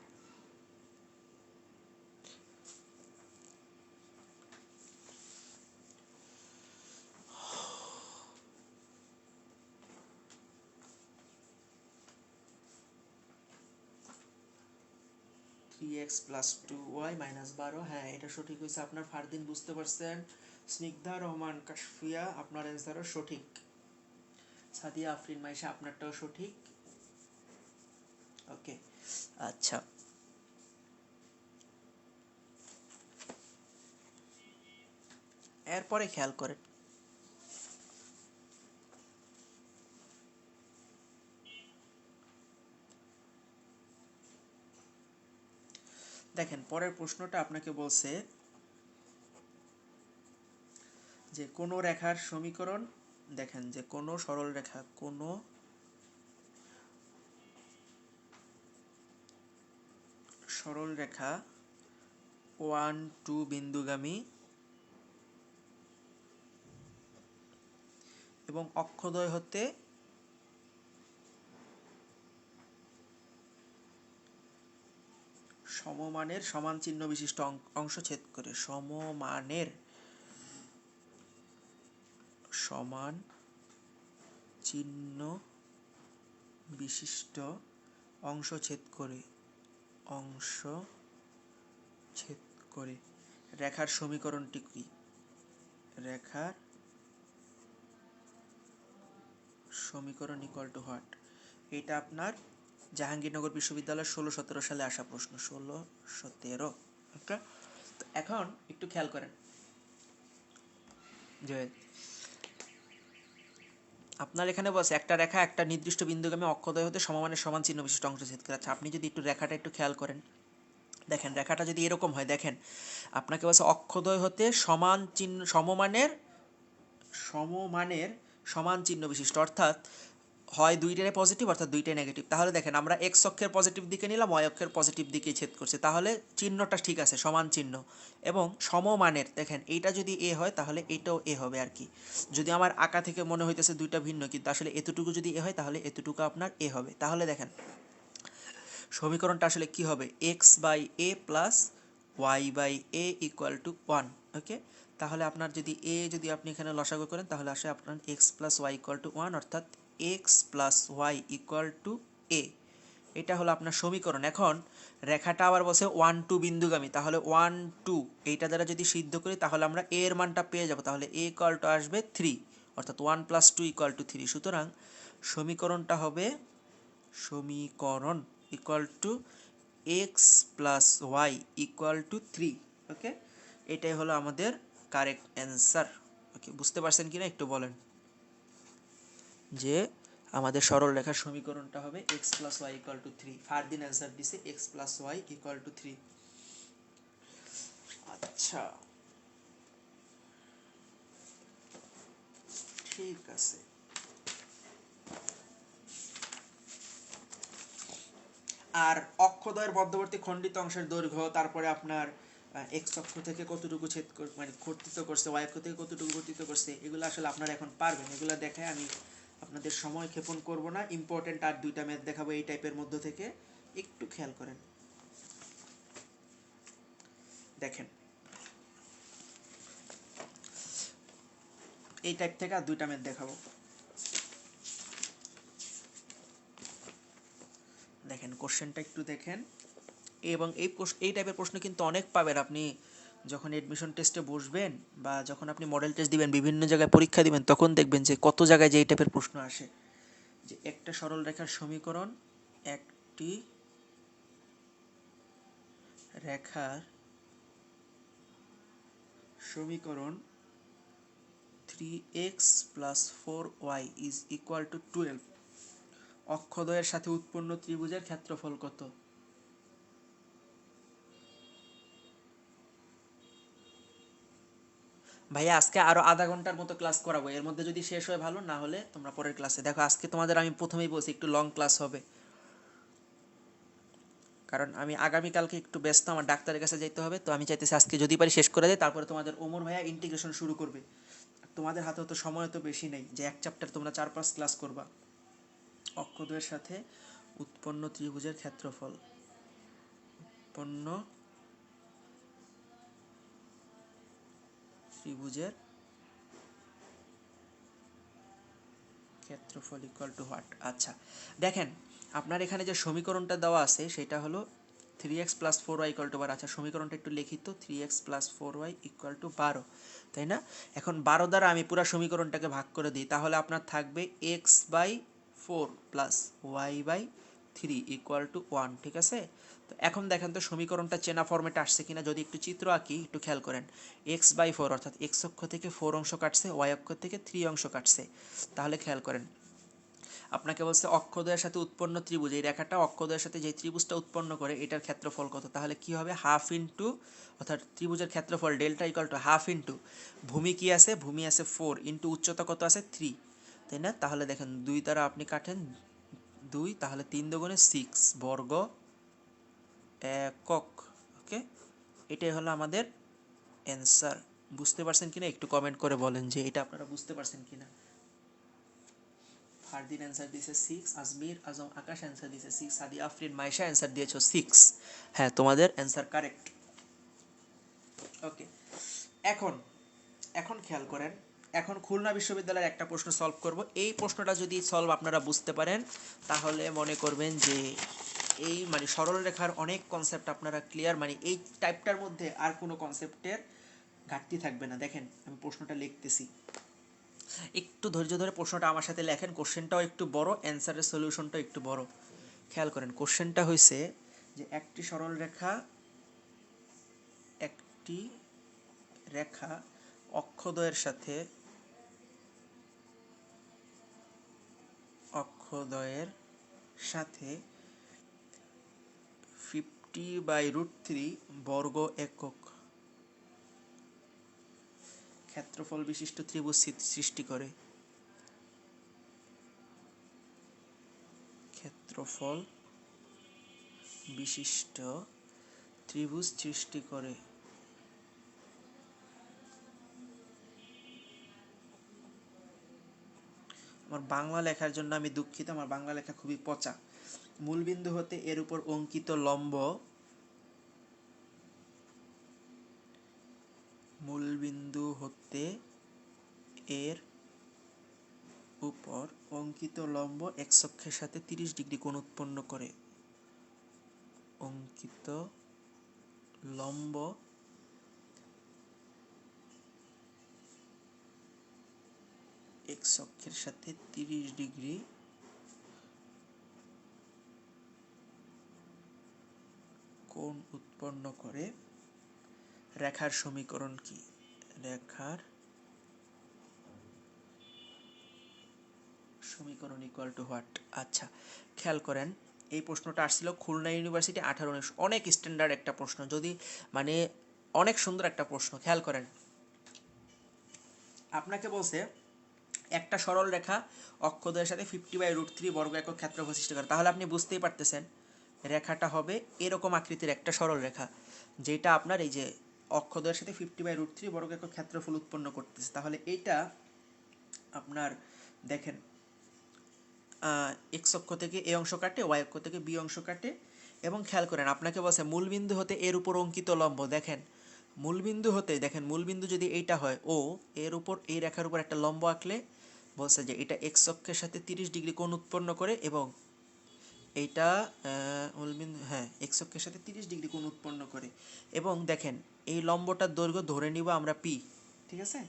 x প্লাস 2y মাইনাস 12, হ্যাঁ এটা সঠিক হয়েছে আপনার। ফারদিন বুঝতে পারছেন, স্নিগ্ধা রহমান, কাশফিয়া আপনার অ্যান্সারও সঠিক, সাদিয়া আফরিন মাইশা আপনারটাও সঠিক। ওকে, আচ্ছা এরপরে খেয়াল করেন, দেখেন পরের প্রশ্নটা আপনাকে বলছে যে কোনো রেখার সমীকরণ, দেখেন যে কোনো সরল রেখা, কোনো সরল রেখা 1 2 বিন্দুগামী এবং অক্ষদ্বয় হতে সমমানের সমান চিহ্ন বিশিষ্ট অংশ ছেদ করে। সমমানের সমান চিহ্ন বিশিষ্ট অংশ ছেদ করে, অংশ ছেদ করে রেখার সমীকরণটি কি? রেখার সমীকরণ ইকুয়াল টু হোয়াট? এটা আপনার জাহাঙ্গীরনগর বিশ্ববিদ্যালয় 16-17 সালে আসা প্রশ্ন, 16-17। ওকে, তো এখন একটু খেয়াল করেন যে আপনার এখানে বলছে একটা রেখা একটা নির্দিষ্ট বিন্দুগামী অক্ষদ্বয় হতে সমমানের সমান চিহ্ন বিশিষ্ট অংশ ছেদ করে। আচ্ছা, আপনি যদি একটু রেখাটা একটু খেয়াল করেন, দেখেন রেখাটা যদি এরকম হয়, দেখেন আপনাকে বলছে অক্ষদ্বয় হতে সমান চিহ্ন সমমানের সমান চিহ্ন বিশিষ্ট, অর্থাৎ হয় দুইটাই পজিটিভ অর্থাৎ দুইটাই নেগেটিভ। তাহলে দেখেন আমরা এক্স অক্ষের পজিটিভ দিকে নিলাম, ওয়াই অক্ষের পজিটিভ দিকেই ছেদ করছে, তাহলে চিহ্নটা ঠিক আছে, সমান চিহ্ন এবং সমমানের। দেখেন এইটা যদি এ হয় তাহলে এটাও এ হবে আর কি। যদি আমার আঁকা থেকে মনে হইতেছে দুইটা ভিন্ন, কিন্তু আসলে এতটুকু যদি এ হয় তাহলে এতটুকু আপনার এ হবে। তাহলে দেখেন সমীকরণটা আসলে কি হবে, x by a plus y by a equal to one. Okay, তাহলে আপনার যদি এ যদি আপনি এখানে লসাগু করেন তাহলে আসে আপনার x plus y equal to one, অর্থাৎ x plus y equal to a. এটা হলো আপনার সমীকরণ। এখন রেখাটা আবার বসে 1 2 বিন্দুগামী, তাহলে 1 2 এইটা দ্বারা যদি সিদ্ধ করি তাহলে আমরা এ এর মানটা পেয়ে যাব, তাহলে এ ইকুয়াল টু আসবে 3, অর্থাৎ 1 + 2 = 3। সুতরাং সমীকরণটা হবে সমীকরণ equal to x plus y equal to 3। Okay, এটাই হলো আমাদের কারেক্ট অ্যান্সার। ওকে, বুঝতে পারছেন কিনা একটু বলেন, যে আমাদের সরল রেখার সমীকরণটা হবে x plus y equal to 3। Fardin answer দিছে x plus y equal to 3। আচ্ছা, ঠিক আছে। আর অক্ষদ্বয়ের মধ্যবর্তী খণ্ডিত অংশের দৈর্ঘ্য, তারপরে আপনার এক্স অক্ষ থেকে কতটুকু মানে কর্তৃত্ব করছে, ওয়াই অক্ষ থেকে কতটুকু কর্তৃত্ব করছে, এগুলো আসলে আপনারা এখন পারবেন। এগুলো দেখায় আমি আপনাদের সময় ক্ষেপণ করব না। ইম্পর্টেন্ট আর দুইটা ম্যাথ দেখাবো এই টাইপের মধ্যে থেকে, একটু খেয়াল করেন। দেখেন এই টাইপ থেকে আর দুইটা ম্যাথ দেখাবো। দেখেন কোশ্চেনটা একটু দেখেন, এবং এই টাইপের প্রশ্ন কিন্তু অনেক পাবেন আপনি যখন এডমিশন টেস্টে বসবেন বা যখন আপনি মডেল টেস্ট দিবেন, বিভিন্ন জায়গায় পরীক্ষা দিবেন, তখন দেখবেন যে কত জায়গায় যে এই টাইপের প্রশ্ন আসে, যে একটা সরল রেখার সমীকরণ, একটি রেখার সমীকরণ 3x + 4y = 12, অক্ষদ্বয়ের সাথে উৎপন্ন ত্রিভুজের ক্ষেত্রফল কত? ভাইয়া আজকে আরো আধা ঘন্টার মতো ক্লাস করাবো, এর মধ্যে যদি শেষ হয় ভালো, না হলে তোমরা পরের ক্লাসে দেখো। আজকে তোমাদের আমি প্রথমেই বলছি একটু লং ক্লাস হবে, কারণ আমি আগামীকালকে একটু ব্যস্ত, আমার ডাক্তারের কাছে যেতে হবে। তো আমি চাইতেছি আজকে যদি পারি শেষ করে দেয়, তারপরে তোমাদের ওমর ভাইয়া ইন্টিগ্রেশন শুরু করবে। তোমাদের হাতে তো সময় তো বেশি নেই যে এক চ্যাপ্টার তোমরা 4-5 ক্লাস করবা। অক্ষদ্বয়ের সাথে উৎপন্ন ত্রিভুজের ক্ষেত্রফল, উৎপন্ন ত্রিভুজের ক্ষেত্রফল ইকুয়াল টু হোয়াট? আচ্ছা দেখেন, আপনার এখানে যে সমীকরণটা দেওয়া আছে সেটা হলো 3x + 4y = 12। আচ্ছা, সমীকরণটা একটু লিখি তো, 3x + 4y = 12, তাই না? এখন 12 দ্বারা আমি পুরো সমীকরণটাকে ভাগ করে দিই, তাহলে আপনার থাকবে x/4 + y/3 = 1। ঠিক আছে? তো এখন দেখেন তো সমীকরণটা চেনা ফরম্যাটে আসছে কিনা, যদি একটু চিত্র আঁকি একটু খেয়াল করেন। x/4 অর্থাৎ x অক্ষ থেকে 4 অংশ কাটছে, y অক্ষ থেকে 3 অংশ কাটছে। তাহলে খেয়াল করেন, আপনাকে বলছে অক্ষদ্বয়ের সাথে উৎপন্ন ত্রিভুজ, এই রেখাটা অক্ষদ্বয়ের সাথে যে ত্রিভুজটা উৎপন্ন করে এটার ক্ষেত্রফল কত? তাহলে কি হবে, হাফ ইন্টু, অর্থাৎ ত্রিভুজের ক্ষেত্রফল delta equal to half into ভূমি কি আছে, ভূমি আছে 4 ইন্টু উচ্চতা কত আছে 3, তাই না? তাহলে দেখেন 2 দ্বারা আপনি কাটেন 2, তাহলে 3 দুগুণে 6 বর্গ একক। ওকে, এটাই হলো আমাদের অ্যান্সার। বুঝতে পারছেন কিনা একটু কমেন্ট করে বলেন যে এটা আপনারা বুঝতে পারছেন কিনা। ফারদিন অ্যান্সার দিয়েছে 6, আজমির আজম আকাশ অ্যান্সার দিয়েছে 6, সাদিয়া আফরিন মাইশা অ্যান্সার দিয়েছো 6। হ্যাঁ, তোমাদের অ্যান্সার কারেক্ট। ওকে, এখন এখন খেয়াল করেন, এখন খুলনা বিশ্ববিদ্যালয়ের একটা প্রশ্ন সলভ করব। এই প্রশ্নটা যদি সলভ আপনারা বুঝতে পারেন তাহলে মনে করবেন যে এই মানে সরল রেখার অনেক কনসেপ্ট আপনারা ক্লিয়ার, মানে এই টাইপটার মধ্যে আর কোনো কনসেপ্টের ঘাটতি থাকবে না। দেখেন আমি প্রশ্নটা লিখতেছি, একটু ধৈর্য ধরে প্রশ্নটা আমার সাথে লেখেন। কোশ্চেনটাও একটু বড়, অ্যান্সারের সলিউশনটাও একটু বড়। খেয়াল করেন কোশ্চেনটা হয়েছে যে একটি রেখা অক্ষদ্বয়ের সাথে অক্ষদ্বয়ের সাথে 50/√3 বর্গ একক ক্ষেত্রফল বিশিষ্ট ত্রিভুজ সৃষ্টি করে। ক্ষেত্রফল বিশিষ্ট ত্রিভুজ সৃষ্টি করে। আমার বাংলা লেখার জন্য আমি দুঃখিত, আমার বাংলা লেখা খুবই পচা। মূলবিন্দু হতে এর উপর অঙ্কিত লম্ব, মূলবিন্দু হতে এর উপর অঙ্কিত লম্ব এক্স অক্ষের সাথে 30 ডিগ্রি কোণ উৎপন্ন করে। অঙ্কিত লম্ব এক্স অক্ষের সাথে 30 ডিগ্রি কোণ উৎপন্ন করে। রেখার সমীকরণ কি? রেখার সমীকরণ ইকুয়াল টু হোয়াট? আচ্ছা, খেয়াল করেন, এই প্রশ্নটা আসছিল খুলনা ইউনিভার্সিটি 18-19, অনেক স্ট্যান্ডার্ড একটা প্রশ্ন, যদি মানে অনেক সুন্দর একটা প্রশ্ন। খেয়াল করেন, আপনাকে বলছে একটা সরল রেখা অক্ষদ্বয়ের সাথে 50/√3 বর্গ একক ক্ষেত্রফল সৃষ্টি করে। তাহলে আপনি বুঝতেই পারতেছেন রেখাটা হবে এরকম আকৃতির একটা সরল রেখা, যেটা আপনার এই যে অক্ষদ্বয়ের সাথে 50/√3 বর্গ একক ক্ষেত্রফল উৎপন্ন করতেছে। তাহলে এইটা আপনার দেখেন এক্স অক্ষ থেকে এ অংশ কাটে, ওয়াই অক্ষ থেকে বি অংশ কাটে। এবং খেয়াল করেন, আপনাকে বলছে মূলবিন্দু হতে এর উপর অঙ্কিত লম্ব। দেখেন মূলবিন্দু হতে, দেখেন মূলবিন্দু যদি এইটা হয় ও, এর উপর এই রেখার উপর একটা লম্ব আঁকলে বলছে যে এটা এক্স অক্ষের সাথে 30 ডিগ্রি কোণ উৎপন্ন করে, এবং এইটা মূলবিন্দু, হ্যাঁ, এক্স অক্ষের সাথে 30 ডিগ্রি কোণ উৎপন্ন করে। এবং দেখেন এই লম্বটার দৈর্ঘ্য ধরে নিব আমরা পি। ঠিক আছে?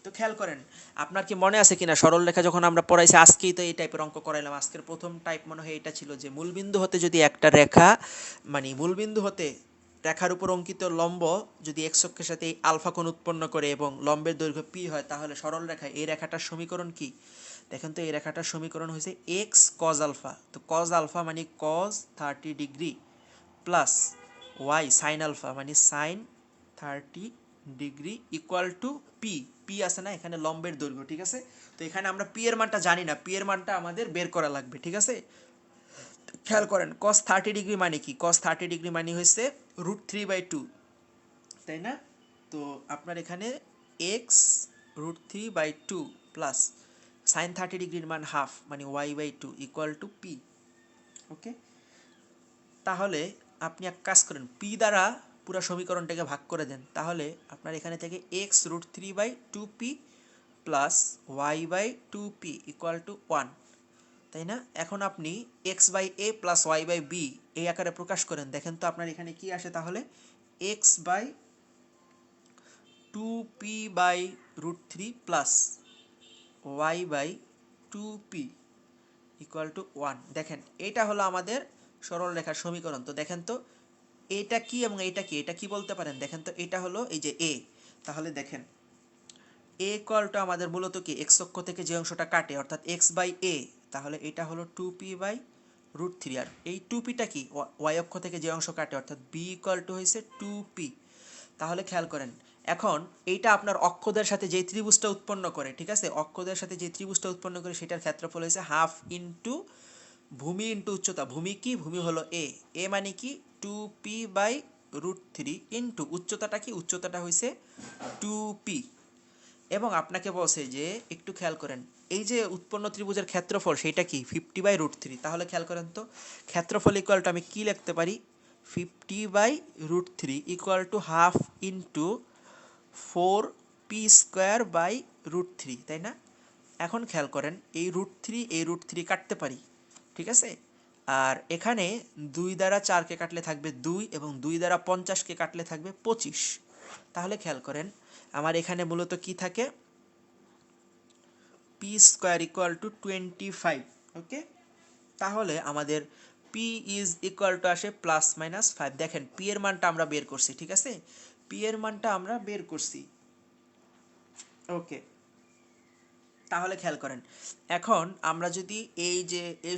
তো খেয়াল করেন, আপনার কি মনে আছে কিনা সরল রেখা যখন আমরা পড়াইছি, আজকেই তো এই টাইপের অঙ্ক করাইলাম, আজকের প্রথম টাইপ মনে হয় এটা ছিল যে মূলবিন্দু হতে যদি একটা রেখা, মানে মূলবিন্দু হতে রেখার উপর অঙ্কিত লম্ব যদি এক্স অক্ষের সাথে আলফা কোণ উৎপন্ন করে এবং লম্বের দৈর্ঘ্য পি হয়, তাহলে সরল রেখা এই রেখাটার সমীকরণ কি? দেখেন তো, এই রেখাটার সমীকরণ হয়েছে এক্স কজ আলফা। তো কজ আলফা মানে cos 30 degree plus y sine alpha মানে sine 30 degree equal to p. P আছে না এখানে, লম্বের দৈর্ঘ্য। ঠিক আছে? তো এখানে আমরা পি এর মানটা জানি না, পি এর মানটা আমাদের বের করা লাগবে। ঠিক আছে? খেয়াল করেন কস 30 ডিগ্রি মানে কি? কস 30 ডিগ্রি মানে হয়েছে √3/2, তাই না? তো আপনার এখানে এক্স √3/2 প্লাস সাইন 30 ডিগ্রির মান হাফ মানে y/2 ইকুয়াল টু পি। ওকে, তাহলে আপনি এক কাজ করেন, পি দ্বারা পুরো সমীকরণটাকে ভাগ করে দেন। তাহলে আপনার এখানে থেকে x √3/2p plus y/2p equal to 1, তাই না? এখন আপনি x/a প্লাস y/b এই আকারে প্রকাশ করেন। দেখেন তো আপনার এখানে কি আসে? তাহলে x/2p/√3 plus y/2p equal to 1। দেখেন এটা হলো আমাদের সরল রেখার সমীকরণ। তো দেখেন তো এটা কি এবং এটা কি, এটা কি বলতে পারেন? দেখেন তো এটা হলো এই যে এ। তাহলে দেখেন এ ইকুয়াল টু আমাদের মূলত কি, এক্স অক্ষ থেকে যে অংশটা কাটে অর্থাৎ x/a, তাহলে এটা হলো 2p/√3। আর এই 2pটা কি, ওয়াই অক্ষ থেকে যে অংশ কাটে অর্থাৎ b ইকুয়াল টু হয়েছে 2p। তাহলে খেয়াল করেন, এখন এইটা আপনার অক্ষদের সাথে যে ত্রিভুজটা উৎপন্ন করে, ঠিক আছে, অক্ষদের সাথে যে ত্রিভুজটা উৎপন্ন করে সেটার ক্ষেত্রফল হয়েছে হাফ ইন্টু ভূমি ইন্টু উচ্চতা। ভূমি কি? ভূমি হলো এ। এ মানে কি 2p/√3 ইন্টু উচ্চতাটা কি? উচ্চতাটা হয়েছে 2p। এবং আপনাকে বলছে যে একটু খেয়াল করেন, এই যে উৎপন্ন ত্রিভুজের ক্ষেত্রফল সেটা কি 50/√3। তাহলে খেয়াল করেন তো ক্ষেত্রফল ইকুয়াল টু আমি কি লিখতে পারি? 50/√3 equal to half into 4p²/√3, তাই না? এখন খেয়াল করেন এই √3 এই √3 কাটতে পারি, ঠিক আছে? আর এখানে 2 দ্বারা 4কে কাটলে থাকবে 2 এবং 2 দ্বারা 50কে কাটলে থাকবে 25। তাহলে খেয়াল করেন আমার এখানে মূলত কি থাকে? p² equal to 25। ওকে, তাহলে আমাদের p ইজ ইকুয়াল টু আসে ±5। দেখেন p এর মানটা আমরা বের করছি, ঠিক আছে? p এর মানটা আমরা বের করছি। ওকে, তাহলে খেয়াল করেন, এখন আমরা যদি এই যে এই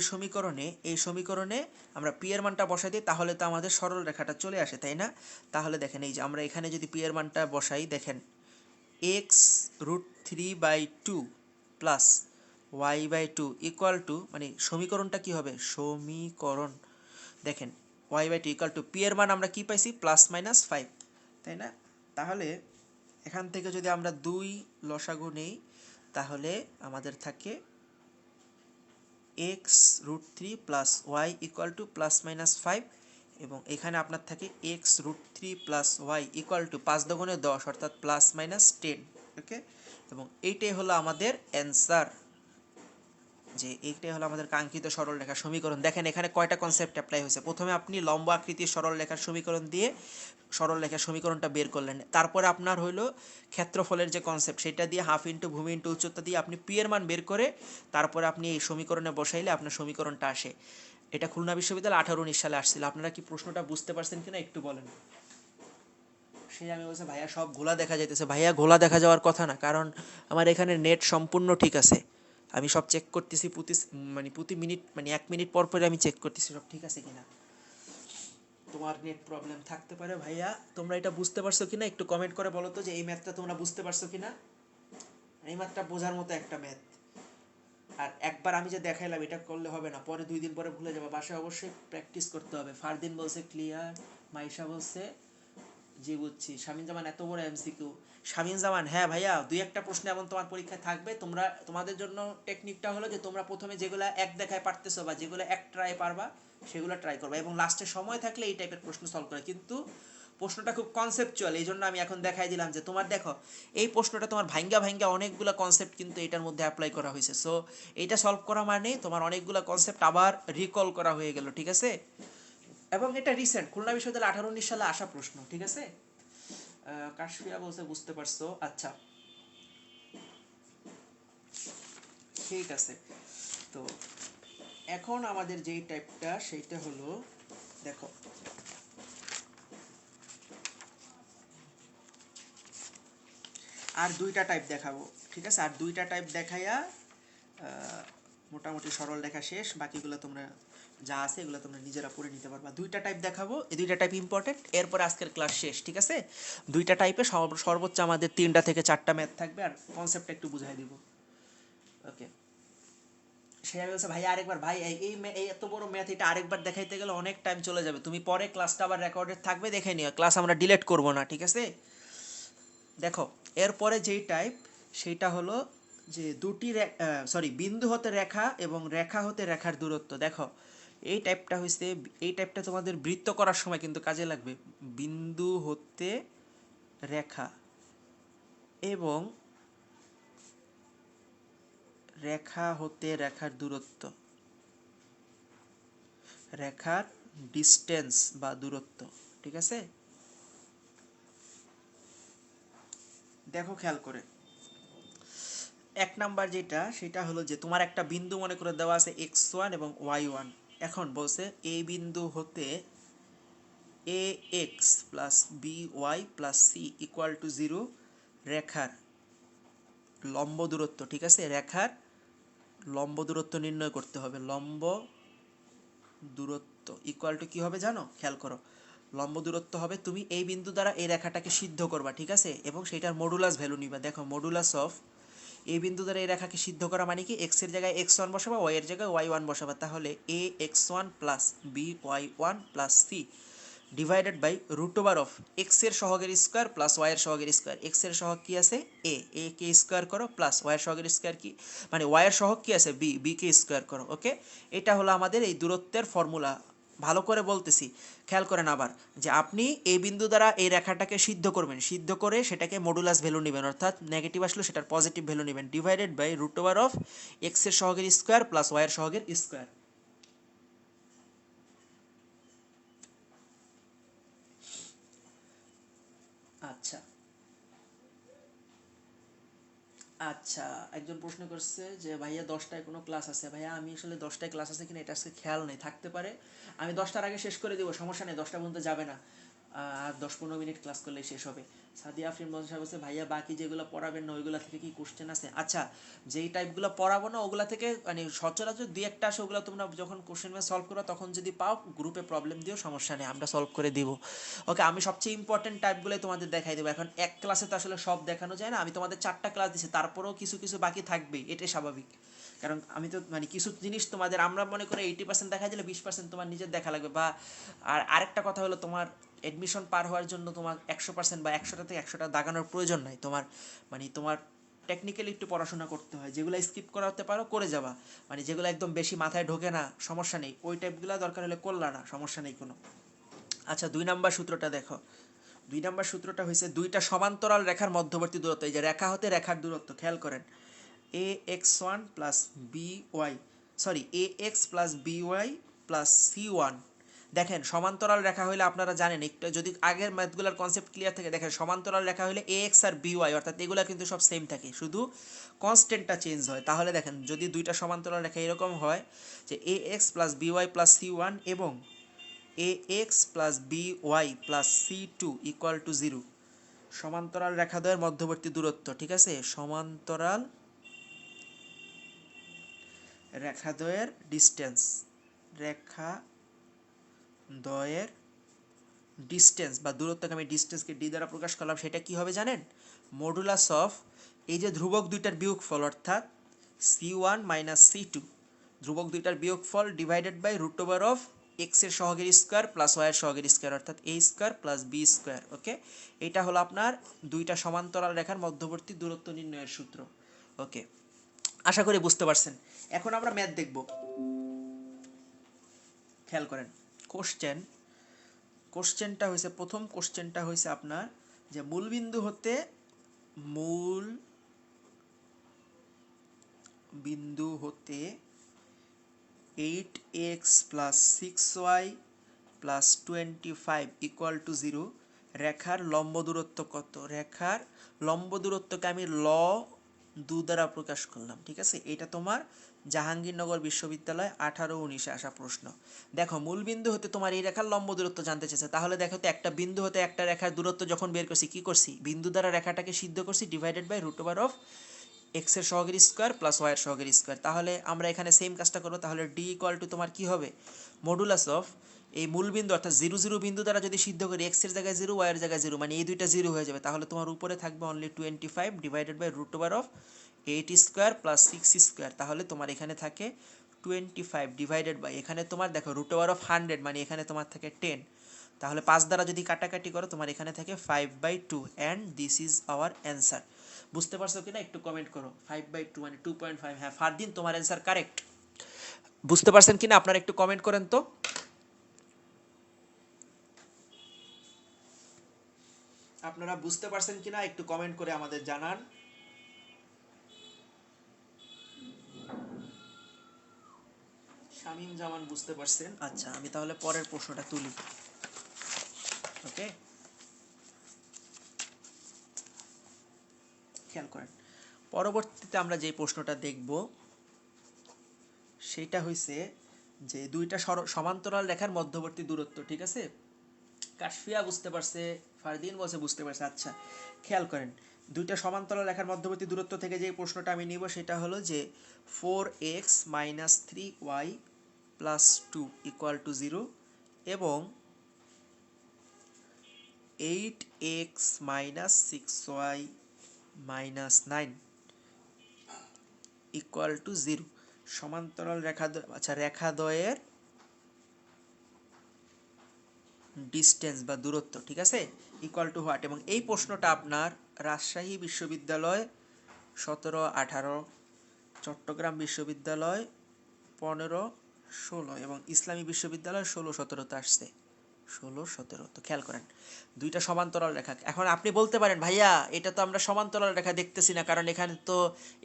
সমীকরণে আমরা পি এর মানটা বসাই দিই, তাহলে তো আমাদের সরল রেখাটা চলে আসে, তাই না? তাহলে দেখেন, এই যে আমরা এখানে যদি পি এর মানটা বসাই, দেখেন x√3/2 plus y/2 equal to, মানে সমীকরণটা কি হবে, সমীকরণ দেখেন y/2 ইকুয়াল টু পি এর মান আমরা কি পাইছি, +-5, তাই না? তাহলে এখান থেকে যদি আমরা 2 লসাগু নেই, তাহলে আমাদের থাকে x√3 plus y equal two +-5, এবং এখানে আপনার থাকে x√3 plus y equal two 5×10 অর্থাৎ +-10, ওকে। এবং এইটাই হলো আমাদের অ্যান্সার, যে এইটাই হলো আমাদের কাঙ্ক্ষিত সরলরেখার সমীকরণ। দেখেন এখানে কয়টা কনসেপ্ট অ্যাপ্লাই হয়েছে। প্রথমে আপনি লম্ব আকৃতির সরলরেখার সমীকরণ দিয়ে সরলরেখার সমীকরণটা বের করলেন, তারপরে আপনার হইলো ক্ষেত্রফলের যে কনসেপ্ট, সেটা দিয়ে হাফ ইন্টু ভূমি ইন্টু উচ্চতা দিয়ে আপনি পি এর মান বের করে তারপরে আপনি এই সমীকরণে বসাইলে আপনার সমীকরণটা আসে। এটা খুলনা বিশ্ববিদ্যালয় 18-19 সালে আসছিল। আপনারা কি প্রশ্নটা বুঝতে পারছেন কিনা একটু বলেন। সেই আমি বলছি ভাইয়া সব ঘোলা দেখা যাইতেছে, ভাইয়া ঘোলা দেখা যাওয়ার কথা না, কারণ আমার এখানে নেট সম্পূর্ণ ঠিক আছে। আমি সব চেক করতেছি প্রতি মিনিট, মানে 1 মিনিট পর পর আমি চেক করতেছি সব ঠিক আছে কিনা। তোমার নেট প্রবলেম থাকতে পারে ভাইয়া। তোমরা এটা বুঝতে পারছো কিনা একটু কমেন্ট করে বলো তো, যে এই ম্যাথটা তোমরা বুঝতে পারছো কিনা। এই ম্যাথটা বোঝার মতো একটা ম্যাথ। আর একবার আমি যে দেখাইলাম এটা করলে হবে না, পরে 2 দিন পরে ভুলে যাবো। বাসায় অবশ্যই প্র্যাকটিস করতে হবে। ফারদিন বলছে ক্লিয়ার, মাইশা বলছে জি বুঝছি। শামিন জামান এত বড় এমসিকিউ। শামিন জামান, হ্যাঁ ভাইয়া, 2-1টা প্রশ্ন এমন তোমার পরীক্ষায় থাকবে। তোমাদের জন্য টেকনিকটা হলো যে তোমরা প্রথমে যেগুলো এক দেখায় পারতেছো বা যেগুলো এক ট্রাই পারবা সেগুলো ট্রাই করবা, এবং লাস্টে সময় থাকলে এই টাইপের প্রশ্ন সলভ করে। কিন্তু প্রশ্নটা খুব কনসেপচুয়াল, এই জন্য আমি এখন দেখাই দিলাম যে তোমার দেখো এই প্রশ্নটা তোমার ভাঙ্গা ভাঙ্গা অনেকগুলো কনসেপ্ট কিন্তু এটার মধ্যে অ্যাপ্লাই করা হয়েছে। সো এইটা সলভ করা মানে তোমার অনেকগুলো কনসেপ্ট আবার রিকল করা হয়ে গেল, ঠিক আছে? এবং এটা রিসেন্ট খুলনা বিশ্ববিদ্যালয় 18-19 সালে আসা প্রশ্ন, ঠিক আছে? কাশফিয়া বলছে বুঝতে পারছো, আচ্ছা ঠিক আছে। তো এখন আমাদের যেই টাইপটা সেইটা হলো, দেখো আর 2টা টাইপ দেখাবো, ঠিক আছে? আর 2টা টাইপ দেখাইয়া মোটামুটি সরল রেখা শেষ। বাকিগুলো তোমরা যা আছে এগুলো তোমরা নিজেরা পড়ে নিতে পারবা। 2টা টাইপ দেখাবো, এই 2টা টাইপ ইম্পর্টেন্ট, এরপর আজকের ক্লাস শেষ, ঠিক আছে? 2টা টাইপে সর্বোচ্চ আমাদের 3টা থেকে 4টা ম্যাথ থাকবে, আর কনসেপ্টটা একটু বুঝাই দিব, ওকে। সে আমি বলছে ভাই আরেকবার, ভাই এই এত বড় ম্যাথ, এটা আরেকবার দেখাইতে গেলে অনেক টাইম চলে যাবে। তুমি পরে ক্লাসটা আবার রেকর্ডেড থাকবে, দেখে নিও। ক্লাস আমরা ডিলিট করব না, ঠিক আছে? দেখো এরপরে যেই টাইপ সেইটা হলো যে বিন্দু হতে রেখা এবং রেখা হতে রেখার দূরত্ব। দেখো এই টাইপটা হইছে, এই টাইপটা তোমাদের বৃত্ত করার সময় কিন্তু কাজে লাগবে। বিন্দু হতে রেখা এবং রেখা হতে রেখার দূরত্ব, রেখার ডিস্টেন্স বা দূরত্ব, ঠিক আছে? দেখো খেয়াল করে, 1 নাম্বার যেটা সেটা হলো যে তোমার একটা বিন্দু মনে করে দেওয়া আছে x1 এবং y1। এখন বলছে এই বিন্দু হতে ax plus by plus c equal to 0 রেখার লম্ব দূরত্ব, ঠিক আছে? রেখার লম্ব দূরত্ব নির্ণয় করতে হবে। লম্ব দূরত্ব ইকুয়াল টু কী হবে জানো? খেয়াল করো, লম্ব দূরত্ব হবে, তুমি এই বিন্দু দ্বারা এই রেখাটাকে সিদ্ধ করবা, ঠিক আছে? এবং সেটার মডুলাস ভ্যালু নিবা। দেখো মডুলাস অফ এই বিন্দু দ্বারা এই রেখাকে সিদ্ধ করা মানে কি, এক্স এর জায়গায় x1 বসাবা, ওয়াই এর জায়গায় y1 বসাবা। তাহলে a x1 plus b y1 plus c divided by √ওভার অফ এক্স এর সহগের স্কোয়ার প্লাস ওয়াই এর সহগের স্কোয়ার। এক্স এর সহগ কি আছে এ কে স্কোয়ার করো, প্লাস ওয়াই এর সহগের স্কোয়ার কি, মানে ওয়াই এর সহগ কি আছে বি কে স্কোয়ার করো, ওকে। এটা হলো আমাদের এই দূরত্বের ফর্মুলা। ভালো করে বলতেছি, খেয়াল করেন আবার, যে আপনি এই বিন্দু দ্বারা এই রেখাটাকে সিদ্ধ করবেন, সিদ্ধ করে সেটাকে মডুলাস ভ্যালু নেবেন, অর্থাৎ নেগেটিভ আসলে সেটার পজিটিভ ভ্যালু নেবেন, ডিভাইডেড বাই √ওভার অফ এক্স এর সহগের স্কোয়ার প্লাস ওয়াই এর সহগের স্কোয়ার। আচ্ছা আচ্ছা, একজন প্রশ্ন করছে যে ভাইয়া 10টায় কোনো ক্লাস আছে। ভাইয়া আমি আসলে 10টায় ক্লাস আছে কিনা এটা আজকে খেয়াল নেই, থাকতে পারে। আমি 10টার আগে শেষ করে দিব, সমস্যা নেই, 10টা পর্যন্ত যাবে না। আর 10-15 মিনিট ক্লাস করলে শেষ হবে। সাদিয়া আফরিন সাহেব বলছে ভাইয়া বাকি যেগুলো পড়াবেন না ওইগুলো থেকে কি কোশ্চেন আছে? আচ্ছা, যেই টাইপগুলো পড়াবো না ওগুলা থেকে মানে সচরাচর দুই একটা আসে, ওগুলো তোমরা যখন কোশ্চেন সলভ করো তখন যদি পাও গ্রুপে প্রবলেম দিও, সমস্যা নেই, আমরা সলভ করে দিব। ওকে, আমি সবচেয়ে ইম্পর্টেন্ট টাইপগুলোই তোমাদের দেখাই দেবো। এখন এক ক্লাসে তো আসলে সব দেখানো যায় না, আমি তোমাদের 4টা ক্লাস দিচ্ছি, তারপরেও কিছু কিছু বাকি থাকবেই, এটাই স্বাভাবিক। কারণ আমি তো মানে কিছু জিনিস তোমাদের আমরা মনে করি 80% দেখা দিলে 20% তোমার নিজের দেখা লাগবে। বা আর আরেকটা কথা হলো, তোমার এডমিশন পার হওয়ার জন্য তোমার 100% বা 100টা থেকে 100টা দাগানোর প্রয়োজন নাই। তোমার মানে তোমার টেকনিক্যালি একটু পড়াশোনা করতে হয়, যেগুলো স্কিপ করাতে পারো করে যাবা, মানে যেগুলো একদম বেশি মাথায় ঢোকে না সমস্যা নেই, ওই টাইপগুলো দরকার হলে করলা না, সমস্যা নেই কোনো। আচ্ছা, 2 নাম্বার সূত্রটা দেখো। 2 নাম্বার সূত্রটা হয়েছে দুইটা সমান্তরাল রেখার মধ্যবর্তী দূরত্ব, এই যে রেখা হতে রেখার দূরত্ব খেয়াল করেন, ax1 plus by sorry ax plus by plus c1। দেখেন সমান্তরাল রেখা হইলে আপনারা জানেন, একটু যদি আগের ম্যাথগুলোর কনসেপ্ট ক্লিয়ার থাকে, দেখেন সমান্তরাল রেখা হইলে ax আর by অর্থাৎ এগুলো কিন্তু সব সেম থাকে, শুধু কনস্ট্যান্টটা চেঞ্জ হয়। তাহলে দেখেন যদি দুইটা সমান্তরাল রেখা এরকম হয় যে ax plus by plus c1 এবং ax plus by plus c2 equal to 0, সমান্তরাল রেখাদ্বয়ের মধ্যবর্তী দূরত্ব, ঠিক আছে, সমান্তরাল রেখাদ্বয়ের ডিস্টেন্স, রেখাদ্বয়ের ডিস্টেন্স বা দূরত্বকে আমি ডিস্টেন্সকে ডি দ্বারা প্রকাশ করলাম, সেটা কি হবে জানেন? মডুলাস অফ এই যে ধ্রুবক দুইটার বিয়োগফল অর্থাৎ c1 মাইনাস c2, ধ্রুবক দুইটার বিয়োগফল divided by root over of x এর সহগের স্কোয়ার প্লাস ওয়াই এর সহগের স্কোয়ার অর্থাৎ a square plus b square. Okay, এটা হলো আপনার দুইটা সমান্তরাল রেখার মধ্যবর্তী দূরত্ব নির্ণয়ের সূত্র। ওকে, আশা করি বুঝতে পারছেন। এখন আমরা ম্যাথ দেখব, খেয়াল করেন। কোশ্চেনটা হয়েছে, প্রথম কোশ্চেনটা হয়েছে আপনার যে মূল বিন্দু হতে 8x plus 6y plus 25 equal to 0 রেখার লম্ব দূরত্ব কত? রেখার লম্ব দূরত্বকে আমি ল2 দ্বারা প্রকাশ করলাম, ঠিক আছে। এটা তোমার জাহাঙ্গীরনগর বিশ্ববিদ্যালয় 18-19 আসা প্রশ্ন। দেখো মূল বিন্দু হতে তোমার এই রেখার লম্ব দূরত্ব জানতে চেয়েছে, তাহলে দেখো তো একটা বিন্দু হতে একটা রেখার দূরত্ব যখন বের করছি কি করছি, বিন্দু দ্বারা রেখাটাকে সিদ্ধ করছি divided by root over of x এর সহগের স্কোয়ার প্লাস ওয়াই এর সহগের স্কোয়ার। তাহলে আমরা এখানে সেম কাজটা করবো, তাহলে ডি ইকুয়াল টু তোমার কি হবে, মডুলাস অফ এই মূলবিন্দু অর্থাৎ 0 0 বিন্দু দ্বারা যদি সিদ্ধ করি এক্স এর জায়গায় 0 ওয়াই এর জায়গায় 0, মানে এই দুইটা 0 হয়ে যাবে, তাহলে তোমার উপরে থাকবে only 25 divided by root over of 8 square plus 6 square. তাহলে তোমার এখানে থাকে 25 ডিভাইডেড বাই, এখানে তোমার দেখো রুট ওভার অফ 100 মানে এখানে তোমার থাকে 10, তাহলে 5 দ্বারা যদি কাটাকাটি করো তোমার এখানে থাকে 5/2 and this is our answer. বুঝতে পারছো কিনা একটু কমেন্ট করো। 5/2 মানে 2.5, হ্যাঁ ফারদিন তোমার অ্যান্সার কারেক্ট। বুঝতে পারছেন কিনা আপনারা একটু কমেন্ট করেন তো। আপনারা বুঝতে পারছেন কিনা একটু কমেন্ট করে আমাদের জানান। শামীম জামান বুঝতে পারছেন, আচ্ছা আমি তাহলে পরের প্রশ্নটা তুলি। ওকে, খেয়াল করেন পরবর্তীতে আমরা যে প্রশ্নটা দেখব সেটা হইছে যে দুইটা সমান্তরাল রেখার মধ্যবর্তী দূরত্ব, ঠিক আছে। কাশফিয়া বুঝতে পারছে, ফারদিন বলছে বুঝতে পারছে। আচ্ছা খেয়াল করেন, দুইটা সমান্তরাল রেখার মধ্যবর্তী দূরত্ব থেকে যে প্রশ্নটা আমি নিব সেটা হলো যে 4x minus 3y plus 2 equal to 0 এবং 8x minus 6y minus 9 equal to 0 সমান্তরাল রেখা, আচ্ছা রেখাদ্বয়ের ডিস্টেন্স বা দূরত্ব, ঠিক আছে, ইকুয়াল টু হোয়াট। এবং এই প্রশ্নটা আপনার রাজশাহী বিশ্ববিদ্যালয় 17-18, চট্টগ্রাম বিশ্ববিদ্যালয় 15-16 এবং ইসলামী বিশ্ববিদ্যালয় 16-17তে আসছে, 16-17। তো খেয়াল করেন দুইটা সমান্তরাল রেখা। এখন আপনি বলতে পারেন ভাইয়া এটা তো আমরা সমান্তরাল রেখা দেখতেছি না, কারণ এখানে তো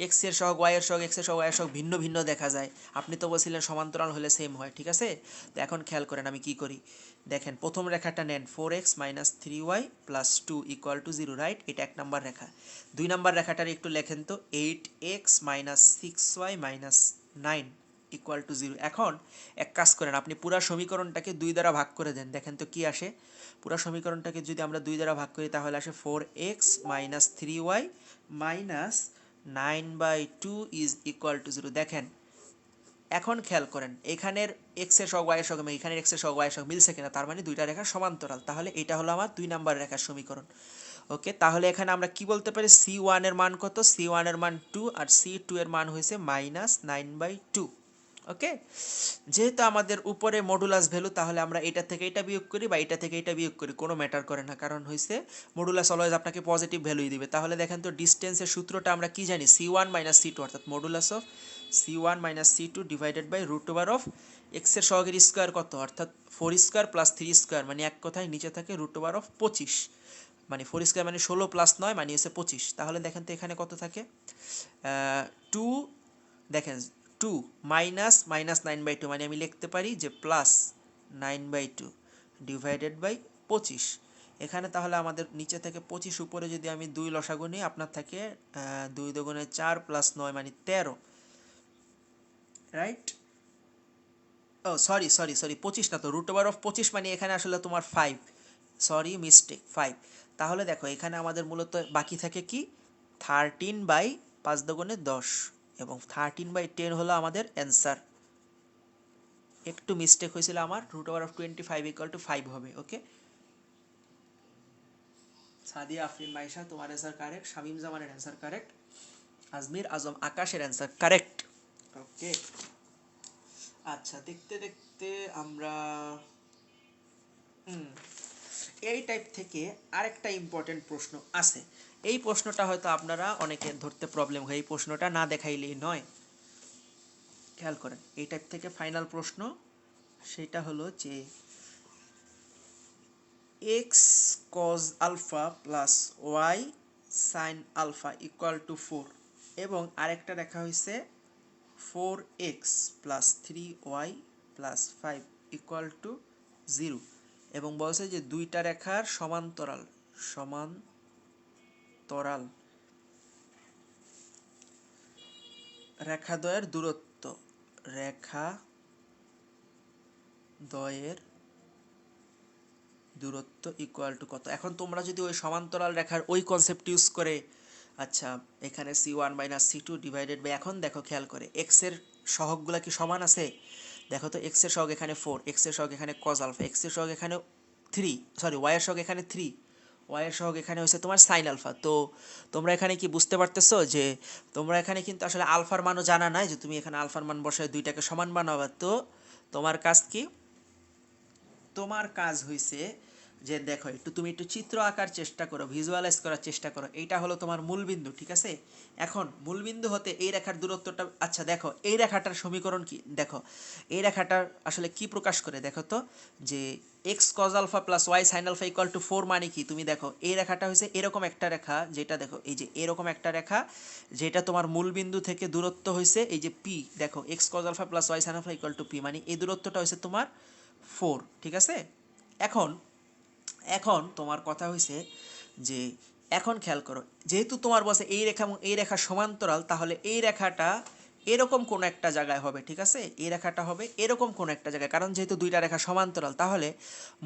এক্স এর সহগ ওয়াই এর সহগ এক্স এর সহগ ওয়াই এর সহগ ভিন্ন ভিন্ন দেখা যায়, আপনি তো বলছিলেন সমান্তরাল হলে সেম হয়, ঠিক আছে। তো এখন খেয়াল করেন আমি কি করি, দেখেন প্রথম রেখাটা নেন 4x minus 3y plus 2 equal to 0, right, এটা 1 নাম্বার রেখা। 2 নাম্বার রেখাটার একটু লেখেন তো 8x minus 6y minus 9 equal to 0। এখন এক কাজ করেন, আপনি পুরো সমীকরণটাকে 2 দ্বারা ভাগ করে দেন, দেখেন তো কি আসে। পুরো সমীকরণটাকে যদি আমরা 2 দ্বারা ভাগ করি তাহলে আসে 4x minus 3y minus 9/2 is equal to 0। দেখেন এখন খেয়াল করেন এখানের এক্স এর সহগ ওয়াই এর সহগ এবং এখানের এক্স এর সহগ ওয়াই এর সহগ মিলছে কিনা, তার মানে দুইটা রেখা সমান্তরাল, তাহলে এটা হলো আমার 2 নাম্বার রেখার সমীকরণ। ওকে, তাহলে এখানে আমরা কি বলতে পারি, c1 এর মান কত, c1 এর মান 2 আর c2 এর মান হয়েছে -9/2। ওকে, যেহেতু আমাদের উপরে মডুলাস ভ্যালু, তাহলে আমরা এটা থেকে এটা বিয়োগ করি বা এটা থেকে এটা বিয়োগ করি, কোনো ম্যাটার করে না, কারণ হয়েছে মডুলাস অলওয়েজ আপনাকে পজিটিভ ভ্যালুই দিবে। তাহলে দেখেন তো ডিস্টেন্সের সূত্রটা আমরা কি জানি, c1 - c2, অর্থাৎ modulus of c1 - c2 divided by √ওভার অফ x এর সহগের স্কোয়ার কত, অর্থাৎ 4 স্কোয়ার প্লাস 3 স্কোয়ার, মানে এক কথায় নিচে থাকে √ওভার অফ 25, মানে 4 স্কোয়ার মানে 16 প্লাস 9 মানে হচ্ছে 25। তাহলে দেখেন তো এখানে কত থাকে, 2, দেখেন 2 মাইনাস -9/2, মানে আমি লিখতে পারি যে প্লাস 9/2 ডিভাইডেড বাই 25। এখানে তাহলে আমাদের নিচে থেকে 25, উপরে যদি আমি 2 লসাগু নিই, আপনার থাকে 2 দুগুণে 4 প্লাস 9 মানে 13, রাইট। ও সরি সরি সরি 25 না তো, √ওভার অফ 25 মানে এখানে আসলে তোমার 5, সরি মিস্টেক 5। তাহলে দেখো এখানে আমাদের মূলত বাকি থাকে কি 13/5 দুগুণে 10 এবং 13/10 হলো আমাদের অ্যান্সার। একটু মিস্টেক হয়েছিল আমার, √ওভার অফ 25 ইকুয়াল টু 5 হবে। ওকে, সাদিয়া আফরিন মাইশা তোমার অ্যান্সার কারেক্ট, শামীম জামানের অ্যান্সার কারেক্ট, আজমির আজম আকাশের অ্যান্সার কারেক্ট। ওকে, আচ্ছা দেখতে দেখতে আমরা এই টাইপ থেকে আরেকটা ইম্পর্টেন্ট প্রশ্ন আছে। এই প্রশ্নটা হয়তো আপনারা অনেকে ধরতে প্রবলেম হয়, এই প্রশ্নটা না দেখাইলেই নয়। খেয়াল করেন এই টাইপ থেকে ফাইনাল প্রশ্ন, সেটা হলো যে x cos alpha plus y sin alpha equal to 4 এবং আরেকটা দেখা হয়েছে 4x plus 3y plus 5 equal to 0 এবং বলছে যে দুইটা রেখার সমান্তরাল রেখাদ্বয়ের দূরত্ব ইকুয়াল টু কত। এখন তোমরা যদি ওই সমান্তরাল রেখার ওই কনসেপ্ট ইউজ করে, আচ্ছা এখানে c1 - c2 ডিভাইডেড বাই, এখন দেখো খেয়াল করে x এর সহগগুলা কি সমান আছে, দেখো তো x এর সহগ এখানে 4, x এর সহগ এখানে cos আলফা, x এর সহগ এখানে 3, সরি y এর সহগ এখানে 3, y এর সহগ এখানে হচ্ছে তোমার sin আলফা। তো তোমরা এখানে কি বুঝতে পারতেছো যে তোমরা এখানে কিন্তু আসলে আলফার মানও জানা নাই, যে তুমি এখানে আলফার মান বসায় দুইটাকে সমান বানাবা। তো তোমার কাজ কি, তোমার কাজ হইছে যে দেখো তুমি একটু চিত্র আঁকার চেষ্টা করো, ভিজুয়ালাইজ করার চেষ্টা করো, এইটা হলো তোমার মূলবিন্দু, ঠিক আছে। এখন মূলবিন্দু হতে এই রেখার দূরত্বটা, আচ্ছা দেখো এই রেখাটার সমীকরণ কি, দেখো এই রেখাটার আসলে কি প্রকাশ করে, দেখো তো যে x cos alpha plus y sin alpha equal to 4 মানে কি, তুমি দেখো এই রেখাটা হয়েছে এরকম একটা রেখা, যেটা দেখো এই যে এরকম একটা রেখা, যেটা তোমার মূলবিন্দু থেকে দূরত্ব হয়েছে এই যে p, দেখো x cos alpha plus y sin alpha equal to p, মানে এই দূরত্বটা হয়েছে তোমার 4, ঠিক আছে। এখন এখন তোমার কথা হয়েছে যে এখন খেয়াল করো, যেহেতু তোমার বসে এই রেখা এবং এই রেখা সমান্তরাল, তাহলে এই রেখাটা এরকম কোন একটা জায়গায় হবে, ঠিক আছে, এই রেখাটা হবে এরকম কোন একটা জায়গায়, কারণ যেহেতু দুইটা রেখা সমান্তরাল। তাহলে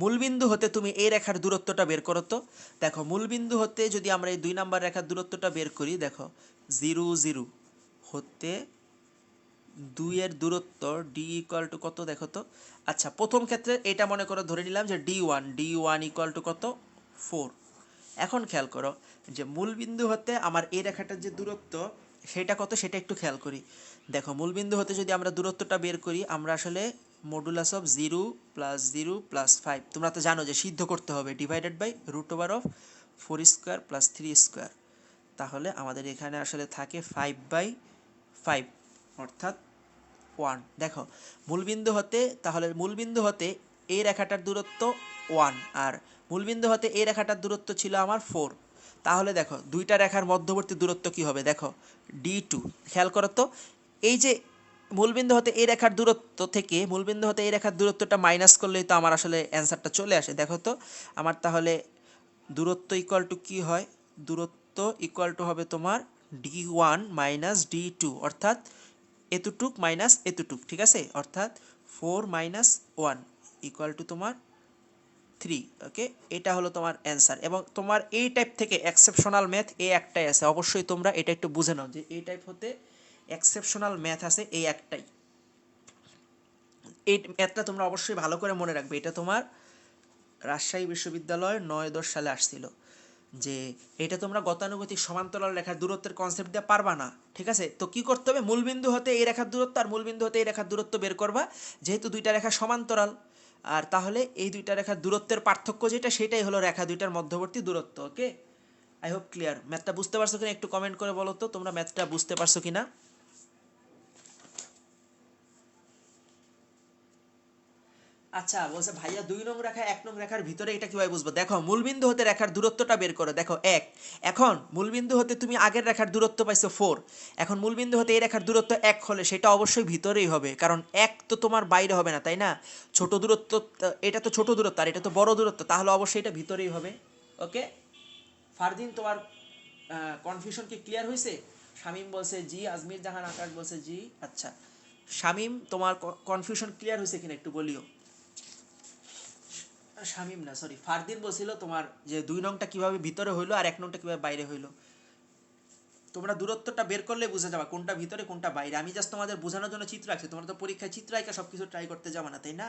মূলবিন্দু হতে তুমি এই রেখার দূরত্বটা বের করো তো। দেখো মূলবিন্দু হতে যদি আমরা এই 2 নাম্বার রেখার দূরত্বটা বের করি, দেখো 0 0 হতে 2 এর দূরত্ব d ইকুয়াল টু কত, দেখো তো। আচ্ছা প্রথম ক্ষেত্রে এটা মনে করো ধরে নিলাম যে d1 ইকুয়াল টু কত, 4। এখন খেয়াল করো যে মূলবিন্দু হতে আমার এই রেখাটার যে দূরত্ব সেটা কত, সেটা একটু খেয়াল করি। দেখো মূলবিন্দু হতে যদি আমরা দূরত্বটা বের করি, আমরা আসলে মডুলাস অফ 0 প্লাস 0 প্লাস 5, তোমরা তো জানো যে সিদ্ধ করতে হবে, ডিভাইডেড বাই √ওভার অফ 4 স্কোয়ার প্লাস 3 স্কোয়ার। তাহলে আমাদের এখানে আসলে থাকে 5/5, অর্থাৎ 1। দেখো মূলবিন্দু হতে, তাহলে মূলবিন্দু হতে এই রেখাটার দূরত্ব 1 আর মূলবিন্দু হতে এই রেখাটার দূরত্ব ছিল আমার 4। তাহলে দেখো দুইটা রেখার মধ্যবর্তী দূরত্ব কি হবে, দেখো d2। খেয়াল করো তো এই যে মূলবিন্দু হতে এই রেখার দূরত্ব থেকে মূলবিন্দু হতে এই রেখার দূরত্বটা মাইনাস করলেই তো আমার আসলে অ্যান্সারটা চলে আসে। দেখো তো আমার তাহলে দূরত্ব ইকুয়াল টু কি হয়, দূরত্ব ইকুয়াল টু হবে তোমার d1 - d2, অর্থাৎ এতটুক মাইনাস এতটুক, ঠিক আছে, অর্থাৎ 4 মাইনাস 1 ইকুয়াল টু তোমার 3। ওকে, এটা হলো তোমার অ্যান্সার। এবং তোমার এই টাইপ থেকে এক্সেপশনাল ম্যাথ এই একটাই আছে, অবশ্যই তোমরা এটা একটু বুঝে নাও যে এই টাইপ হতে এক্সেপশনাল ম্যাথ আছে এই একটাই। এই ম্যাথটা তোমরা অবশ্যই ভালো করে মনে রাখবে, এটা তোমার রাজশাহী বিশ্ববিদ্যালয় 9-10 সালে আসছিল, যে এটা তোমরা গতানুগতিক সমান্তরাল রেখার দূরত্বের কনসেপ্ট দিয়ে পারবা না, ঠিক আছে। তো কি করতে হবে, মূলবিন্দু হতে এই রেখার দূরত্ব আর মূলবিন্দু হতে এই রেখার দূরত্ব বের করবা, যেহেতু দুইটা রেখা সমান্তরাল, আর তাহলে এই দুইটা রেখার দূরত্বের পার্থক্য যেটা সেটাই হলো রেখা দুইটার মধ্যবর্তী দূরত্ব। ওকে, আই হোপ ক্লিয়ার। ম্যাথটা বুঝতে পারছো কিনা একটু কমেন্ট করে বলো তো তোমরা ম্যাথটা বুঝতে পারছো কিনা। আচ্ছা, বলছে ভাইয়া 2 নং রেখা 1 নং রেখার ভিতরে এটা কিভাবে বুঝবো? দেখো মূলবিন্দু হতে রেখার দূরত্বটা বের করো, দেখো 1। এখন মূলবিন্দু হতে তুমি আগের রেখার দূরত্ব পাইছো 4, এখন মূলবিন্দু হতে এই রেখার দূরত্ব 1 হলে সেটা অবশ্যই ভিতরেই হবে, কারণ 1 তো তোমার বাইরে হবে না, তাই না? ছোট দূরত্ব, এটা তো ছোট দূরত্ব আর এটা তো বড় দূরত্ব, তাহলে অবশ্যই এটা ভিতরেই হবে। ওকে ফারদিন, তোমার কনফিউশন কি ক্লিয়ার হয়েছে? শামীম বলছে জি, আজমির জাহান আকাশ বলছে জি। আচ্ছা শামীম, তোমার কনফিউশন ক্লিয়ার হয়েছে কিনা একটু বলিও। শামীম না, সরি, ফারদিন বলছিল তোমার যে 2 নংটা কিভাবে ভিতরে হইলো আর 1 নংটা কিভাবে বাইরে হইলো। তোমরা দূরত্বটা বের করলে বুঝে যাবা কোনটা ভিতরে কোনটা বাইরে। আমি জাস্ট তোমাদের বোঝানোর জন্য চিত্র আঁকছি, তোমরা তো পরীক্ষায় চিত্র আঁকা সবকিছু ট্রাই করতে যাবা না, তাই না?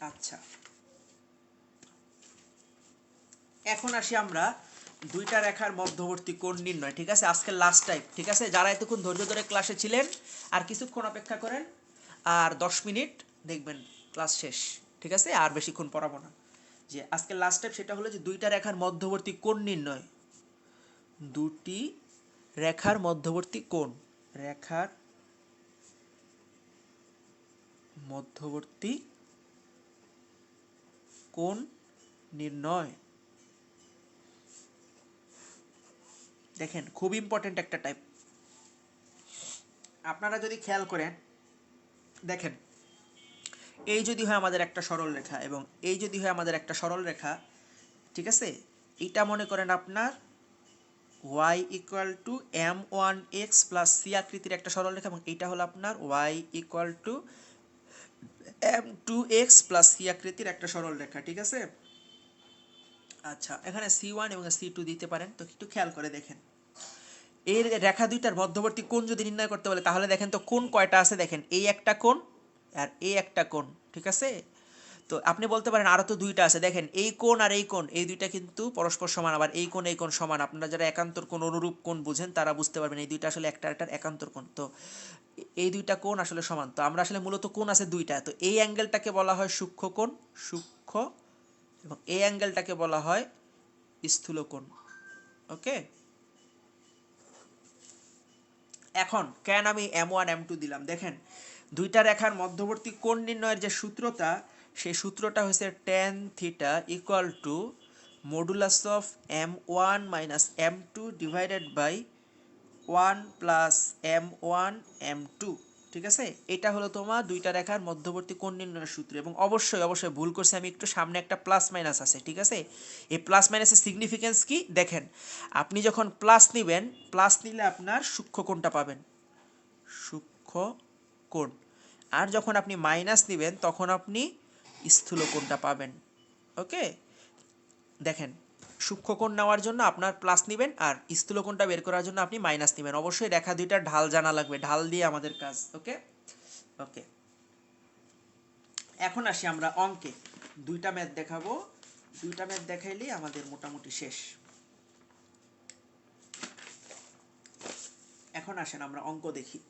আচ্ছা, এখন আসি আমরা দুইটা রেখার মধ্যবর্তী কোণ নির্ণয়, ঠিক আছে, আজকে লাস্ট টাইম, ঠিক আছে। যারা এতক্ষণ ধৈর্য ধরে ক্লাসে ছিলেন আর কিছুক্ষণ অপেক্ষা করেন, আর 10 মিনিট দেখবেন ক্লাস শেষ, ঠিক আছে, আর বেশিক্ষণ পড়াবো না। যে আজকে লাস্ট টাইম সেটা হলো যে দুইটা রেখার মধ্যবর্তী কোণ নির্ণয়, দুটি রেখার মধ্যবর্তী কোণ, রেখার মধ্যবর্তী কোণ নির্ণয়। দেখেন খুব ইম্পর্টেন্ট একটা টাইপ, আপনারা যদি খেয়াল করেন, দেখেন এই যদি হয় আমাদের একটা সরল রেখা এবং এই যদি হয় আমাদের একটা সরল রেখা, ঠিক আছে, এটা মনে করেন আপনার y equal two m1x plus c আকৃতির একটা সরল রেখা, এবং এইটা হলো আপনার y equal two m2x plus c আকৃতির একটা সরল রেখা, ঠিক আছে। আচ্ছা, এখানে c1 এবং c2 দিতে পারেন, তো একটু খেয়াল করে দেখেন এই রেখা দুইটার মধ্যবর্তী কোণ যদি নির্ণয় করতে বলে, তাহলে দেখেন তো কোণ কয়টা আছে, দেখেন এই একটা কোণ আর এই একটা কোণ, ঠিক আছে। তো আপনি বলতে পারেন আরও তো দুইটা আছে, দেখেন এই কোণ আর এই কোণ, এই দুইটা কিন্তু পরস্পর সমান, আবার এই কোণ সমান। আপনারা যারা একান্তর কোণ অনুরূপ কোণ বুঝেন তারা বুঝতে পারবেন এই দুইটা আসলে একটা একটার একান্তর কোণ। তো এই দুইটা কোণ আসলে সমান, তো আমরা আসলে মূলত কোণ আছে দুইটা, তো এই অ্যাঙ্গেলটাকে বলা হয় সূক্ষ্ম কোণ, সূক্ষ্ম, এবং এই অ্যাঙ্গেলটাকে বলা হয় স্থূল কোণ। ওকে, এখন কেন আমি m1 m2 দিলাম, দেখেন দুইটা রেখার মধ্যবর্তী কোণ নির্ণয়ের যে সূত্রটা, সেই সূত্রটা হচ্ছে tan theta equal to modulus of m1 minus m2 divided by 1 plus m1 m2, ঠিক আছে। এটা হলো তোমার দুইটা রেখার মধ্যবর্তী কোণ নির্ণয়ের সূত্র। এবং অবশ্যই অবশ্যই ভুল করছি আমি একটু, সামনে একটা প্লাস মাইনাস আছে, ঠিক আছে। এই প্লাস মাইনাসের সিগনিফিকেন্স কি, দেখেন আপনি যখন প্লাস নেবেন, প্লাস নিলে আপনার সূক্ষ্ম কোণটা পাবেন, সূক্ষ্ম কোণ, আর যখন আপনি মাইনাস নেবেন তখন আপনি স্থূল কোণটা পাবেন। ওকে, দেখেন সূক্ষ্ম কোণ নেওয়ার জন্য আপনার প্লাস নেবেন আর স্থূল কোণটা বের করার জন্য আপনি মাইনাস নেবেন। অবশ্যই রেখা দুইটার ঢাল জানা লাগবে, ঢাল দিয়ে আমাদের কাজ। ওকে ওকে, এখন আসি আমরা অঙ্কে, দুইটা ম্যাথ দেখাবো, দুইটা ম্যাথ দেখাইলেই আমাদের মোটামুটি শেষ। এখন আসেন আমরা অঙ্ক দেখি।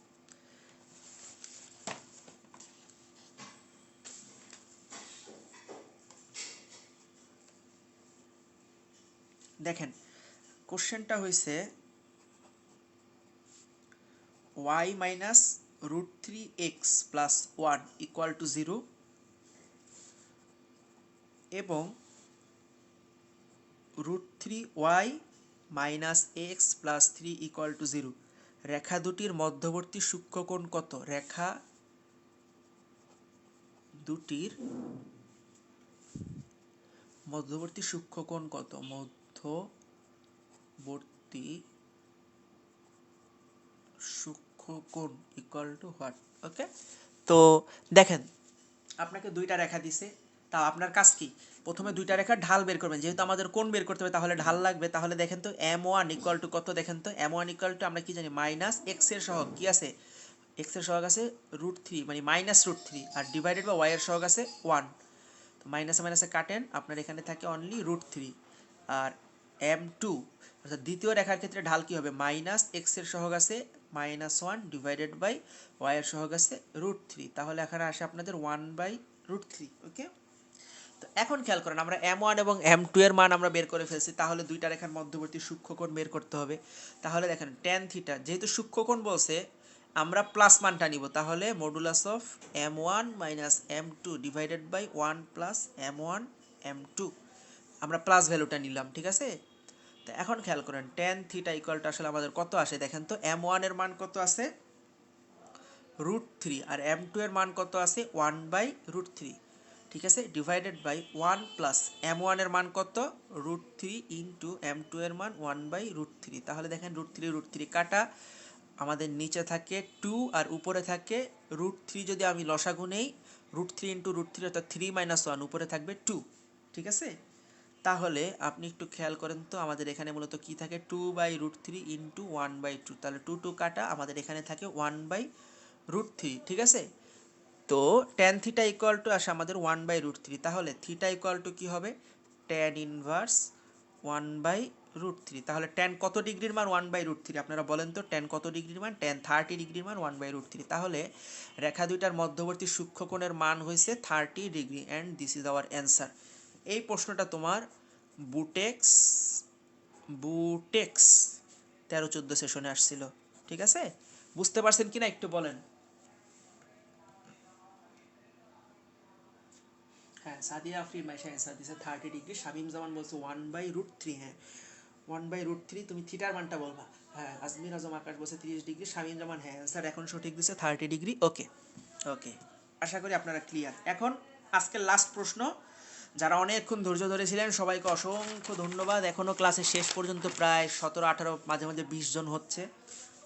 দেখেন কোশ্চেনটা হয়েছে y minus root 3x plus 1 equal to 0 এবং রুট 3y minus x plus 3 equal to 0। রেখা দুটির মধ্যবর্তী সূক্ষ্মকোণ কত? রেখা দুটির মধ্যবর্তী সূক্ষ্মকোণ কত? মধ্যবর্তী সূক্ষ্মকোণ ইকুয়াল টু হোয়াট? ওকে, তো দেখেন আপনাকে দুইটা রেখা দিছে, তা আপনার কাজ কি? প্রথমে দুইটা রেখার ঢাল বের করবেন, যেহেতু আমাদের কোণ বের করতে হবে তাহলে ঢাল লাগবে। তাহলে দেখেন তো m1 ইকুয়াল টু কত? দেখেন তো m1 ইকুয়াল টু আমরা কি জানি মাইনাস এক্স এর সহগ কি আছে? এক্স এর সহগ আছে √3 মানে মাইনাস √3, আর ডিভাইডেড বাই ওয়াই এর সহগ আছে 1। তো মাইনাসে মাইনাসে কাটেন, আপনার এখানে থাকে অনলি √3। আর m2 অর্থাৎ দ্বিতীয় রেখার ক্ষেত্রে ঢাল কি হবে? মাইনাস এক্স এর সহগ আছে -1 ডিভাইডেড বাই ওয়াই এর সহগ আছে √3, তাহলে এখানে আসে আপনাদের 1/√3। ওকে, তো এখন খেয়াল করেন আমরা m1 এবং m2 এর মান আমরা বের করে ফেলছি, তাহলে দুইটা রেখার মধ্যবর্তী সূক্ষ্মকোণ বের করতে হবে। তাহলে দেখেন tan থিটা, যেহেতু সূক্ষ্মকোণ বলছে আমরা প্লাস মানটা নিব, তাহলে modulus of m1 minus m2 divided by 1 plus m1 m2, আমরা প্লাস ভ্যালুটা নিলাম। ঠিক আছে, তো এখন খেয়াল করেন tan থিটা ইকুয়ালটা আসলে আমাদের কত আসে? দেখেন তো m1 এর মান কত আছে? √3, আর m2 এর মান কত আছে? 1/√3। ঠিক আছে, ডিভাইডেড বাই 1 প্লাস m1 এর মান কত? √3 ইন্টু m2 এর মান 1/√3। তাহলে দেখেন √3 কাটা, আমাদের নিচে থাকে 2 আর উপরে থাকে √3। যদি আমি লসাগু নেই, √3 ইন্টু √3 অর্থাৎ 3 - 1, উপরে থাকবে 2। ঠিক আছে, তাহলে আপনি একটু খেয়াল করেন তো আমাদের এখানে মূলত কি থাকে? 2/√3 ইন্টু 1/2, তাহলে 2 কাটা, আমাদের এখানে থাকে 1/√3। ঠিক আছে, তো tan থিটা ইকুয়াল টু আসে আমাদের 1/√3, তাহলে থিটা ইকুয়াল টু কি হবে? tan inverse 1/√3। তাহলে tan কত ডিগ্রির মান? 1/√3। আপনারা বলেন তো tan কত ডিগ্রির মান? tan 30 ডিগ্রির মান 1/√3। তাহলে রেখা দুইটার মধ্যবর্তী সূক্ষ্মকোণের মান হয়েছে 30 degree, and this is our answer. এই প্রশ্নটা তোমার বুটেক্স বুটেক্স 13-14 সেশনে আসছিল। ঠিক আছে, বুঝতে পারছেন কিনা একটু বলেন। হ্যাঁ, সাদিয়া আফরিন মাইশা অ্যান্সার দিছে 30 ডিগ্রি। শামীম জামান বলছে 1/√3। হ্যাঁ, 1/√3। তুমি থিটার মানটা বলবা। হ্যাঁ, আজমির আজম আকাশ বলছে 30 ডিগ্রি। শামীম জামান হ্যাঁ অ্যান্সার এখন সঠিক দিছে 30 ডিগ্রি। ওকে ওকে, আশা করি আপনারা ক্লিয়ার। এখন আজকের লাস্ট প্রশ্ন, যারা অনেকক্ষণ ধৈর্য ধরেছিলেন সবাইকে অসংখ্য ধন্যবাদ। এখনও ক্লাসের শেষ পর্যন্ত প্রায় 17-18 মাঝে মাঝে 20 জন হচ্ছে।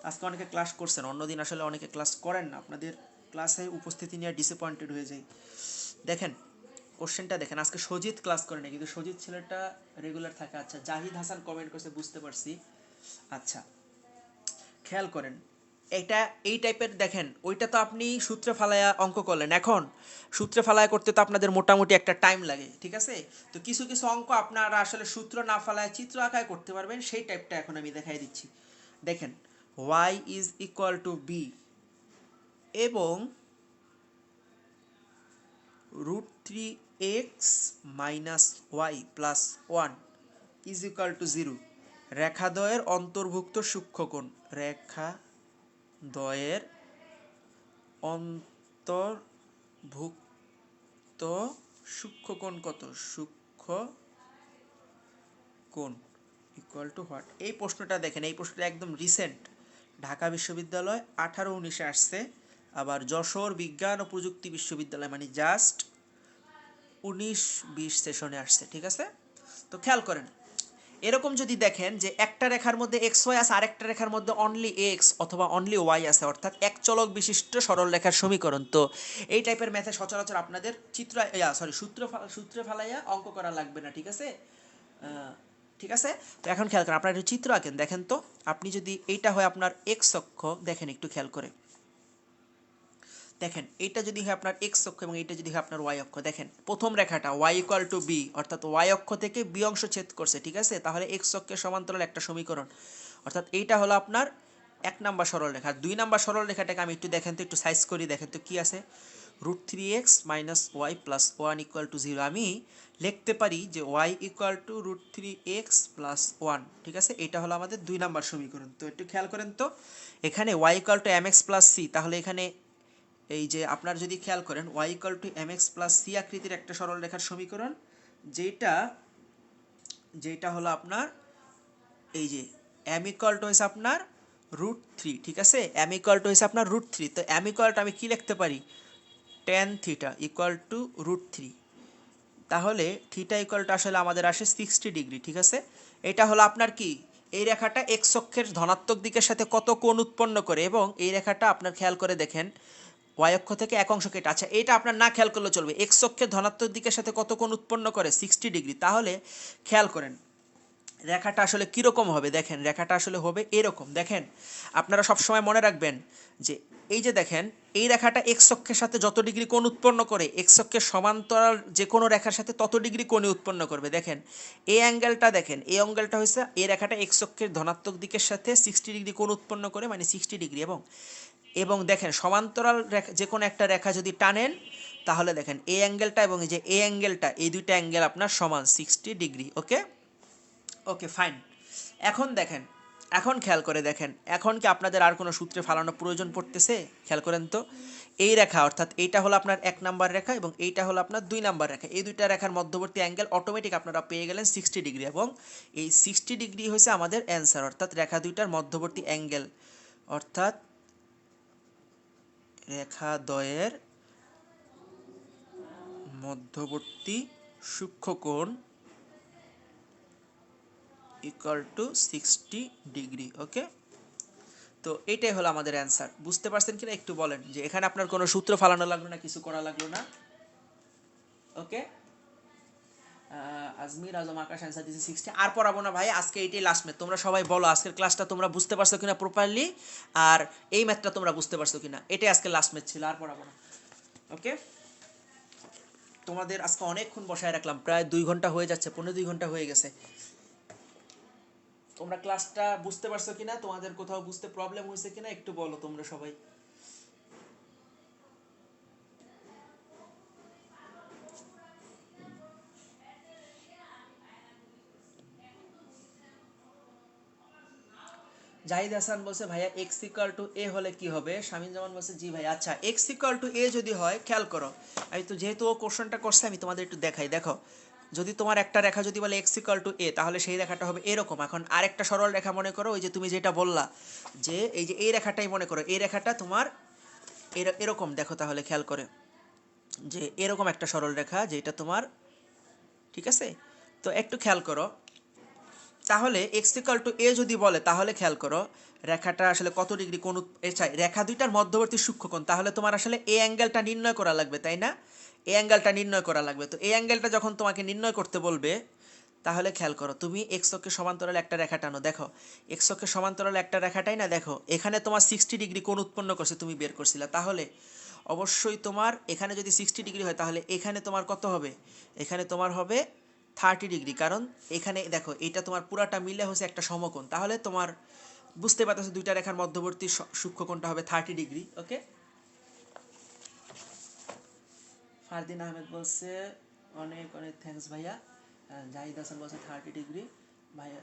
আজকে অনেকে ক্লাস করছেন, অন্যদিন আসলে অনেকে ক্লাস করেন না, আপনাদের ক্লাসে উপস্থিতি নিয়ে ডিসঅ্যাপয়েন্টেড হয়ে যাই। দেখেন কোশ্চেনটা দেখেন, আজকে সজিত ক্লাস করে না, কিন্তু সজিত ছেলেটা রেগুলার থাকে। আচ্ছা, জাহিদ হাসান কমেন্ট করছে, বুঝতে পারছি। আচ্ছা, খেয়াল করেন এটা এই টাইপের। দেখেন ওইটা তো আপনি সূত্রে ফালায়া অঙ্ক করলেন, এখন সূত্রে ফালায়া করতে তো আপনাদের মোটামুটি একটা টাইম লাগে। ঠিক আছে, তো কিছু কিছু অঙ্ক আপনারা আসলে সূত্র না ফালায় চিত্র আঁকায় করতে পারবেন, সেই টাইপটা এখন আমি দেখাই দিচ্ছি। দেখেন y is equal to b এবং √3x minus y plus 1 is equal to 0। রেখাদ্বয়ের অন্তর্ভুক্ত সূক্ষ্মকোণ, রেখাদ্বয়ের অন্তর্ভুক্ত সূক্ষ্মকোণ কত? সূক্ষ্মকোণ ইকুয়াল টু হোয়াট? এই প্রশ্নটা দেখেন, এই প্রশ্নটা একদম রিসেন্ট, ঢাকা বিশ্ববিদ্যালয় 18-19-এ আসছে, আবার যশোর বিজ্ঞান ও প্রযুক্তি বিশ্ববিদ্যালয় মানে জাস্ট 19-20 সেশনে আসছে। ঠিক আছে, তো খেয়াল করেন এরকম যদি দেখেন যে একটা রেখার মধ্যে এক্স ওয়াই আছে, আরেকটা রেখার মধ্যে অনলি এক্স অথবা অনলি ওয়াই আছে, অর্থাৎ এক চলক বিশিষ্ট সরল রেখার সমীকরণ, তো এই টাইপের ম্যাথে সচরাচর আপনাদের সূত্রে ফালাইয়া অঙ্ক করা লাগবে না। ঠিক আছে, ঠিক আছে, তো এখন খেয়াল করেন, আপনারা একটু চিত্র আঁকেন। দেখেন তো আপনি যদি এইটা হয় আপনার এক্স অক্ষ, দেখেন একটু খেয়াল করে দেখেন, এইটা যদি হয় আপনার এক্স অক্ষ এবং এইটা যদি হয় আপনার ওয়াই অক্ষ, দেখেন প্রথম রেখাটা ওয়াই ইকুয়াল টু বি, অর্থাৎ ওয়াই অক্ষ থেকে বি অংশ ছেদ করছে। ঠিক আছে, তাহলে এক্স অক্ষের সমান্তরাল একটা সমীকরণ, অর্থাৎ এইটা হলো আপনার 1 নাম্বার সরল রেখা। 2 নাম্বার সরল রেখাটাকে আমি একটু দেখেন তো, একটু সাইজ করি, দেখেন তো কি আছে? √3x minus y plus 1 equal to 0। আমি লিখতে পারি যে Y equal two √3x plus 1। ঠিক আছে, এটা হলো আমাদের 2 নাম্বার সমীকরণ। তো একটু খেয়াল করেন তো, এখানে y equal to mx plus c, তাহলে এখানে এই যে আপনার যদি খেয়াল করেন y equal to mx plus c আকৃতির একটা সরল রেখার সমীকরণ, যেটা যেটা হলো আপনার এই যে m ইকুয়াল টু হয়েছে আপনার √3। ঠিক আছে, m ইকুয়াল টু হয়েছে আপনার √3, তো m ইকুয়াল টু আমি কি লিখতে পারি? tan theta equal to √3। তাহলে থিটা ইকুয়াল টু আসলে আমাদের আসে 60 ডিগ্রি। ঠিক আছে, এটা হলো আপনার কি এই রেখাটা এক্স অক্ষের ধনাত্মক দিকের সাথে কত কোণ উৎপন্ন করে, এবং এই রেখাটা আপনার খেয়াল করে দেখেন ওয়াই অক্ষ থেকে এক অংশ কেটে, আচ্ছা এটা আপনার না খেয়াল করলে চলবে, এক্স অক্ষের ধনাত্মক দিকের সাথে কত কোণ উৎপন্ন করে 60 ডিগ্রি। তাহলে খেয়াল করেন রেখাটা আসলে কীরকম হবে, দেখেন রেখাটা আসলে হবে এরকম। দেখেন আপনারা সবসময় মনে রাখবেন যে এই যে দেখেন এই রেখাটা এক্স অক্ষের সাথে যত ডিগ্রি কোণ উৎপন্ন করে, এক্স অক্ষের সমান্তরাল যে কোনো রেখার সাথে তত ডিগ্রি কোণই উৎপন্ন করবে। দেখেন এই অ্যাঙ্গেলটা, দেখেন এই অ্যাঙ্গেলটা হয়েছে, এই রেখাটা এক্স অক্ষের ধনাত্মক দিকের সাথে 60 ডিগ্রি কোণ উৎপন্ন করে, মানে 60 ডিগ্রি। এবং দেখেন সমান্তরাল রেখা যে কোনো একটা রেখা যদি টানেন তাহলে দেখেন এই অ্যাঙ্গেলটা এবং এই যে এই অ্যাঙ্গেলটা, এই দুইটা অ্যাঙ্গেল আপনার সমান 60 ডিগ্রি। ওকে ওকে ফাইন। এখন দেখেন, এখন খেয়াল করে দেখেন, এখন কি আপনাদের আর কোনো সূত্রে ফালানোর প্রয়োজন পড়তেছে? খেয়াল করেন তো, এই রেখা অর্থাৎ এইটা হলো আপনার 1 নাম্বার রেখা এবং এইটা হলো আপনার 2 নাম্বার রেখা, এই দুইটা রেখার মধ্যবর্তী অ্যাঙ্গেল অটোমেটিক আপনারা পেয়ে গেলেন 60 ডিগ্রি, এবং এই 60 ডিগ্রি হয়েছে আমাদের অ্যান্সার, অর্থাৎ রেখা দুইটার মধ্যবর্তী অ্যাঙ্গেল, অর্থাৎ রেখা দ্বয়ের মধ্যবর্তী সূক্ষ্মকোণ ইকুয়াল টু 60 ডিগ্রি। ওকে, তো এটাই হলো আমাদের অ্যান্সার। বুঝতে পারছেন কিনা একটু বলেন, যে এখানে আপনার কোনো সূত্র ফালানো লাগলো না, কিছু করা লাগলো না। ওকে, আজমির আজম আকাশ অ্যান্সার দিয়েছে 60। আর পড়াবো না ভাই, আজকে এইটাই লাস্ট ম্যাথ। তোমরা সবাই বলো আজকের ক্লাসটা তোমরা বুঝতে পারছো কিনা প্রপারলি, আর এই ম্যাথটা তোমরা বুঝতে পারছো কিনা। এটাই আজকে লাস্ট ম্যাথ ছিল, আর পড়াবো না। ওকে, তোমাদের আজকে অনেকক্ষণ বসায় রাখলাম, প্রায় 2 ঘন্টা হয়ে যাচ্ছে, 15-2 ঘন্টা হয়ে গেছে। তোমরা ক্লাসটা বুঝতে পারছো কিনা, তোমাদের কোথাও বুঝতে প্রবলেম হয়েছে কিনা একটু বলো তোমরা সবাই। জাহিদ হাসান বলছে ভাইয়া এক্স ইকুয়াল টু এ হলে কি হবে? শামিন জামান বলছে জি ভাই। আচ্ছা এক্স ইকুয়াল টু এ যদি হয়, খেয়াল করো, আমি তো যেহেতু ও কোশ্চেনটা করছে আমি তোমাদের একটু দেখাই। দেখো, যদি তোমার একটা রেখা যদি বলে এক্স ইকুয়াল টু এ, তাহলে সেই রেখাটা হবে এরকম। এখন আরেকটা সরল রেখা মনে করো, ওই যে তুমি যেটা বললা যে এই যে এই রেখাটাই মনে করো, এই রেখাটা তোমার এরকম। দেখো তাহলে খেয়াল করে যে এরকম একটা সরল রেখা যেটা তোমার, ঠিক আছে? তো একটু খেয়াল করো, তাহলে এক্স ইকুয়াল টু এ যদি বলে, তাহলে খেয়াল করো রেখাটা আসলে কত ডিগ্রি কোণ, রেখা দুইটার মধ্যবর্তী সূক্ষ্মকোণ, তাহলে তোমার আসলে এই অ্যাঙ্গেলটা নির্ণয় করা লাগবে, তাই না? এই অ্যাঙ্গেলটা নির্ণয় করা লাগবে। তো এই অ্যাঙ্গেলটা যখন তোমাকে নির্ণয় করতে বলবে, তাহলে খেয়াল করো তুমি এক্স অক্ষের সমান্তরাল একটা রেখা টানো। দেখো এক্স অক্ষের সমান্তরাল একটা রেখাটাই না, দেখো এখানে তোমার 60 ডিগ্রি কোণ উৎপন্ন করছে, তুমি বের করছিলা। তাহলে অবশ্যই তোমার এখানে যদি 60 ডিগ্রি হয়, তাহলে এখানে তোমার কত হবে? এখানে তোমার হবে 30 ডিগ্রি, কারণ এখানে দেখো এটা তোমার পুরাটা মিলে হচ্ছে একটা সমকোণ। তাহলে তোমার বুঝতে পারতেছো দুইটা রেখার মধ্যবর্তী সূক্ষ্মকোণটা হবে 30 ডিগ্রি। ওকে, ফারদিন আহমেদ বলছে অনেক অনেক থ্যাঙ্কস ভাইয়া। জাহিদ হাসান বলছে 30 ডিগ্রি ভাইয়া।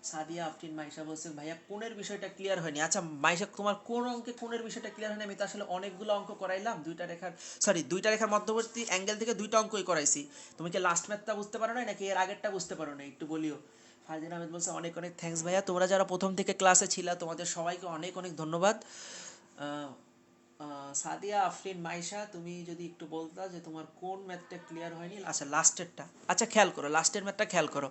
সাদিয়া আফরিন মাইশা বলছে ভাইয়া কোণের বিষয়টা ক্লিয়ার হয়নি। আচ্ছা মাইশা, তোমার কোন অঙ্কে কোণের বিষয়টা ক্লিয়ার হয়নি? আমি তো আসলে অনেকগুলো অঙ্ক করাইলাম, দুইটা রেখার মধ্যবর্তী অ্যাঙ্গেল থেকে দুইটা অঙ্কই করাইছি। তুমি কি লাস্ট ম্যাথটা বুঝতে পারো না, নাকি এর আগেরটা বুঝতে পারো না? একটু বলিও। ফারদিন আহমেদ বলছে অনেক অনেক থ্যাঙ্কস ভাইয়া। তোমরা যারা প্রথম থেকে ক্লাসে ছিলা তোমাদের সবাইকে অনেক অনেক ধন্যবাদ। সাদিয়া আফরিন মাইশা, তুমি যদি একটু বলতা যে তোমার কোন ম্যাথটা ক্লিয়ার হয়নি। আচ্ছা লাস্টেরটা, আচ্ছা খেয়াল করো, লাস্টের ম্যাথটা খেয়াল করো।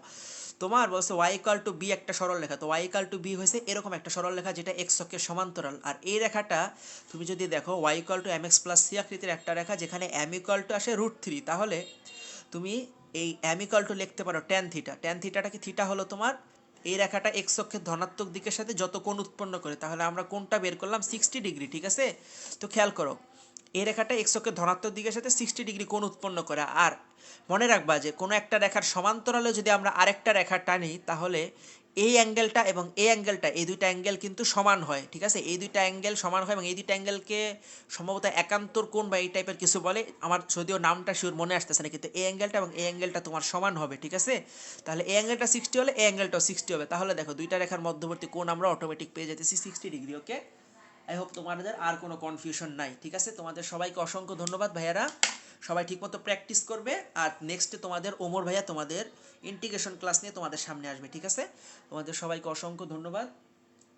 তোমার বলছে ওয়াই ইকুয়াল টু বি একটা সরল রেখা, তো ওয়াই ইকুয়াল টু বি হয়েছে এরকম একটা সরল রেখা যেটা এক্স অক্ষের সমান্তরাল। আর এই রেখাটা তুমি যদি দেখো y equal to m x plus c আকৃতির একটা রেখা, যেখানে এম ইকুয়াল টু আসে √3। তাহলে তুমি এই এম ইকুয়াল টু লিখতে পারো ট্যান থিটা। ট্যান থিটাটা কি? থিটা হলো তোমার এই রেখাটা এক্স অক্ষের ধনাত্মক দিকের সাথে যত কোণ উৎপন্ন করে, তাহলে আমরা কোণটা বের করলাম 60 ডিগ্রি, ঠিক আছে? তো খেয়াল করো এই রেখাটা এক্স অক্ষের ধনাত্মক দিকের সাথে 60 ডিগ্রি কোণ উৎপন্ন করে। আর মনে রাখবা যে কোনো একটা রেখার সমান্তরালে যদি আমরা আরেকটা রেখা টানি, তাহলে এই অ্যাঙ্গেলটা এবং এই অ্যাঙ্গেলটা, এই দুইটা অ্যাঙ্গেল কিন্তু সমান হয়, ঠিক আছে? এই দুইটা অ্যাঙ্গেল সমান হয় এবং এই দুইটা অ্যাঙ্গেলকে সম্ভবত একান্তর কোণ বা এই টাইপের কিছু বলে, আমার যদিও নামটা শিওর মনে আসতেছে না, কিন্তু এই অ্যাঙ্গেলটা এবং এই অ্যাঙ্গেলটা তোমার সমান হবে, ঠিক আছে? তাহলে এই অ্যাঙ্গেলটা 60 হলে এই অ্যাঙ্গেলটাও 60 হবে। তাহলে দেখো দুইটা রেখার মধ্যবর্তী কোণ আমরা অটোমেটিক পেয়ে যেতেছি 60 ডিগ্রি। ওকে, আই হোপ তোমাদের আর কোনো কনফিউশন নাই, ঠিক আছে? তোমাদের সবাইকে অসংখ্য ধন্যবাদ ভাইয়ারা, সবাই ঠিকমতো প্র্যাকটিস করবে। আর নেক্সটে তোমাদের ওমর ভাইয়া তোমাদের ইন্টিগ্রেশন ক্লাস নিয়ে তোমাদের সামনে আসবে, ঠিক আছে? তোমাদের সবাইকে অসংখ্য ধন্যবাদ।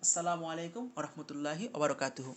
আসসালামু আলাইকুম ওয়া রাহমাতুল্লাহি ওয়া বারাকাতুহু।